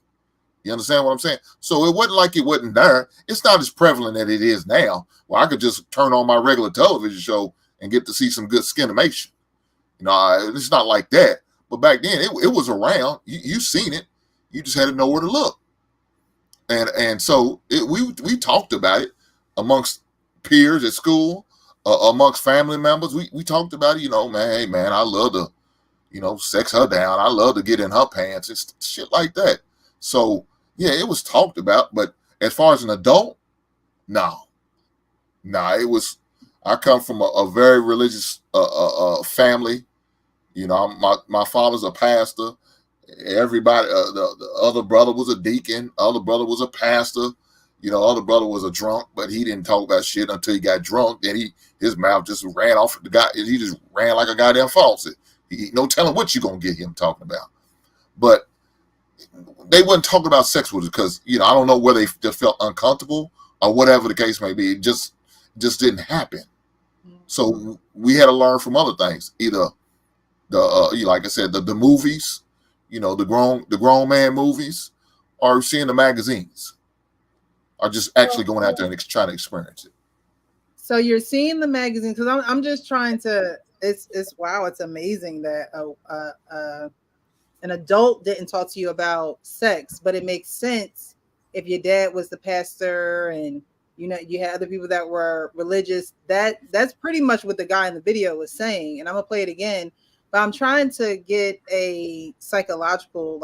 You understand what I'm saying? So it wasn't like it wasn't there. It's not as prevalent as it is now. Well, I could just turn on my regular television show and get to see some good skinimation. It's not like that. But back then, it was around. You seen it. You just had to know where to look. And so we talked about it amongst peers at school, amongst family members. We talked about it. Man, hey man, I love to, sex her down. I love to get in her pants. It's shit like that. So yeah, it was talked about, but as far as an adult, no. It was. I come from a very religious family. My father's a pastor. Everybody, the other brother was a deacon. Other brother was a pastor. Other brother was a drunk, but he didn't talk about shit until he got drunk. Then his mouth just ran off the guy. He just ran like a goddamn faucet. No telling what you gonna get him talking about. But they wouldn't talk about sex with us because I don't know whether they just felt uncomfortable or whatever the case may be. It just didn't happen. So we had to learn from other things, either like I said, the movies, the grown man movies, or seeing the magazines, or just actually going out there and trying to experience it. So you're seeing the magazine because I'm just trying to. It's wow. It's amazing that an adult didn't talk to you about sex, but it makes sense if your dad was the pastor and you had other people that were religious. That's pretty much what the guy in the video was saying. And I'm gonna play it again, but I'm trying to get a psychological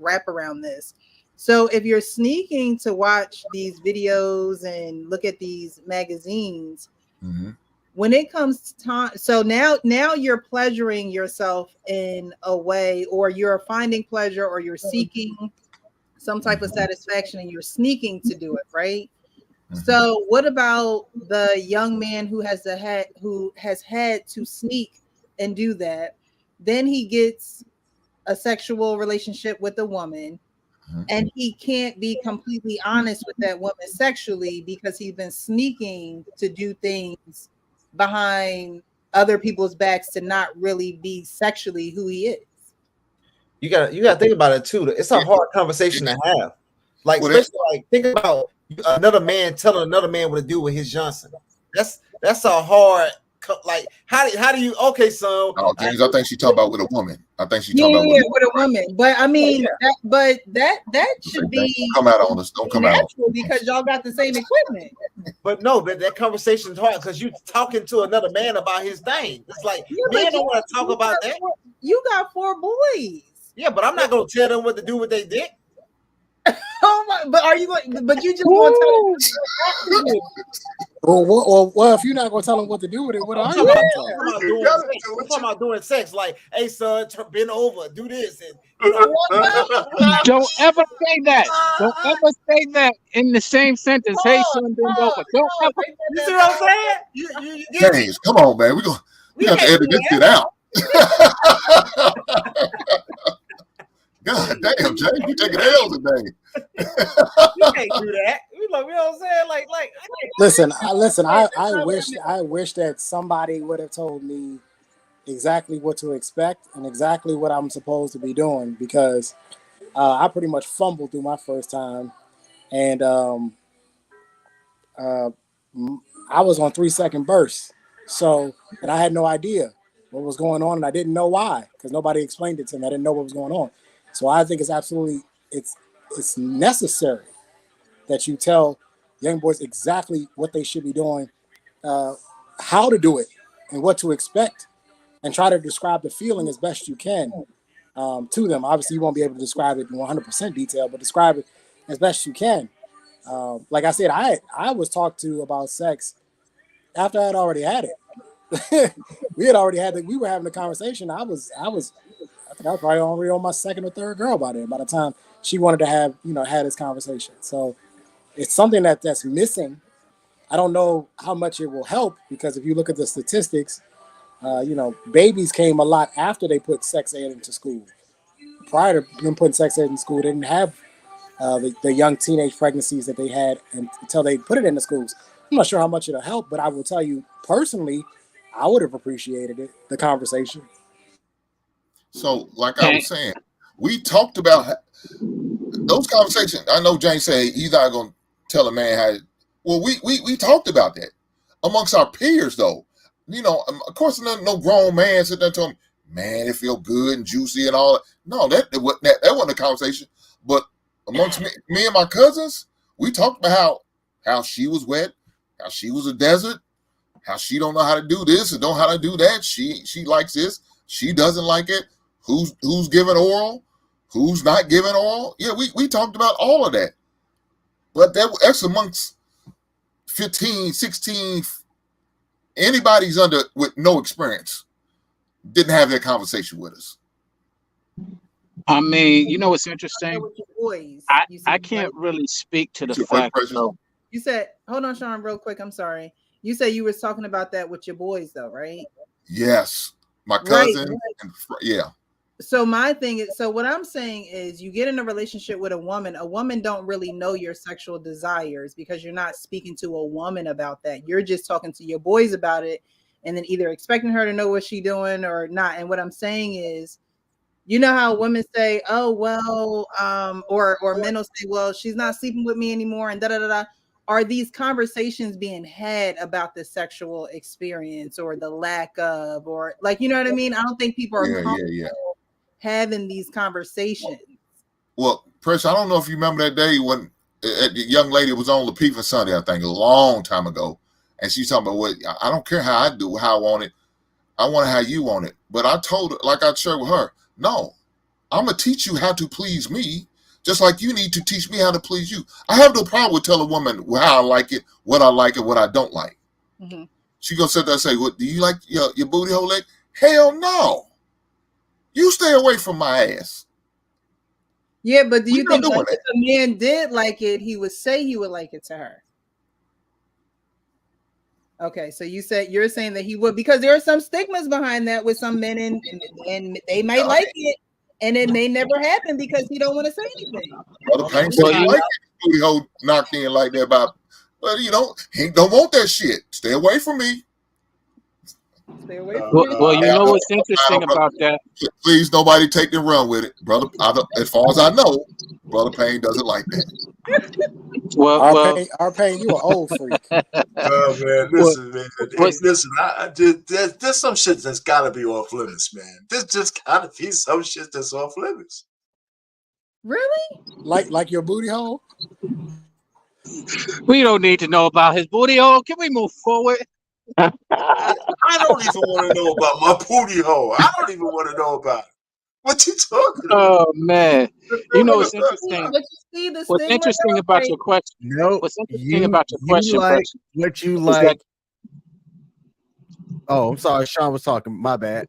wrap around this. So if you're sneaking to watch these videos and look at these magazines, when it comes to time, so now you're pleasuring yourself in a way, or you're finding pleasure, or you're seeking some type of satisfaction, and you're sneaking to do it, right? So what about the young man who has had to sneak and do that? Then he gets a sexual relationship with a woman, and he can't be completely honest with that woman sexually because he's been sneaking to do things behind other people's backs to not really be sexually who he is. You gotta think about it too. It's a hard conversation to have. Like, especially like think about another man telling another man what to do with his Johnson. That's a hard, like, how do you, okay, so no, James, I think she's talking about with a woman. I think she's Yeah, talking about with a woman. But I mean, that should be Don't come out on us. Don't come out. natural because y'all got the same equipment. But no, but that conversation is hard because you're talking to another man about his thing. It's like, Yeah, men but don't want to talk about that. You got 4 boys. Yeah, but I'm not gonna tell them what to do with their dick. Oh my! But are you going? But you just want to tell them. Well, if you're not going to tell them what to do with it, what are you going to tell them? We're talking about doing sex. Like, hey, son, bend over, do this, and you know. Don't ever say that. Don't ever say that in the same sentence. Hey, son, bend over. Don't ever. You see what I'm saying? You get James, come on, man. We have to edit this shit out. God damn, James, you taking L's today. You can't do that. You know what I'm saying? Like. Listen. I wish that somebody would have told me exactly what to expect and exactly what I'm supposed to be doing, because I pretty much fumbled through my first time, and I was on 3-second bursts. So, and I had no idea what was going on, and I didn't know why, because nobody explained it to me. I didn't know what was going on. So I think it's necessary that you tell young boys exactly what they should be doing, how to do it, and what to expect, and try to describe the feeling as best you can to them. Obviously, you won't be able to describe it in 100% detail, but describe it as best you can. Like I said, I was talked to about sex after I had already had it. We were having a conversation. I think I was probably already on my second or third girl by then, by the time she wanted to have this conversation. So it's something that's missing. I don't know how much it will help, because if you look at the statistics, babies came a lot after they put sex ed into school. Prior to them putting sex ed in school, they didn't have the young teenage pregnancies that they had until they put it in the schools. I'm not sure how much it'll help, but I will tell you personally, I would have appreciated it, the conversation. So, like I was saying, we talked about those conversations. I know James said he's not going to tell a man how. Well, we talked about that amongst our peers, though. Of course, no grown man sitting there telling him, man, it feel good and juicy and all that. No, that wasn't a conversation. But amongst me and my cousins, we talked about how she was wet, how she was a desert, how she don't know how to do this and don't know how to do that. She likes this, she doesn't like it. Who's giving oral, who's not giving oral. Yeah, we talked about all of that. But that's amongst 15, 16, anybody's with no experience didn't have that conversation with us. I mean, you know what's interesting? I can't really speak to the fact of. You said, hold on, Sean, real quick. I'm sorry. You said you were talking about that with your boys, though, right? Yes, my cousin. Right. Yeah. So my thing is, so what I'm saying is, you get in a relationship with a woman don't really know your sexual desires, because you're not speaking to a woman about that. You're just talking to your boys about it, and then either expecting her to know what she's doing or not. And what I'm saying is, you know how women say, oh, well, or men will say, well, she's not sleeping with me anymore, and da-da-da-da. Are these conversations being had about the sexual experience or the lack of, or like, you know what I mean? I don't think people are comfortable having these conversations. Well, Press, I don't know if you remember that day when the young lady was on LaPiva Sunday, I think, a long time ago. And she's talking about, what, I don't care how I do, how I want it. I want it how you want it. But I told her, like I shared with her, no, I'm going to teach you how to please me, just like you need to teach me how to please you. I have no problem with telling a woman how I like it, what I don't like. Mm-hmm. She gonna sit there and say, "What do you like your booty hole leg?" Hell no. You stay away from my ass. Yeah, but do you think doing like, if a man did like it, he would say he would like it to her? Okay, so you're saying that he would, because there are some stigmas behind that with some men, and they might like it, and it may never happen because he don't want to say anything. Brother Payne said he like his booty hole knocked in like that by, but he don't want that shit. Stay away from me. Stay away from me. Well, you know what's interesting about that? Please, nobody take and run with it, brother. As far as I know, Brother Payne doesn't like that. Our Payne, you an old freak. Oh man, listen, man. Hey, listen, there's some shit that's gotta be off limits, man. There's just gotta be some shit that's off limits. Really? Like your booty hole? We don't need to know about his booty hole. Can we move forward? I don't even want to know about my booty hole. I don't even want to know about it. What you talking about? Oh man, you know what's interesting? But you see What's interesting about your question? No, what's interesting about your question? Like what you like. Oh, I'm sorry, Sean was talking. My bad.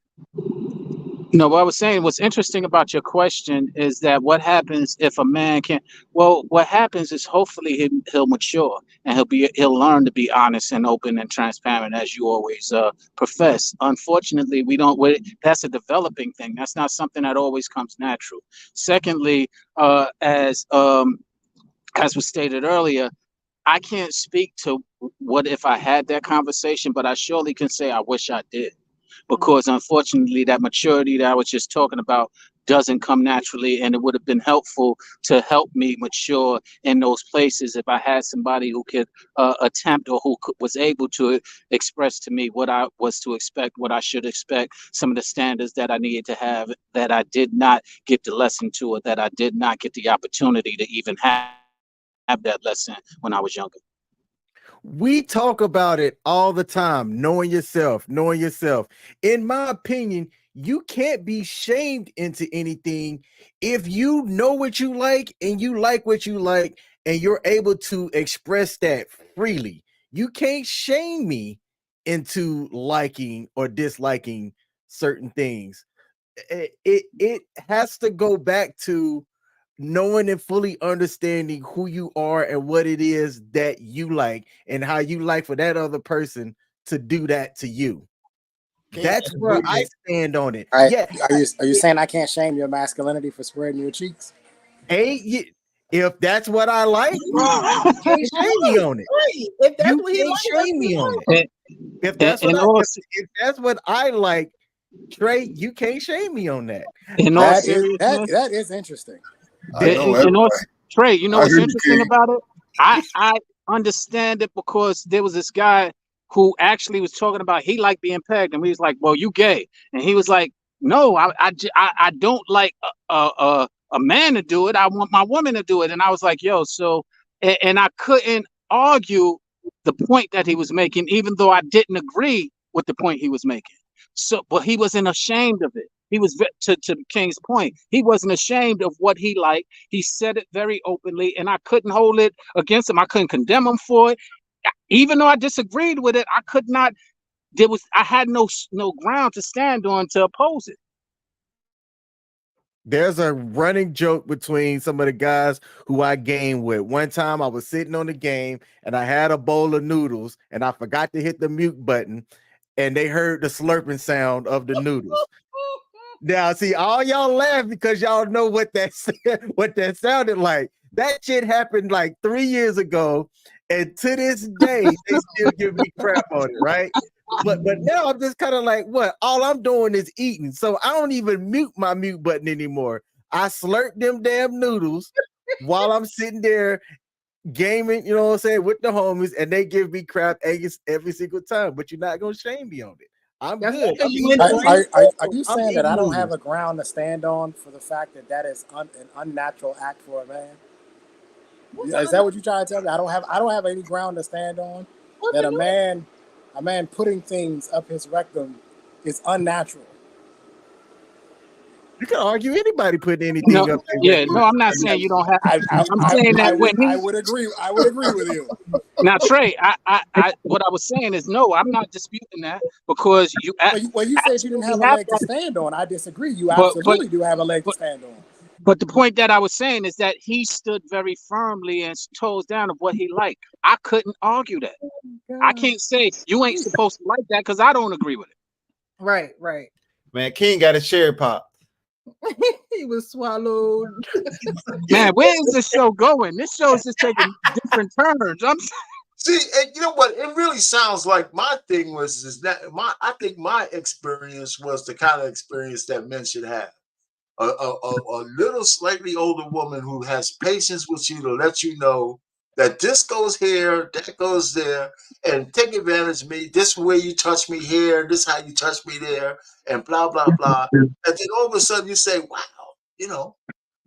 No, what I was saying, what's interesting about your question is that what happens if a man can't? Well, what happens is hopefully he'll mature and he'll learn to be honest and open and transparent, as you always profess. Unfortunately, we don't. That's a developing thing. That's not something that always comes natural. Secondly, as was stated earlier, I can't speak to what if I had that conversation, but I surely can say I wish I did. Because unfortunately, that maturity that I was just talking about doesn't come naturally, and it would have been helpful to help me mature in those places if I had somebody who could attempt or who was able to express to me what I was to expect, what I should expect, some of the standards that I needed to have that I did not get the lesson to, or that I did not get the opportunity to even have that lesson when I was younger. We talk about it all the time, knowing yourself. In my opinion, you can't be shamed into anything if you know what you like and you like what you like and you're able to express that freely. You can't shame me into liking or disliking certain things. It has to go back to knowing and fully understanding who you are and what it is that you like and how you like for that other person to do that to you. That's where I stand on it. Right. Yeah. Are you saying I can't shame your masculinity for spreading your cheeks? Hey, if that's what I like, you can't shame me on it. If that's You what he can't likes, shame me on it. If that's what I like, Trey, you can't shame me on that. That is interesting. Trey, you know what's interesting about it? I understand it because there was this guy who actually was talking about he liked being pegged, and we was like, "Well, you gay," and he was like, "No, I don't like a man to do it. I want my woman to do it." And I was like, "Yo," so and I couldn't argue the point that he was making, even though I didn't agree with the point he was making. So, but he wasn't ashamed of it. He was to King's point. He wasn't ashamed of what he liked. He said it very openly, and I couldn't hold it against him. I couldn't condemn him for it, even though I disagreed with it. I could not. I had no ground to stand on to oppose it. There's a running joke between some of the guys who I game with. One time I was sitting on the game and I had a bowl of noodles and I forgot to hit the mute button, and they heard the slurping sound of the noodles. Now, see, all y'all laugh because y'all know what that sounded like. That shit happened like 3 years ago, and to this day, they still give me crap on it, right? But now I'm just kind of like, what? All I'm doing is eating, so I don't even mute my mute button anymore. I slurp them damn noodles while I'm sitting there gaming, you know what I'm saying, with the homies, and they give me crap every single time. But you're not gonna shame me on it. I'm good. Are you saying that I don't have a ground to stand on for the fact that is an unnatural act for a man? Is that what you're trying to tell me? I don't have any ground to stand on that a man putting things up his rectum is unnatural. You can argue anybody putting anything No, up there. yeah, no, I'm not saying you don't have. I'm saying that when I he would agree. I would agree with you. now Trey, what I was saying is no, I'm not disputing that because you Well, you said you didn't absolutely have a have leg to that. stand on. I disagree. You But absolutely do have a leg to stand on. but the point that I was saying is that he stood very firmly and toes down of what he liked. I couldn't argue that. I can't say you ain't supposed to like that because I don't agree with it. Right, right. Man, King got a cherry pop. He was swallowed. Man, where is this show going? This show is just taking different turns. See, and you know what? It really sounds like my thing is that I think my experience was the kind of experience that men should have. A little slightly older woman who has patience with you to let you know that this goes here, that goes there, and take advantage of me. This way you touch me here, this how you touch me there, and blah blah blah. And then all of a sudden you say, "Wow,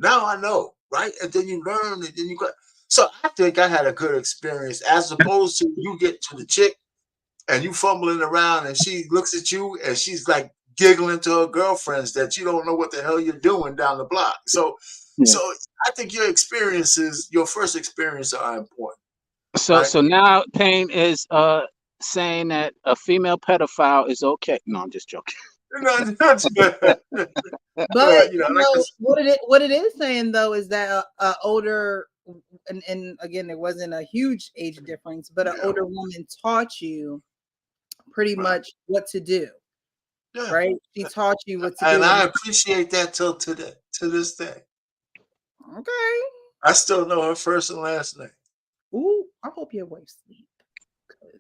now I know," right? And then you learn, and then you go. So I think I had a good experience, as opposed to you get to the chick and you fumbling around, and she looks at you and she's like giggling to her girlfriends that you don't know what the hell you're doing down the block. So I think your first experience are important. Right? So now Payne is saying that a female pedophile is okay. No, I'm just joking. But what it is saying though is that older and again there wasn't a huge age difference, but an older woman taught you pretty much what to do. Yeah. Right? She taught you what to and do. I appreciate that till today, to this day. Okay. I still know her first and last name. Ooh, I hope your wife's asleep.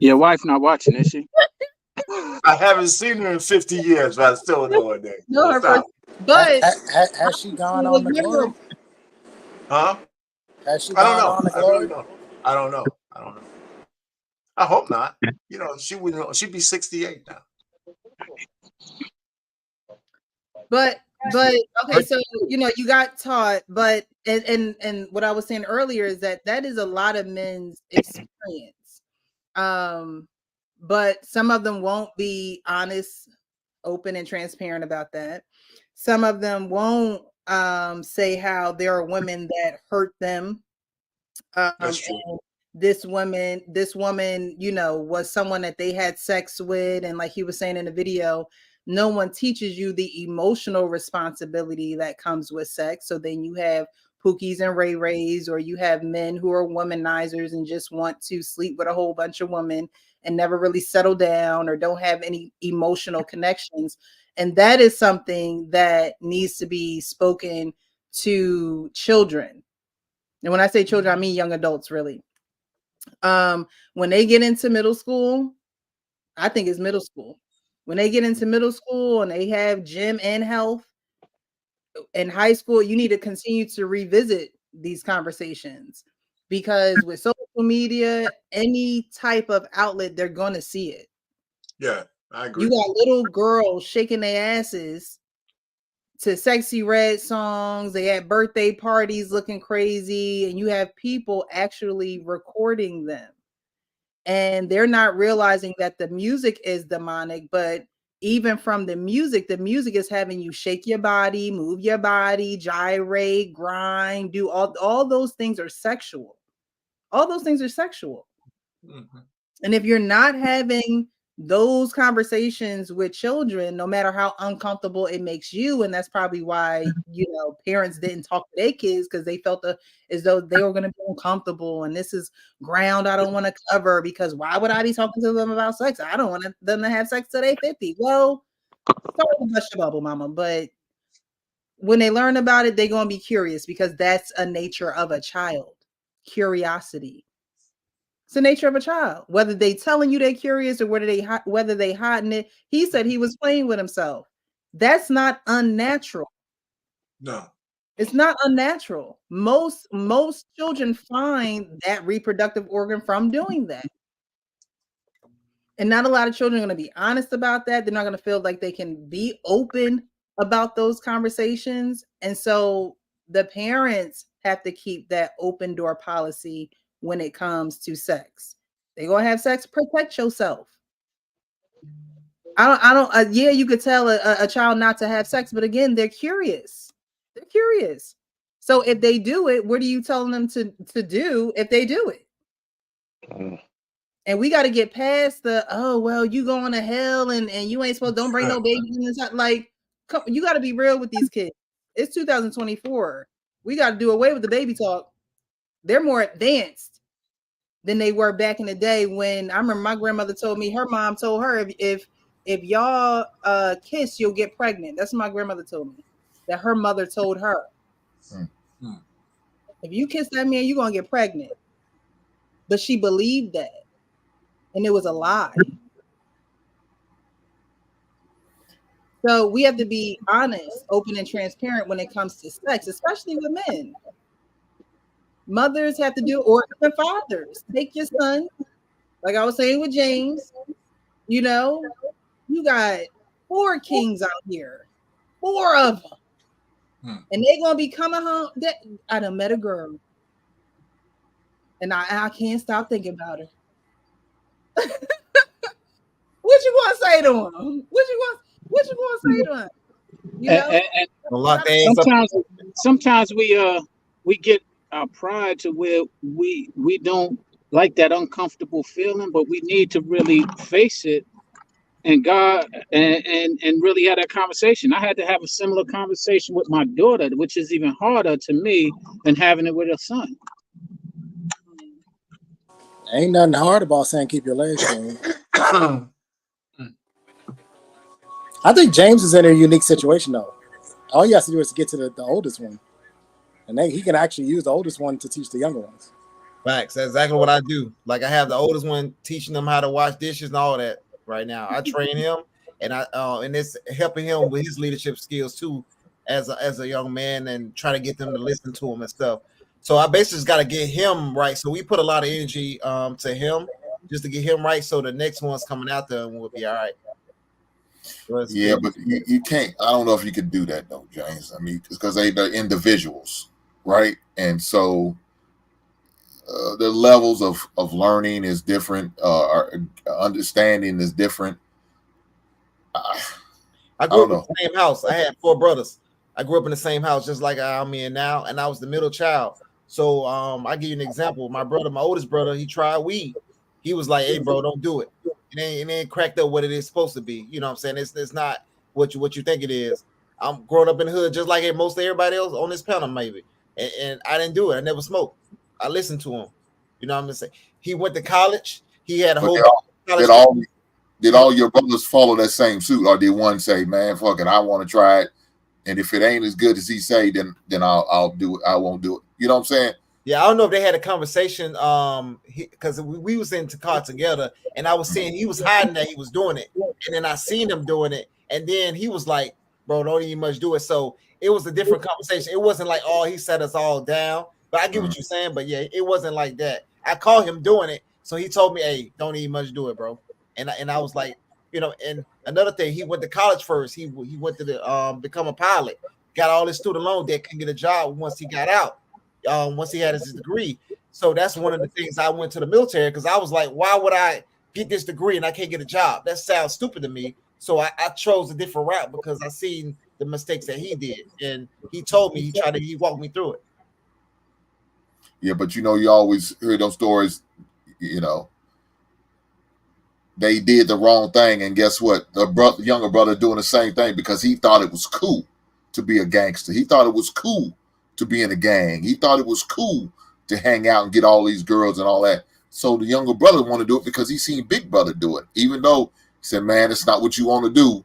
Your wife not watching, is she? I haven't seen her in 50 years, but I still know her name. No, her first, but has she gone on the glory? Huh? Has she I don't gone know. on the I glory? really don't. I don't know. I hope not. She would. She'd be 68 now. But okay, so you got taught, but and what I was saying earlier is that is a lot of men's experience. But some of them won't be honest, open, and transparent about that. Some of them won't say how there are women that hurt them. That's true. This woman, was someone that they had sex with, and like he was saying in the video, no one teaches you the emotional responsibility that comes with sex. So then you have Pookies and Ray Rays, or you have men who are womanizers and just want to sleep with a whole bunch of women and never really settle down or don't have any emotional connections. And that is something that needs to be spoken to children. And when I say children, I mean young adults, really. When they get into middle school, I think it's middle school. When they get into middle school and they have gym and health, in high school, you need to continue to revisit these conversations, because with social media, any type of outlet, they're going to see it. Yeah, I agree. You got little girls shaking their asses to Sexy Red songs. They had birthday parties looking crazy, and you have people actually recording them. And they're not realizing that the music is demonic, but even from the music is having you shake your body, move your body, gyrate, grind, do all those things are sexual. All those things are sexual. Mm-hmm. And if you're not having those conversations with children, no matter how uncomfortable it makes you, and that's probably why parents didn't talk to their kids, because they felt as though they were going to be uncomfortable, and this is ground I don't want to cover, because why would I be talking to them about sex? I don't want them to have sex till they're 50. Well, sorry to bust your bubble, mama, but when they learn about it, they're going to be curious, because that's a nature of a child. Curiosity. It's the nature of a child. Whether they telling you they're curious or whether they hiding it. He said he was playing with himself. That's not unnatural. No, it's not unnatural. Most children find that reproductive organ from doing that. And not a lot of children are going to be honest about that. They're not going to feel like they can be open about those conversations. And so the parents have to keep that open door policy when it comes to sex. They're going to have sex, protect yourself. I don't. Yeah, you could tell a child not to have sex, but again, they're curious. They're curious. So if they do it, what are you telling them to do if they do it? And we got to get past the, oh well, you going to hell and you ain't supposed, don't bring no babies in this house. Like, you got to be real with these kids. It's 2024. We got to do away with the baby talk. They're more advanced than they were back in the day. When I remember my grandmother told me, her mom told her, if y'all kiss, you'll get pregnant. That's what my grandmother told me. That her mother told her. If you kiss that man, you're gonna get pregnant. But she believed that. And it was a lie. So we have to be honest, open, and transparent when it comes to sex, especially with men. Mothers have to do, or even fathers. Take your son, like I was saying with James, you know, you got 4 kings out here, 4 of them. And they're going to be coming home. I done met a girl. And I can't stop thinking about her. What you want to say to him? What you want to say to him? You know? Sometimes we get our pride to where we don't like that uncomfortable feeling, but we need to really face it and God and really have that conversation. I had to have a similar conversation with my daughter, which is even harder to me than having it with a son. Ain't nothing hard about saying keep your legs clean. I think James is in a unique situation though. All he has to do is to get to the oldest one, and then he can actually use the oldest one to teach the younger ones. Facts. That's exactly what I do. Like I have the oldest one teaching them how to wash dishes and all that right now. I train him, and and it's helping him with his leadership skills too, as a young man, and trying to get them to listen to him and stuff. So I basically just got to get him right. So we put a lot of energy to him just to get him right. So the next one's coming out there and we'll be all right. Yeah, but you can't. I don't know if you could do that though, James. I mean, because they're individuals, right? And so the levels of learning is different. Understanding is different. I grew up in the same house. I had 4 brothers. I grew up in the same house, just like I'm in now, and I was the middle child. So I give you an example. My oldest brother, he tried weed. He was like, "Hey, bro, don't do it. It ain't cracked up what it is supposed to be." You know what I'm saying? It's not what you think it is. I'm growing up in the hood just like most of everybody else on this panel, maybe. And I didn't do it. I never smoked. I listened to him. You know what I'm saying? He went to college. He had a whole college. Did all your brothers follow that same suit, or did one say, "Man, fuck it, I want to try it, and if it ain't as good as he say, then I'll do it. I won't do it." You know what I'm saying? Yeah, I don't know if they had a conversation, because we was in the car together, and I was seeing he was hiding that he was doing it, and then I seen him doing it, and then he was like, "Bro, don't even much do it." So it was a different conversation. It wasn't like, "Oh, he set us all down," but I get what you're saying. But yeah, it wasn't like that. I caught him doing it, so he told me, "Hey, don't even much do it, bro." And I was like, you know, and another thing, he went to college first. He went to become a pilot, got all his student loan debt, couldn't get a job once he got out. Once he had his degree. So that's one of the things I went to the military, because I was like, why would I get this degree and I can't get a job? That sounds stupid to me. So I chose a different route because I seen the mistakes that he did. And he told me, he walked me through it. Yeah, but you always hear those stories, they did the wrong thing. And guess what? The younger brother doing the same thing because he thought it was cool to be a gangster. He thought it was cool to be in a gang. He thought it was cool to hang out and get all these girls and all that. So the younger brother wanted to do it because he seen big brother do it, even though he said, "Man, it's not what you want to do."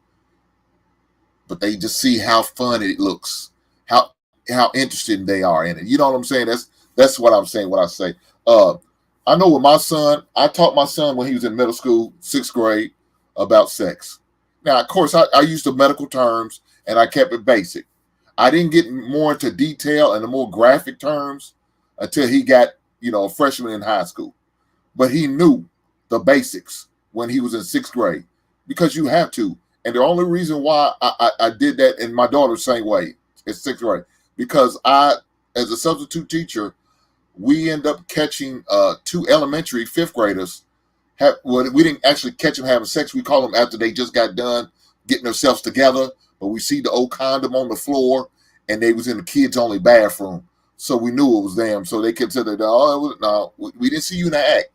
But they just see how fun it looks, how interested they are in it. You know what I'm saying? That's what I'm saying. What I say. I know with my son, I taught my son when he was in middle school, 6th grade, about sex. Now, of course, I used the medical terms and I kept it basic. I didn't get more into detail and the more graphic terms until he got, a freshman in high school. But he knew the basics when he was in 6th grade because you have to. And the only reason why I did that, and my daughter the same way, in 6th grade, because as a substitute teacher, we end up catching 2 elementary 5th graders Well, we didn't actually catch them having sex. We call them after they just got done getting themselves together. But we see the old condom on the floor, and they was in the kids only bathroom, so we knew it was them. So they considered, no, we didn't see you in the act,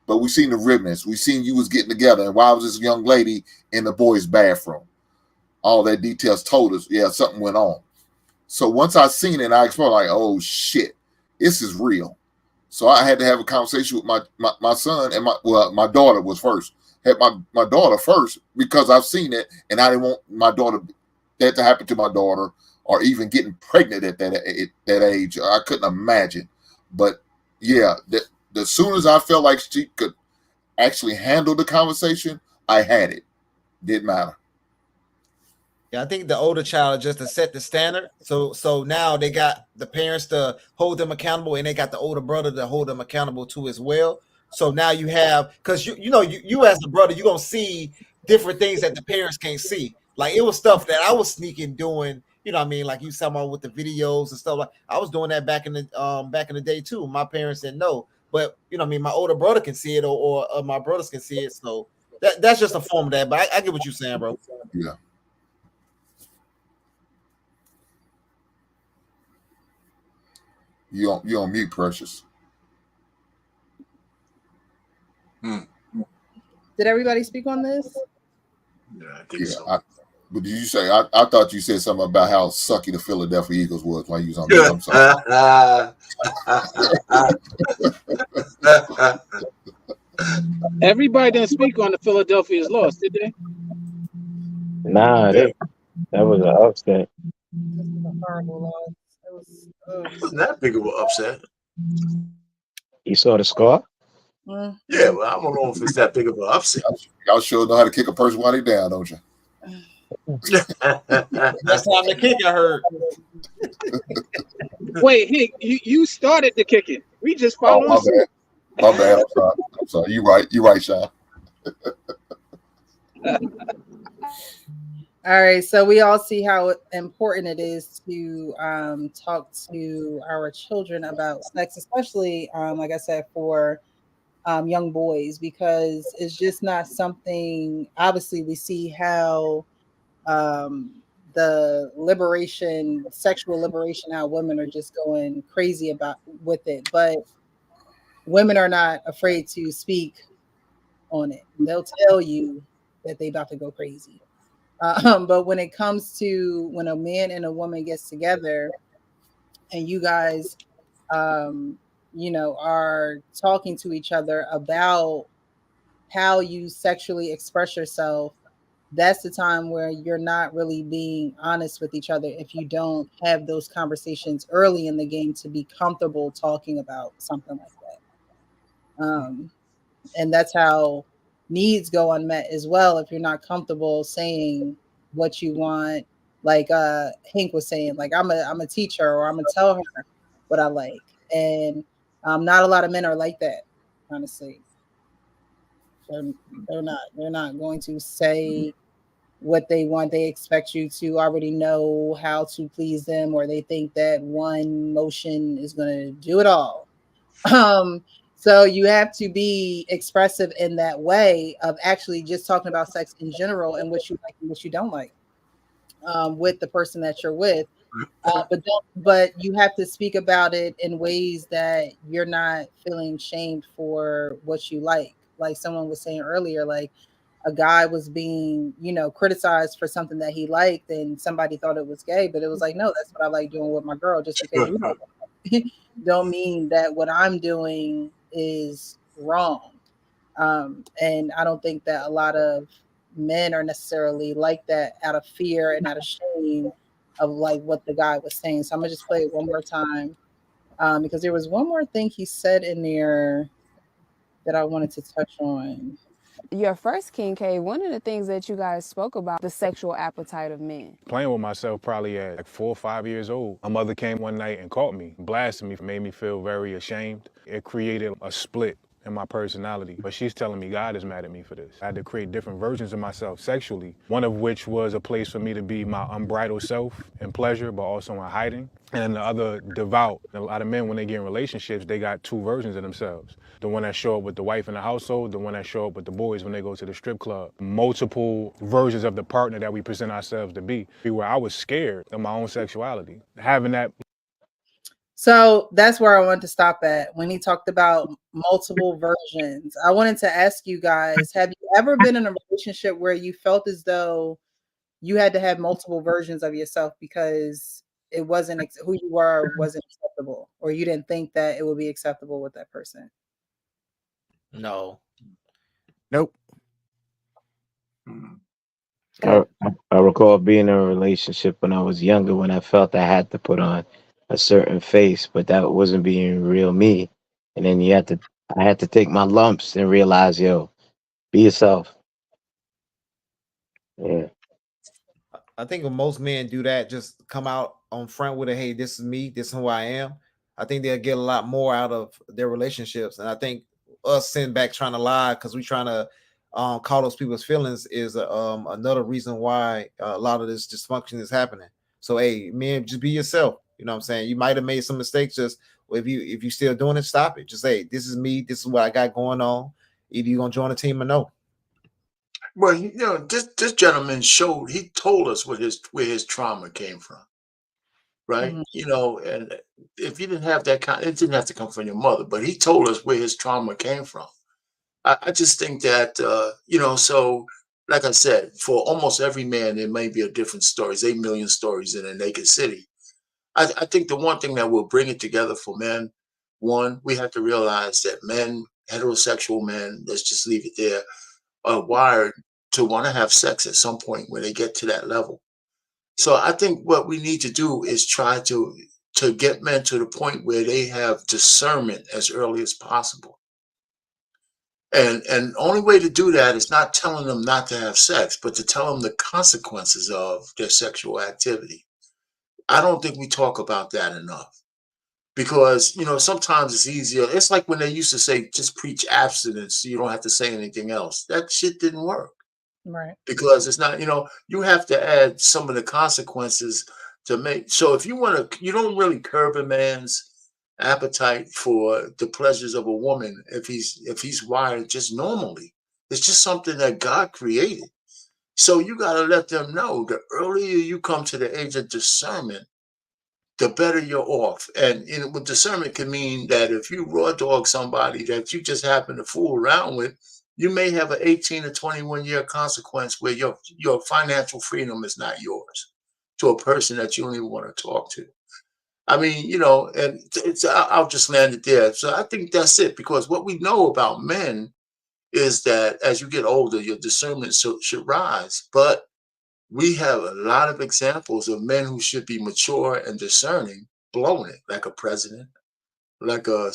but we seen the ribbons. We seen you was getting together, and why was this young lady in the boys' bathroom? All that details told us, yeah, something went on. So once I seen it, I explored like, oh shit, this is real. So I had to have a conversation with my son and my daughter was first. Had my daughter first because I've seen it, and I didn't want my daughter that to happen to my daughter, or even getting pregnant at that age. I couldn't imagine. But yeah, as soon as I felt like she could actually handle the conversation, I had it. Didn't matter. Yeah, I think the older child just to set the standard. So now they got the parents to hold them accountable, and they got the older brother to hold them accountable too as well. So now you have, because you as a brother, you're gonna see different things that the parents can't see. Like it was stuff that I was sneaking doing, you know what I mean? Like you talking about with the videos and stuff. Like I was doing that back in the day too. My parents didn't know. But you know what I mean, my older brother can see it, or my brothers can see it. So that's just a form of that. But I get what you're saying, bro. Yeah. You on mute, Precious. Did everybody speak on this? Yeah, I think so. But did you say? I thought you said something about how sucky the Philadelphia Eagles was while you was on mute. I'm sorry. Everybody didn't speak on the Philadelphia's loss, did they? Nah, that was an upset. This was a horrible loss. It wasn't that big of an upset. You saw the score? Yeah, well, I don't know if it's that big of an upset. Y'all sure know how to kick a person while they down, don't you? That's time to kick, I heard. Wait, Hank, you started the kicking. We just Oh, followed my suit. bad. My bad. I'm sorry. You right, Sean. All right, so we all see how important it is to talk to our children about sex, especially, like I said, for young boys, because it's just not something. Obviously, we see how the sexual liberation, how women are just going crazy about with it, but women are not afraid to speak on it. They'll tell you that they about to go crazy. But when it comes to when a man and a woman gets together and you guys, are talking to each other about how you sexually express yourself, that's the time where you're not really being honest with each other if you don't have those conversations early in the game to be comfortable talking about something like that. And that's how needs go unmet as well. If you're not comfortable saying what you want, like Hank was saying, like I'm a teacher, or I'm gonna tell her what I like, and not a lot of men are like that. Honestly, they're not going to say what they want. They expect you to already know how to please them, or they think that one motion is going to do it all. So you have to be expressive in that way of actually just talking about sex in general and what you like and what you don't like with the person that you're with. But you have to speak about it in ways that you're not feeling shamed for what you like. Like someone was saying earlier, like a guy was being, criticized for something that he liked, and somebody thought it was gay, but it was like, no, that's what I like doing with my girl. Just because you don't mean that what I'm doing is wrong. And I don't think that a lot of men are necessarily like that out of fear and out of shame of like what the guy was saying. So I'm gonna just play it one more time because there was one more thing he said in there that I wanted to touch on. Your first King K, one of the things that you guys spoke about, the sexual appetite of men. Playing with myself probably at like 4 or 5 years old. My mother came one night and caught me, blasted me, made me feel very ashamed. It created a split in my personality. But she's telling me God is mad at me for this. I had to create different versions of myself sexually, one of which was a place for me to be my unbridled self in pleasure, but also in hiding. And the other devout. A lot of men, when they get in relationships, they got two versions of themselves. The one that show up with the wife in the household, the one that show up with the boys when they go to the strip club. Multiple versions of the partner that we present ourselves to be. Where I was scared of my own sexuality. Having that. So that's where I wanted to stop at when he talked about multiple versions. I wanted to ask you guys, have you ever been in a relationship where you felt as though you had to have multiple versions of yourself because it wasn't who you were wasn't acceptable, or you didn't think that it would be acceptable with that person? No. Nope. I recall being in a relationship when I was younger when I felt I had to put on a certain face, but that wasn't being real me. And then I had to take my lumps and realize, yo, be yourself. Yeah. I think when most men do that, just come out on front with a, hey, this is me, this is who I am. I think they'll get a lot more out of their relationships. And I think us sitting back trying to lie because we're trying to call those people's feelings is another reason why a lot of this dysfunction is happening. So, hey, men, just be yourself. You know what I'm saying? You might have made some mistakes. Just if you still doing it, stop it. Just say, this is me. This is what I got going on. Either you're gonna join the team or no. Well, this gentleman showed. He told us where his trauma came from, right? Mm-hmm. And if you didn't have that it didn't have to come from your mother, but he told us where his trauma came from. I just think that so like I said, for almost every man, there may be a different story. There's 8 million stories in a naked city. I think the one thing that will bring it together for men, one, we have to realize that men, heterosexual men, let's just leave it there, are wired to want to have sex at some point when they get to that level. So I think what we need to do is try to get men to the point where they have discernment as early as possible. And only way to do that is not telling them not to have sex, but to tell them the consequences of their sexual activity. I don't think we talk about that enough because sometimes it's easier. It's like when they used to say just preach abstinence, so you don't have to say anything else. That shit didn't work. Right. Because it's not, you have to add some of the consequences to make. So if you don't really curb a man's appetite for the pleasures of a woman if he's wired just normally. It's just something that God created. So you got to let them know the earlier you come to the age of discernment, the better you're off. And with discernment can mean that if you raw dog somebody that you just happen to fool around with, you may have an 18 to 21 year consequence where your financial freedom is not yours to a person that you don't even want to talk to. I mean, and I'll just land it there. So I think that's it, because what we know about men is that as you get older, your discernment should rise. But we have a lot of examples of men who should be mature and discerning, blowing it, like a president, like a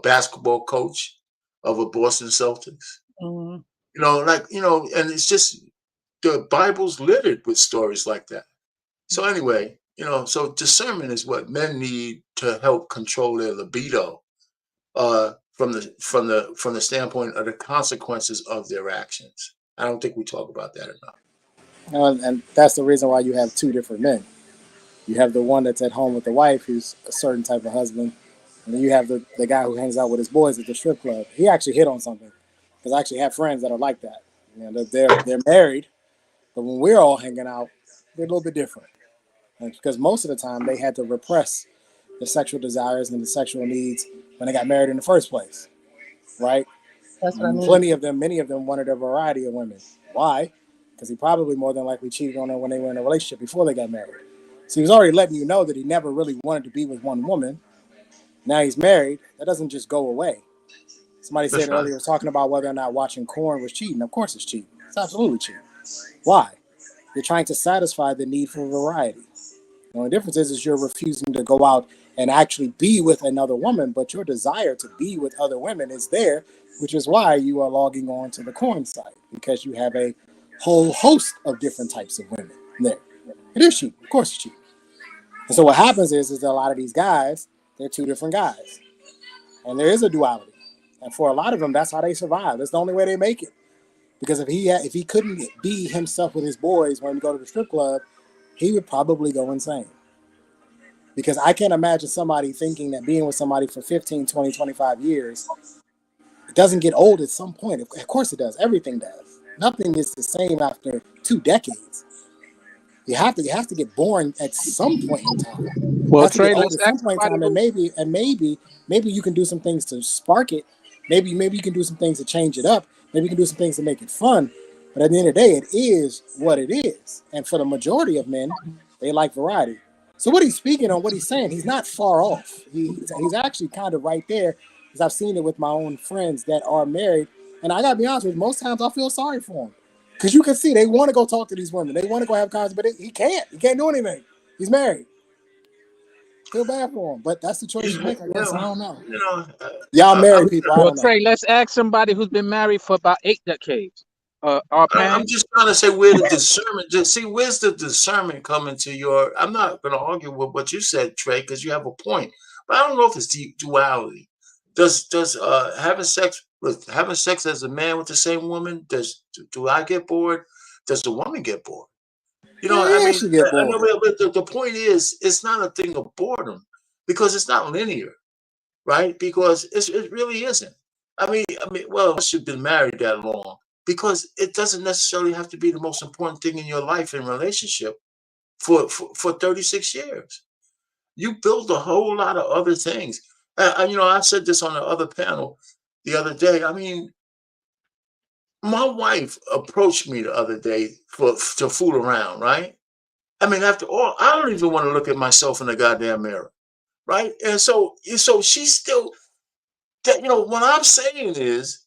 basketball coach of a Boston Celtics. Mm-hmm. And it's just the Bible's littered with stories like that. So anyway, so discernment is what men need to help control their libido from the standpoint of the consequences of their actions. I don't think we talk about that enough. And that's the reason why you have two different men. You have the one that's at home with the wife, who's a certain type of husband, and then you have the guy who hangs out with his boys at the strip club. He actually hit on something, because I actually have friends that are like that. They're married, but when we're all hanging out, they're a little bit different. Because most of the time they had to repress the sexual desires and the sexual needs when they got married in the first place, right? That's what I mean. Many of them wanted a variety of women. Why? Because he probably more than likely cheated on them when they were in a relationship before they got married. So he was already letting you know that he never really wanted to be with one woman. Now he's married. That doesn't just go away. Somebody said earlier, was talking about whether or not watching porn was cheating. Of course it's cheating. It's absolutely cheating. Why? You're trying to satisfy the need for variety. The only difference is you're refusing to go out and actually be with another woman, but your desire to be with other women is there, which is why you are logging on to the corn site, because you have a whole host of different types of women there. It is cheating. Of course it's cheating. And so what happens is that a lot of these guys, they're two different guys. And there is a duality. And for a lot of them, that's how they survive. That's the only way they make it. Because if he couldn't be himself with his boys when he go to the strip club, he would probably go insane. Because I can't imagine somebody thinking that being with somebody for 15, 20, 25 years, it doesn't get old at some point. Of course it does. Everything does. Nothing is the same after 2 decades. You have to get boring at some point in time. You Well, have to get Trey, old let's at ask some point in somebody time, who. and maybe you can do some things to spark it. Maybe you can do some things to change it up. Maybe you can do some things to make it fun. But at the end of the day, it is what it is. And for the majority of men, they like variety. So what he's speaking on, what he's saying, he's not far off. He's actually kind of right there, because I've seen it with my own friends that are married. And I gotta be honest with you, most times I feel sorry for them. Because you can see they want to go talk to these women. They want to go have conversations, but he can't. He can't do anything. He's married. Feel bad for him. But that's the choice you make, I guess. I don't know. Y'all married people. I Well, don't know. Trey, let's ask somebody who's been married for about 8 decades. Our I'm just trying to say where the discernment. Just see where's the discernment coming to your. I'm not going to argue with what you said, Trey, because you have a point. But I don't know if it's duality. Does having sex as a man with the same woman? Do I get bored? Does the woman get bored? You know, I Yeah, mean, she get I know, bored. but the point is, it's not a thing of boredom because it's not linear, right? Because it really isn't. Well, unless you've been married that long, because it doesn't necessarily have to be the most important thing in your life and relationship for 36 years. You build a whole lot of other things. I said this on the other panel the other day. I mean, my wife approached me the other day to fool around, right? I mean, after all, I don't even want to look at myself in the goddamn mirror, right? And so she's still that. What I'm saying is,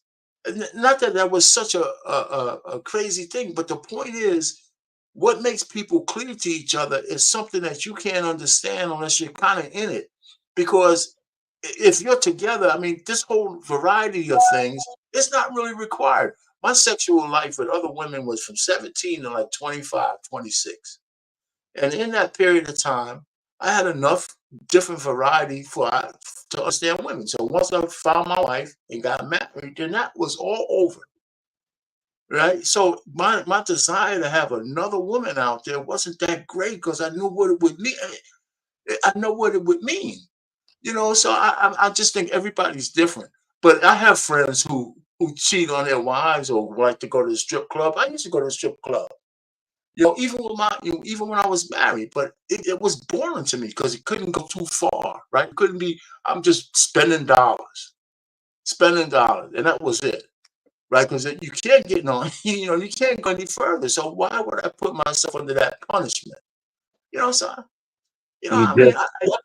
not that that was such a crazy thing, but the point is, what makes people cleave to each other is something that you can't understand unless you're kind of in it. Because if you're together, I mean, this whole variety of things is not really required. My sexual life with other women was from 17 to like 25, 26. And in that period of time, I had enough different variety to understand women. So once I found my wife and got married, then that was all over. Right. So my desire to have another woman out there wasn't that great because I knew what it would mean. I know what it would mean. So I just think everybody's different. But I have friends who cheat on their wives or like to go to the strip club. I used to go to the strip club. Even when I was married, but it was boring to me because it couldn't go too far, right? It couldn't be, I'm just spending dollars, and that was it, right? Because you can't get no, you can't go any further. So why would I put myself under that punishment? So, You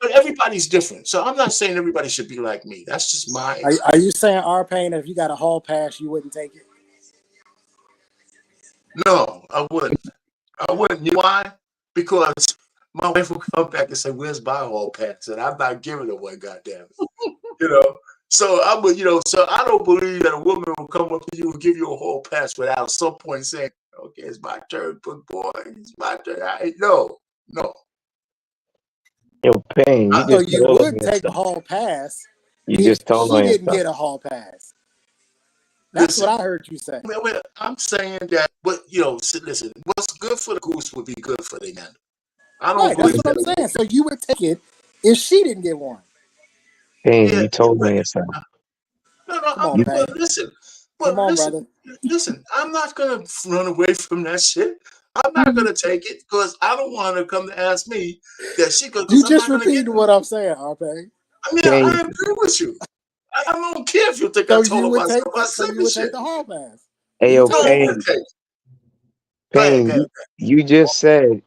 but everybody's different. So I'm not saying everybody should be like me. That's just my experience. Are you saying, R-Pain, that if you got a hall pass, you wouldn't take it? No, I wouldn't. I wouldn't. You know why? Because my wife will come back and say, "Where's my hall pass?" And I'm not giving her one. Goddamn it. You know. So I would, So I don't believe that a woman will come up to you and give you a hall pass without some point saying, "Okay, it's my turn, but boy, it's my turn." No. Yo, Pain, you So just you told on would take a yourself. hall pass You if just told she on didn't yourself. get a hall pass. That's Listen, what I heard you say. I'm saying that, listen, what's good for the goose would be good for the gander. I don't Right, that's believe what I'm that. saying. So you would take it if she didn't get one. Pain, Yeah, you told but on yourself. Come on, You Pain. Come on, listen, brother. listen. I'm not gonna run away from that shit. I'm not gonna take it because I don't want her to come to ask me that she goes. You Because I'm just not gonna get repeated it. what I'm saying, R-Pain. I Pain, agree with you. I don't care if you think I So told you her would take myself. I said you the would take shit. the hall pass. You would Ayo, No, take I it. wouldn't Pain, take. Go ahead, Pain, go ahead. you just said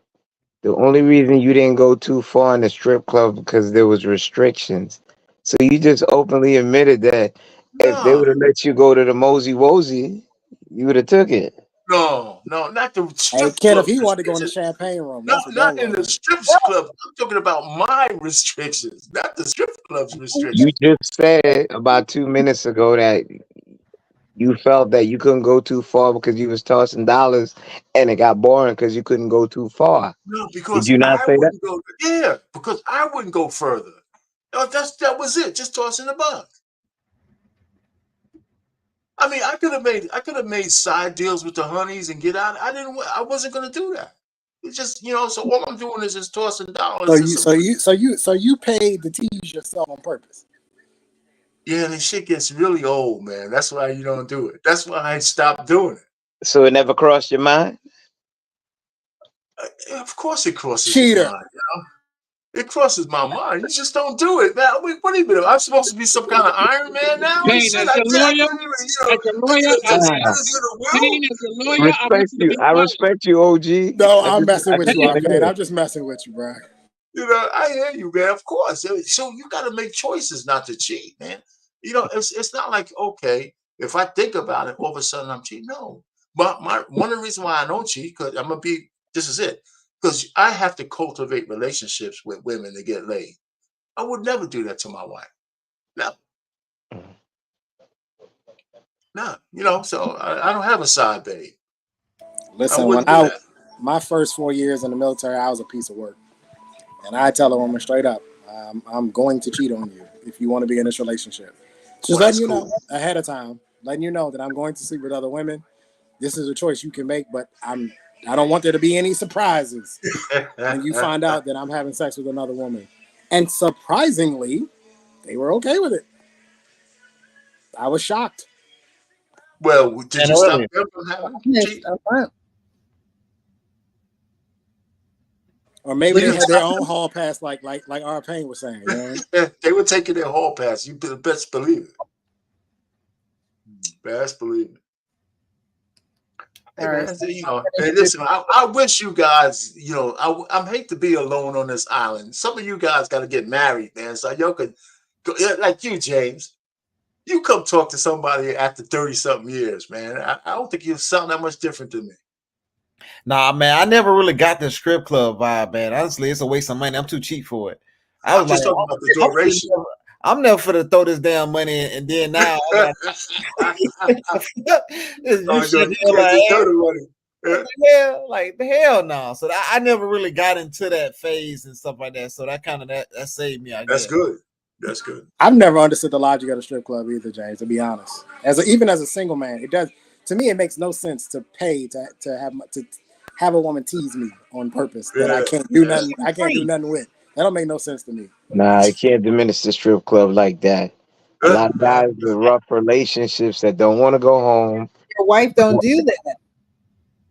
the only reason you didn't go too far in the strip club because there was restrictions. So you just openly admitted that if they No, would have let you go to the Mosey Wozy, you would have took it. no, not the Hey, strip Kenneth, club he wanted to go in the restrictions. champagne room. Not That's what that not in the was. strip club. I'm talking about my restrictions, not the strip club's You restrictions. just said about 2 minutes ago that you felt that you couldn't go too far because you was tossing dollars and it got boring because you couldn't go too far. No, Did because you not I say that? wouldn't go. Yeah, because I wouldn't go further. No, that was it. Just tossing the buck. Listen, listen. I'm not gonna. If you want to go to the strip club, I'm talking about my restrictions, not the strip club's restrictions. No, because I wouldn't go further. No, that was it. Just tossing the buck. Yeah, because I wouldn't go further. That's that was it. Just tossing the buck. I mean, I could have made side deals with the honeys and get out. I wasn't gonna do that. It's just, so all I'm doing is just tossing dollars to some. So you paid to tease yourself on purpose. Yeah, the shit gets really old, man. That's why you don't do it. That's why I stopped doing it. So it never crossed your mind? Of course it crosses your Cheater. mind, It crosses my mind. You just don't do it, man. Wait, what do you mean? I'm supposed to be some kind of Iron Man now? Payne, Shit, as a lawyer, Nah, Payne, as a lawyer, I want respect you to you. be I quiet. respect you, OG. No, I I'm just, messing I with just you, want to Arcade. hear I'm it. just messing with you, bro. I hear you, man. Of course. So you got to make choices not to cheat, man. It's not like, okay, if I think about it, all of a sudden I'm cheating. No, but one of the reasons why I don't cheat, because I'm gonna be. This is it, because I have to cultivate relationships with women to get laid. I would never do that to my wife. No, no. So I don't have a side babe. I Listen, wouldn't do that. my first 4 years in the military, I was a piece of work, and I tell a woman straight up, I'm going to cheat on you if you want to be in this relationship. Just letting you know ahead of time, letting you know that I'm going to sleep with other women. This is a choice you can make, but I don't want there to be any surprises when you find out that I'm having sex with another woman. And surprisingly, they were okay with it. I was shocked. Well, did you stop them from having cheat? Or maybe they had their own hall pass, like our Payne was saying. You know? They were taking their hall pass. You best believe it. Best believe it. Hey, All man, right. hey, listen, I wish you guys, I hate to be alone on this island. Some of you guys got to get married, man. So y'all could, like you, James, you come talk to somebody after 30-something years, man. I don't think you sound that much different to me. Nah, man, I never really got the strip club vibe, man. Honestly, it's a waste of money. I'm too cheap for it. I was I'm just talking about the duration. I'm never for to throw this damn money in, and then now I got you shit like the hell no. So I never really got into that phase and stuff like that. So that kind of that saved me. I guess. That's good. That's good. I've never understood the logic of a strip club either, James. To be honest, even as a single man, it does to me. It makes no sense to pay to have a woman tease me on purpose that I can't do nothing. I can't do nothing with. That don't make no sense to me. Nah, you can't diminish the strip club like that. A lot of guys with rough relationships that don't want to go home. Your wife don't do that.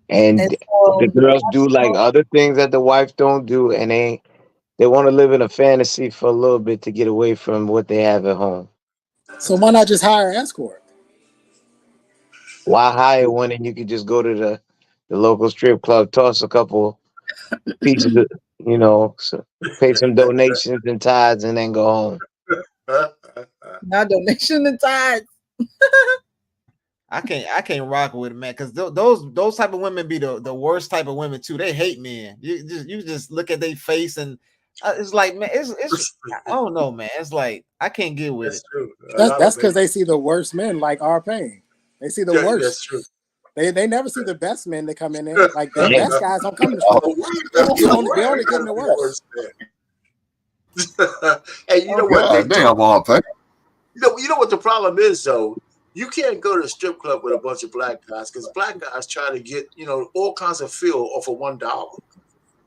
And the girls do like other things that the wife don't do, and they want to live in a fantasy for a little bit to get away from what they have at home. So why not just hire an escort? Why hire one and you could just go to the local strip club, toss a couple pieces, so pay some donations and tithes, and then go home. Not donation and tithes. I can't rock with it, man, because those type of women be the worst type of women too. They hate men. You just look at their face and it's like, man, it's I don't know, man. It's like I can't get with it. True. That's because they see the worst men like our Payne. They see the worst. That's true. They never see the best men that come in there. Like the best guys don't come in the show. They only getting the worst. Hey, you know what? Damn, all Payne. You know what the problem is, though? You can't go to a strip club with a bunch of black guys because black guys try to get, all kinds of feel off of $1.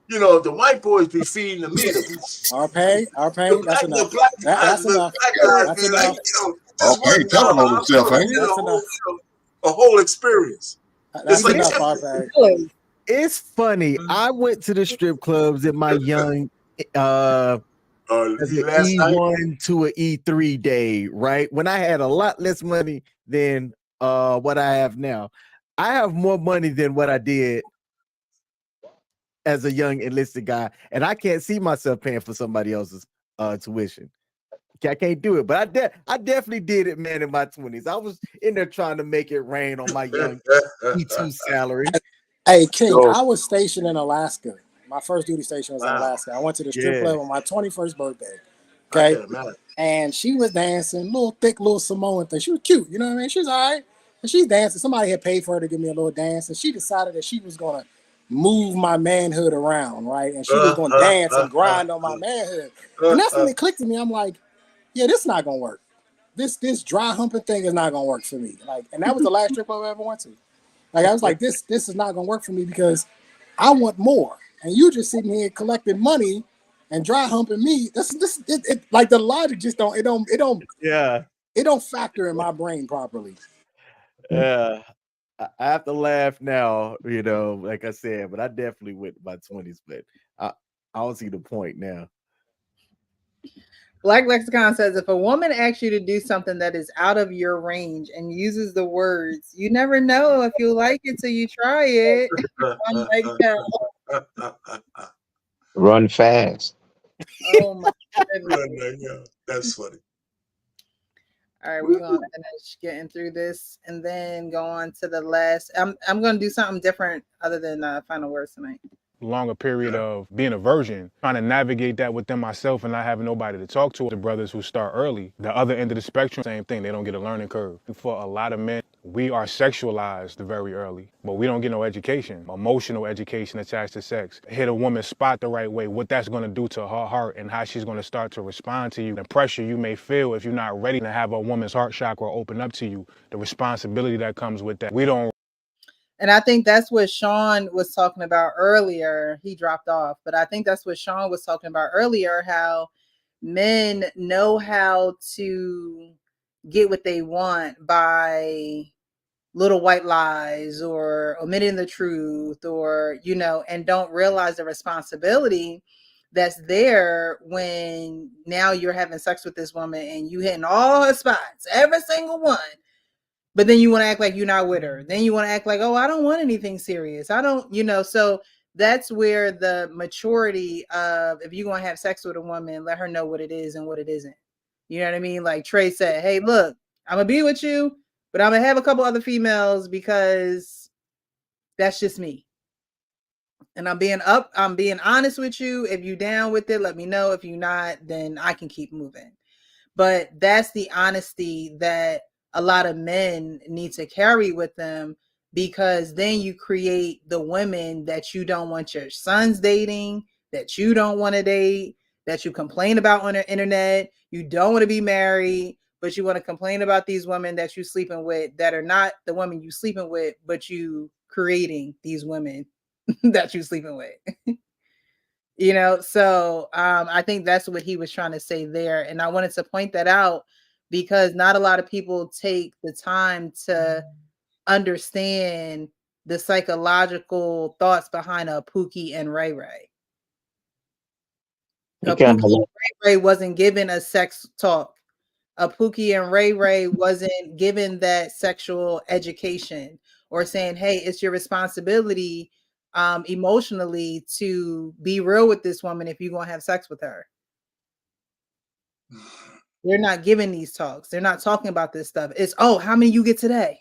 The white boys be feeding the meat. Our Payne, that's enough. That's enough. That's enough. Okay, telling on himself, ain't a whole experience. That's enough, our Payne. It's funny. I went to the strip clubs in my young E1 to an E3 day, right? When I had a lot less money than what I have now. I have more money than what I did as a young enlisted guy, and I can't see myself paying for somebody else's tuition. I can't do it, but I definitely did it, man, in my 20s. I was in there trying to make it rain on my young E2 salary. Hey, King, I was stationed in Alaska. My first duty station was in Alaska. I went to the strip club on my 21st birthday. Okay. And she was dancing, little thick, little Samoan thing. She was cute, you know what I mean? She was all right. And she's dancing. Somebody had paid for her to give me a little dance, and she decided that she was going to move my manhood around, right? And she was going to dance and grind on my manhood. And that's when it clicked to me. I'm like, yeah, this is not going to work. this dry humping thing is not gonna work for me. Like, and that was the last strip club I ever went to. Like, I was like, this is not gonna work for me because I want more, and you just sitting here collecting money and dry humping me. Like the logic just don't Yeah. it don't factor in my brain properly. I have to laugh now, like I said, but I definitely went my 20s, but I don't see the point now. Black Lexicon says, if a woman asks you to do something that is out of your range and uses the words, you never know if you like it till you try it. I'm like, Run fast. oh my goodness. That's funny. All right, we're gonna finish getting through this and then go on to the last. I'm gonna do something different other than final words tonight. Longer period of being a virgin, trying to navigate that within myself and not having nobody to talk to. The brothers who start early, the other end of the spectrum, same thing. They don't get a learning curve. For a lot of men, we are sexualized very early, but we don't get no education, emotional education attached to sex. Hit a woman's spot the right way, what that's going to do to her heart and how she's going to start to respond to you. The pressure you may feel if you're not ready to have a woman's heart chakra open up to you, the responsibility that comes with that. We don't. And I think that's what Sean was talking about earlier. He dropped off, but I think that's what Sean was talking about earlier, how men know how to get what they want by little white lies or omitting the truth or, and don't realize the responsibility that's there when now you're having sex with this woman and you hitting all her spots, every single one. But then you want to act like you're not with her. Then you want to act like, oh, I don't want anything serious. I don't, so that's where the maturity of, if you're going to have sex with a woman, let her know what it is and what it isn't. You know what I mean? Like Trey said, hey, look, I'm going to be with you, but I'm going to have a couple other females because that's just me. And I'm being honest with you. If you down with it, let me know. If you're not, then I can keep moving. But that's the honesty that a lot of men need to carry with them, because then you create the women that you don't want your sons dating, that you don't want to date, that you complain about on the internet. You don't want to be married, but you want to complain about these women that you sleeping with that are not the women you sleeping with, but you creating these women that you sleeping with. So I think that's what he was trying to say there. And I wanted to point that out because not a lot of people take the time to understand the psychological thoughts behind a Pookie and Ray Ray. Pookie and Ray Ray wasn't given a sex talk. A Pookie and Ray Ray wasn't given that sexual education or saying, hey, it's your responsibility emotionally to be real with this woman if you're going to have sex with her. They're not giving these talks. They're not talking about this stuff. It's, oh, how many you get today?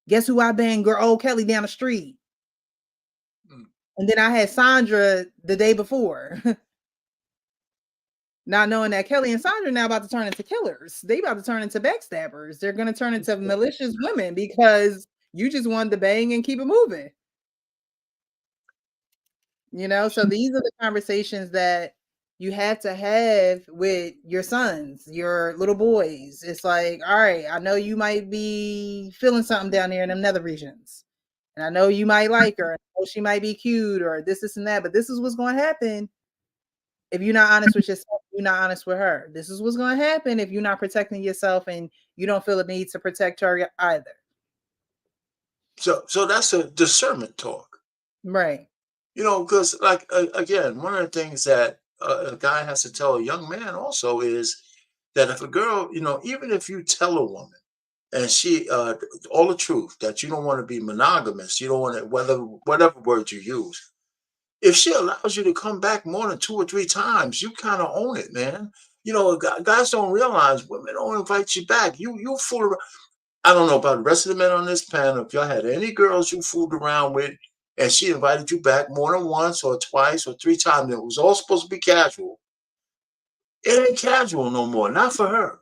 Guess who I banged? Girl, old Kelly down the street. And then I had Sandra the day before. Not knowing that Kelly and Sandra now about to turn into killers. They about to turn into backstabbers. They're going to turn into malicious women because you just wanted to bang and keep it moving. So these are the conversations that you had to have with your sons, your little boys. It's like, all right, I know you might be feeling something down there in them nether regions. And I know you might like her. I know she might be cute or this and that. But this is what's going to happen if you're not honest with yourself. You're not honest with her. This is what's going to happen if you're not protecting yourself and you don't feel the need to protect her either. So that's a discernment talk. Right. Because again, one of the things that a guy has to tell a young man also is that if a girl, even if you tell a woman and she all the truth that you don't want to be monogamous, you don't want to, whatever word you use, if she allows you to come back more than 2 or 3 times, you kind of own it, man. Guys don't realize women don't invite you back. You fool around. I don't know about the rest of the men on this panel. If y'all had any girls you fooled around with and she invited you back more than once or twice or 3 times, it was all supposed to be casual. It ain't casual no more. Not for her.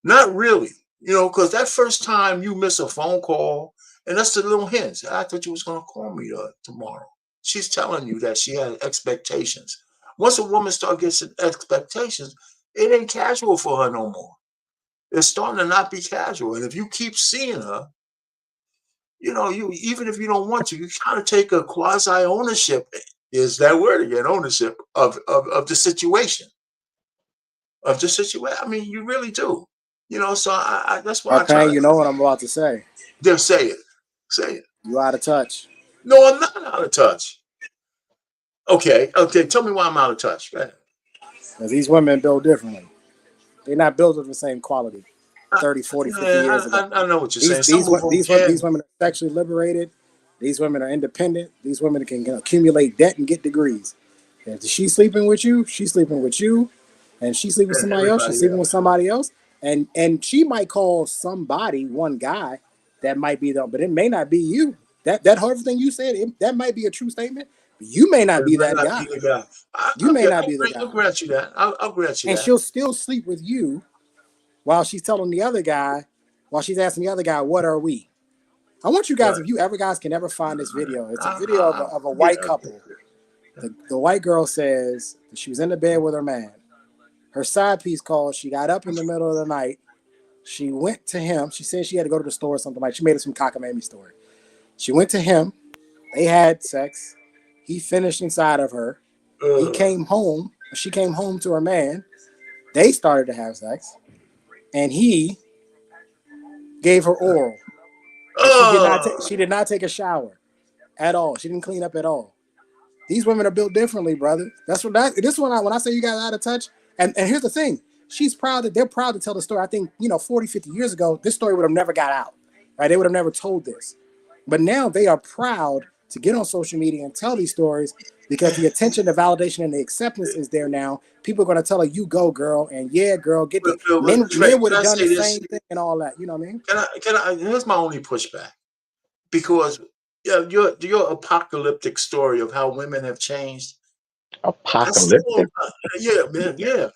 Not really. Because that first time you miss a phone call, and that's the little hints. I thought you was going to call me tomorrow. She's telling you that she had expectations. Once a woman starts getting expectations, it ain't casual for her no more. It's starting to not be casual. And if you keep seeing her, you know, you even if you don't want to, you kind of take a quasi ownership. Is that word again? Ownership of the situation. Of the situation. I mean, you really do. You know, so I that's why I try Arpane, to you know what I'm about to say. just say it. Say it. You out of touch. No, I'm not out of touch. Okay, okay. Tell me why I'm out of touch. Go ahead. Because these women build differently. They're not built with the same quality 30, 40, 50 Yeah, years ago. I know what you're These saying. Some these of them these can. women are sexually liberated. These women are independent. These women can accumulate debt and get degrees. If she's sleeping with you, she's sleeping with you. And she's sleeping with And somebody else, she's everybody sleeping with else. somebody else. And she might call somebody, one guy, that might be them, but it may not be you. That whole thing you said, that might be a true statement. You may not But it be might that not guy. be the guy. You may Okay, not be the guy. I'll grant you that. I'll grant you And that. she'll still sleep with you while she's telling the other guy, while she's asking the other guy, what are we? I want you guys, Right. if you ever guys can ever find this video, it's a I, video I, of a yeah. white couple. The white girl says that she was in the bed with her man. Her side piece called, she got up in the middle of the night. She went to him. She said she had to go to the store or something like. She made it some cockamamie story. She went to him. They had sex. He finished inside of her. He came home. She came home to her man. They started to have sex. And he gave her oral. And she did not take a shower at all. She didn't clean up at all. These women are built differently, brother. That's what this one when I say you guys out of touch. And here's the thing. They're proud to tell the story. I think, 40, 50 years ago, this story would have never got out. Right? They would have never told this. But now they are proud to get on social media and tell these stories because the attention, the validation, and the acceptance is there now. People are going to tell her, you go, girl, and yeah, girl, get the But Trey, men would can have I done the say this? same thing and all that. You know what I mean? Can I? Here's my only pushback because yeah, your apocalyptic story of how women have changed. I still, Apocalyptic. yeah, man, yeah.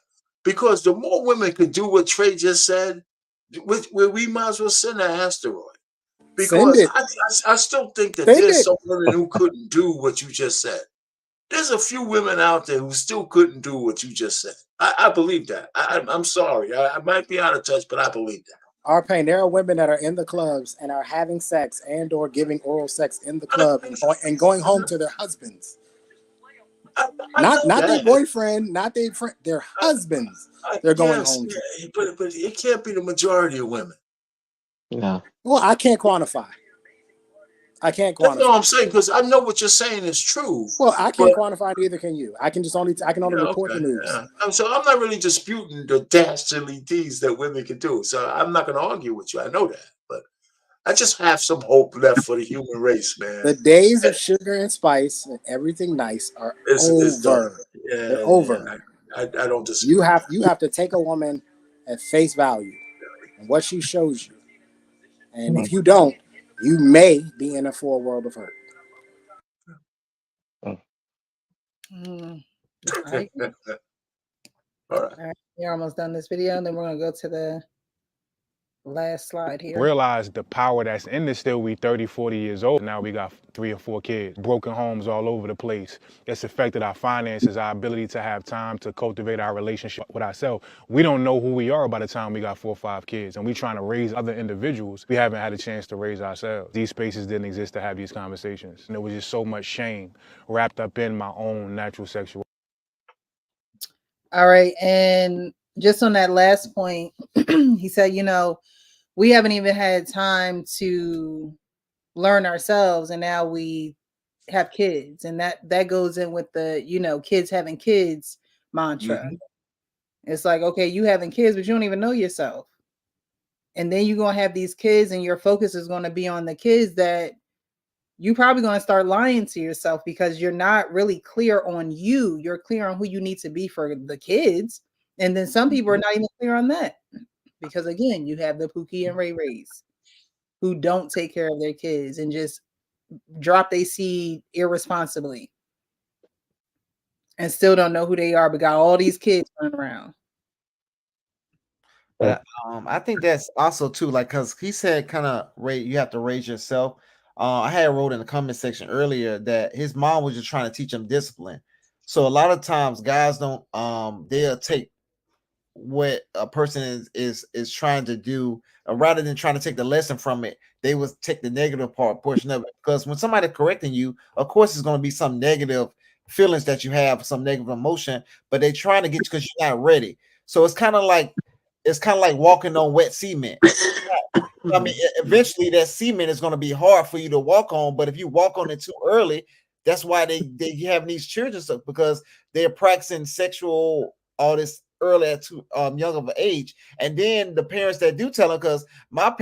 Because the more women could do what Trey just said, we might as well send an asteroid. Send Because it. I still think that Send there's it. some women who couldn't do what you just said. There's a few women out there who still couldn't do what you just said. I believe that. I'm sorry. I might be out of touch, but I believe that. Arpane, there are women that are in the clubs and are having sex and or giving oral sex in the club and going home to their husbands. I Not know their that. boyfriend, not their friend, their husbands. They're going Yes, home to. yeah, but it can't be the majority of women. No. Well, I can't quantify. That's all I'm saying because I know what you're saying is true. Well, I But can't quantify, neither can you. I can only yeah, report the okay, news. yeah. So I'm not really disputing the dastardly deeds that women can do. So I'm not going to argue with you. I know that, but I just have some hope left for the human race, man. The days of sugar and spice and everything nice are It's done. over. They're over. I don't disagree. You have to take a woman at face value and what she shows you. And if you don't, you may be in for a world of hurt. Mm. All right. All right. All right. We're almost done this video, and then we're going to go to the last slide here. Realize the power that's in this. Still we 30, 40 years old. Now we got 3 or 4 kids, broken homes all over the place. It's affected our finances, our ability to have time to cultivate our relationship with ourselves. We don't know who we are by the time we got 4 or 5 kids, and we trying to raise other individuals. We haven't had a chance to raise ourselves. These spaces didn't exist to have these conversations. And there was just so much shame wrapped up in my own natural sexuality. All right. And just on that last point, he said, we haven't even had time to learn ourselves, and now we have kids, and that goes in with the kids having kids mantra. Mm-hmm. It's like, okay, you having kids, but you don't even know yourself, and then you're gonna have these kids, and your focus is going to be on the kids that you probably going to start lying to yourself because you're not really clear on you. You're clear on who you need to be for the kids, and then some people are not even clear on that. Because again, you have the Pookie and Ray Rays who don't take care of their kids and just drop their seed irresponsibly and still don't know who they are, but got all these kids running around. But I think that's also too, like, because he said kind of you have to raise yourself. I had wrote in the comment section earlier that his mom was just trying to teach him discipline. So a lot of times guys don't they'll take what a person is trying to do, rather than trying to take the lesson from it, they will take the negative portion of it. Because when somebody correcting you, of course, it's going to be some negative feelings that you have, some negative emotion, but they're trying to get you because you're not ready. So it's kind of like walking on wet cement. I mean, eventually that cement is going to be hard for you to walk on, but if you walk on it too early, that's why they have these children stuff, because they're practicing sexual all this early at too young of an age. And then the parents that do tell them, because my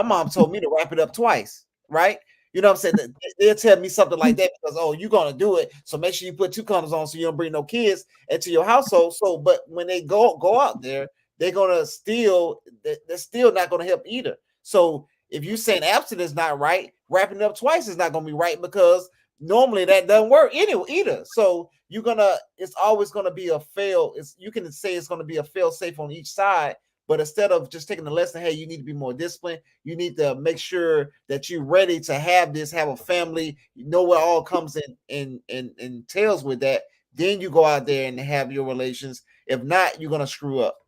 mom told me to wrap it up twice, right? You know what I'm saying? They'll tell me something like that because, oh, you're gonna do it, so make sure you put 2 condoms on so you don't bring no kids into your household. So, but when they go out there, they're gonna still, they're still not gonna help either. So if you're saying abstinence is not right, wrapping up twice is not gonna be right, because normally that doesn't work anyway either. So it's always gonna be a fail. You can say it's gonna be a fail safe on each side, but instead of just taking the lesson, hey, you need to be more disciplined. You need to make sure that you're ready to have a family. You know what all comes in entails with that. Then you go out there and have your relations. If not, you're gonna screw up.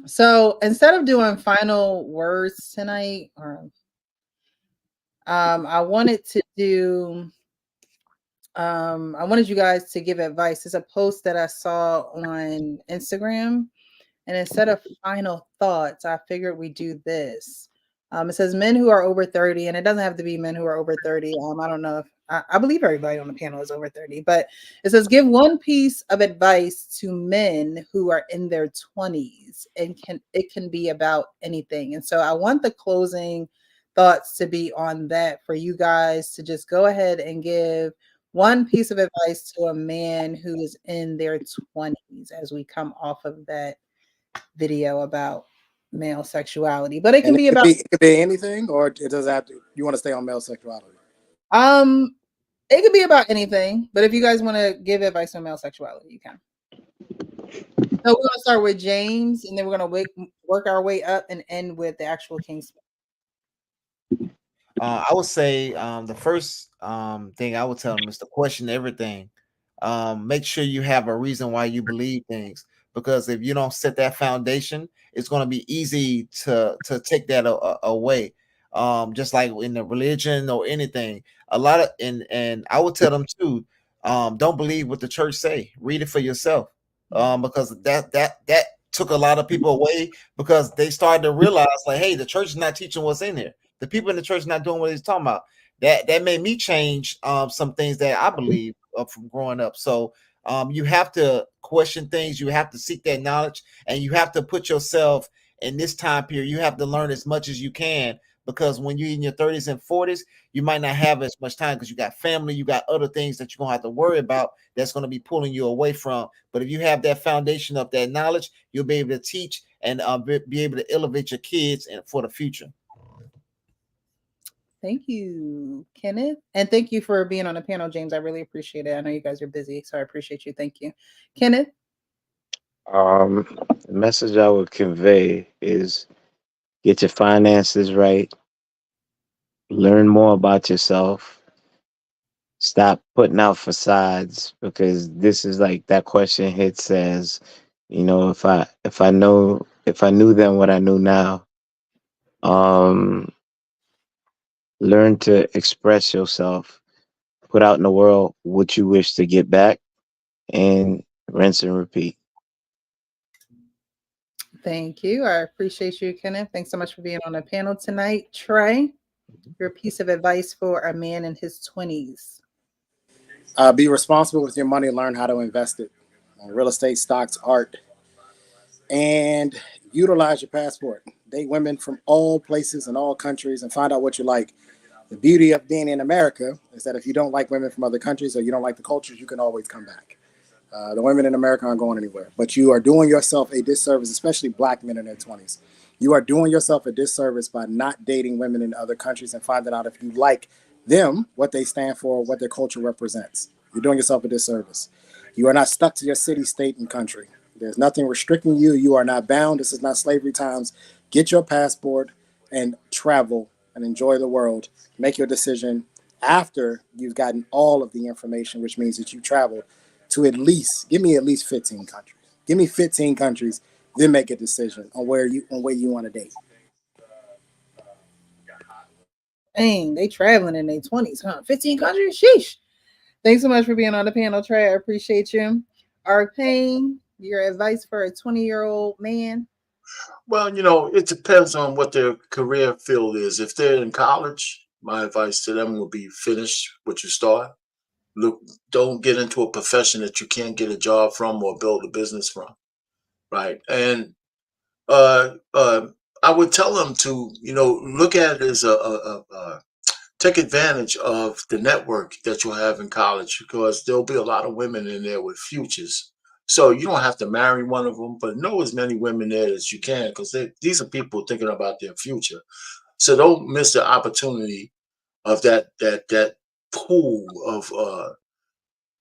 So instead of doing final words tonight, or I wanted you guys to give advice. It's a post that I saw on Instagram, and instead of final thoughts, I figured we do this. It says men who are over 30, and it doesn't have to be men who are over 30. I don't know if I believe everybody on the panel is over 30, but it says give one piece of advice to men who are in their 20s, and it can be about anything. And so I want the closing thoughts to be on that for you guys to just go ahead and give one piece of advice to a man who is in their 20s as we come off of that video about male sexuality. But it can be about it could be anything, or it does have to, you want to stay on male sexuality? It could be about anything, but if you guys want to give advice on male sexuality, you can. So we're gonna start with James, and then we're gonna work our way up and end with the actual King's. I would say the first thing I would tell them is to question everything. Make sure you have a reason why you believe things, because if you don't set that foundation, it's going to be easy to take that away. Just like in the religion or anything, a lot of and I would tell them too. Don't believe what the church say. Read it for yourself, because that took a lot of people away, because they started to realize, like, hey, the church is not teaching what's in here. The people in the church not doing what he's talking about. That made me change some things that I believe from growing up. So you have to question things. You have to seek that knowledge, and you have to put yourself in this time period. You have to learn as much as you can, because when you're in your 30s and 40s, you might not have as much time because you got family, you got other things that you're gonna have to worry about that's going to be pulling you away from. But if you have that foundation of that knowledge, you'll be able to teach and be able to elevate your kids and for the future. Thank you, Kenneth. And thank you for being on the panel, James. I really appreciate it. I know you guys are busy, so I appreciate you. Thank you. Kenneth? The message I would convey is get your finances right, learn more about yourself, stop putting out facades, because this is like that question hit says, if I knew then what I knew now, learn to express yourself, put out in the world what you wish to get back, and rinse and repeat. Thank you. I appreciate you, Kenneth. Thanks so much for being on the panel tonight. Trey, your piece of advice for a man in his 20s. Be responsible with your money. Learn how to invest it. Real estate, stocks, art, and utilize your passport. Date women from all places and all countries and find out what you like. The beauty of being in America is that if you don't like women from other countries or you don't like the cultures, you can always come back. The women in America aren't going anywhere, but you are doing yourself a disservice, especially black men in their 20s. You are doing yourself a disservice by not dating women in other countries and finding out if you like them, what they stand for, what their culture represents. You're doing yourself a disservice. You are not stuck to your city, state, and country. There's nothing restricting you. You are not bound. This is not slavery times. Get your passport and travel and enjoy the world. Make your decision after you've gotten all of the information, which means that you traveled to at least give me at least 15 countries. Give me 15 countries, then make a decision on where you want to date. Dang, they traveling in their 20s, huh? 15 countries? Sheesh. Thanks so much for being on the panel, Trey. I appreciate you. Arpane, your advice for a 20-year-old man? Well, it depends on what their career field is. If they're in college, my advice to them will be finish what you start. Look, don't get into a profession that you can't get a job from or build a business from, right? And I would tell them to, look at it as take advantage of the network that you'll have in college because there'll be a lot of women in there with futures. So you don't have to marry one of them, but know as many women there as you can because these are people thinking about their future. So don't miss the opportunity of that pool of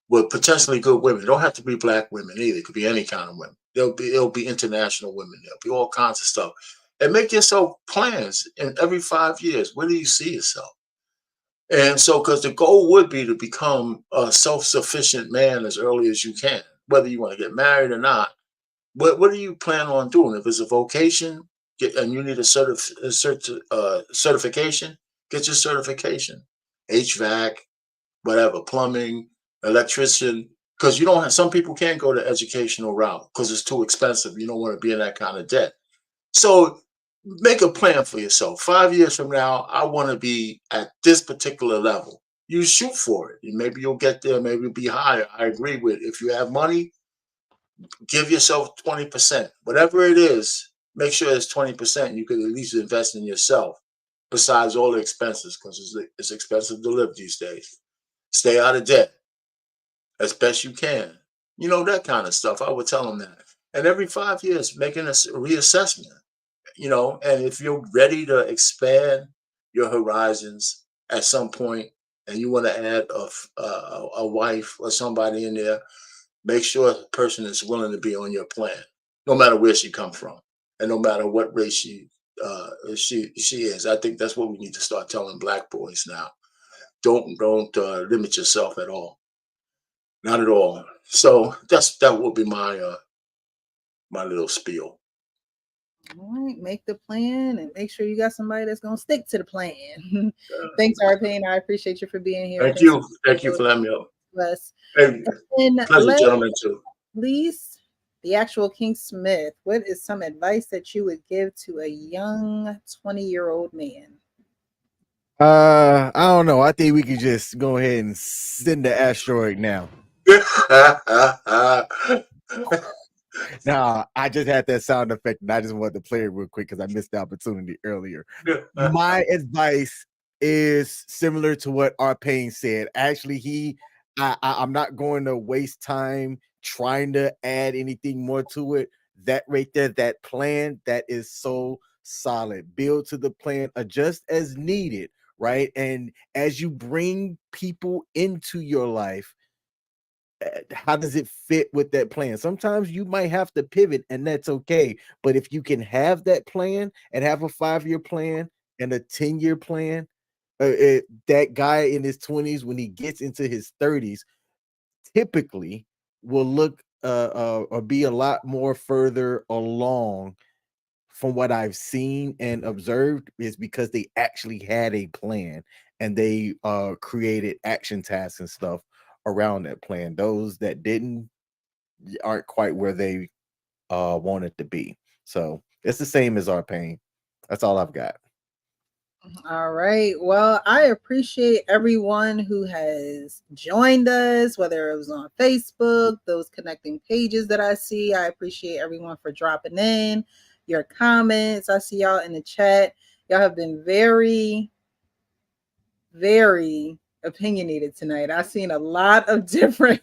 with potentially good women. It don't have to be black women either. It could be any kind of women. It'll be international women. There'll be all kinds of stuff. And make yourself plans. And every 5 years, where do you see yourself? And so, because the goal would be to become a self-sufficient man as early as you can, whether you want to get married or not. What do you plan on doing? If it's a vocation, and you need a certification, get your certification. HVAC, whatever, plumbing, electrician, because you don't have, some people can't go the educational route because it's too expensive. You don't want to be in that kind of debt. So make a plan for yourself. 5 years from now, I want to be at this particular level. You shoot for it. And maybe you'll get there, maybe it'll be higher. I agree with it. If you have money, give yourself 20%. Whatever it is, make sure it's 20%. You could at least invest in yourself besides all the expenses because it's expensive to live these days. Stay out of debt as best you can. That kind of stuff. I would tell them that. And every 5 years, making a reassessment, and if you're ready to expand your horizons at some point and you want to add a wife or somebody in there, make sure the person is willing to be on your plan, no matter where she come from and no matter what race she is. I think that's what we need to start telling black boys now. Don't limit yourself at all. Not at all. So that will be my my little spiel. All right, make the plan and make sure you got somebody that's gonna stick to the plan. Thanks, Arpane. I appreciate you for being here. Thank you. Thank you for letting me up. Bless. Hey, pleasure, gentlemen, too. Please, the actual King Smith, what is some advice that you would give to a young 20-year-old man? I don't know. I think we could just go ahead and send the asteroid now. Nah, I just had that sound effect and I just wanted to play it real quick because I missed the opportunity earlier. My advice is similar to what Arpane said. Actually, I'm not going to waste time trying to add anything more to it. That right there, that plan, that is so solid. Build to the plan, adjust as needed, right? And as you bring people into your life, how does it fit with that plan? Sometimes you might have to pivot and that's okay. But if you can have that plan and have a 5-year plan and a 10-year plan, that guy in his 20s, when he gets into his 30s, typically will look or be a lot more further along from what I've seen and observed is because they actually had a plan and they created action tasks and stuff around that plan. Those that didn't aren't quite where they wanted to be. So it's the same as our pain. That's all I've got. All right. Well, I appreciate everyone who has joined us, whether it was on Facebook, those connecting pages that I see. I appreciate everyone for dropping in, your comments. I see y'all in the chat. Y'all have been very, very opinionated tonight. I've seen a lot of different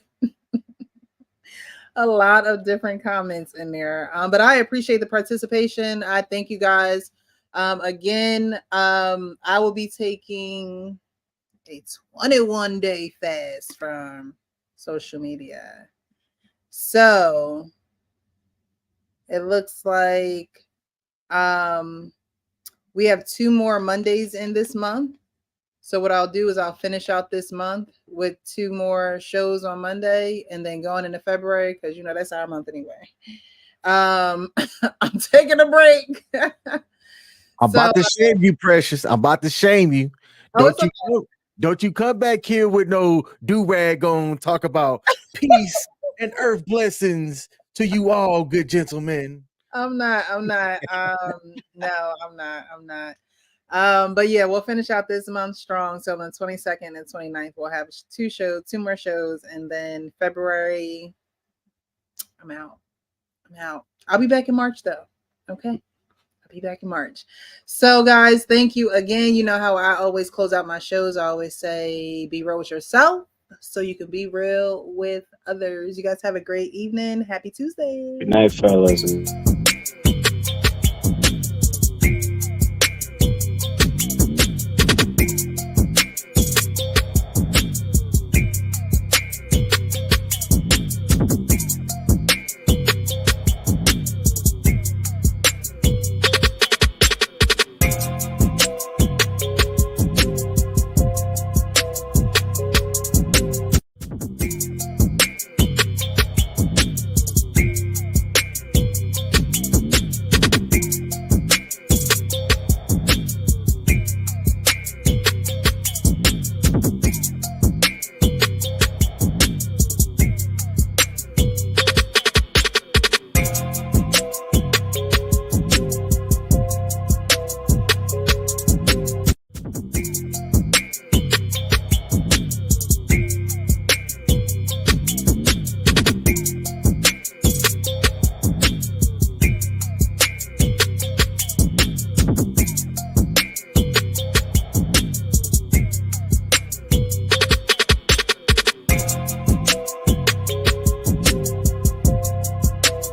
comments in there. But I appreciate the participation. I thank you guys. Again, I will be taking a 21-day fast from social media. So it looks like we have 2 more Mondays in this month. So what I'll do is I'll finish out this month with 2 more shows on Monday, and then going into February, because you know that's our month anyway. I'm taking a break. I'm about to shame you, Precious. I'm about to shame you. Don't you come back here with no do-rag on, talk about peace and earth blessings to you all, good gentlemen. I'm not. No, I'm not. But yeah, we'll finish out this month strong. So on the 22nd and 29th, we'll have 2 more shows, and then February, I'm out. I'll be back in March though. Okay. I'll be back in March. So guys, thank you again. You know how I always close out my shows. I always say, be real with yourself so you can be real with others. You guys have a great evening. Happy Tuesday. Good night, fellas.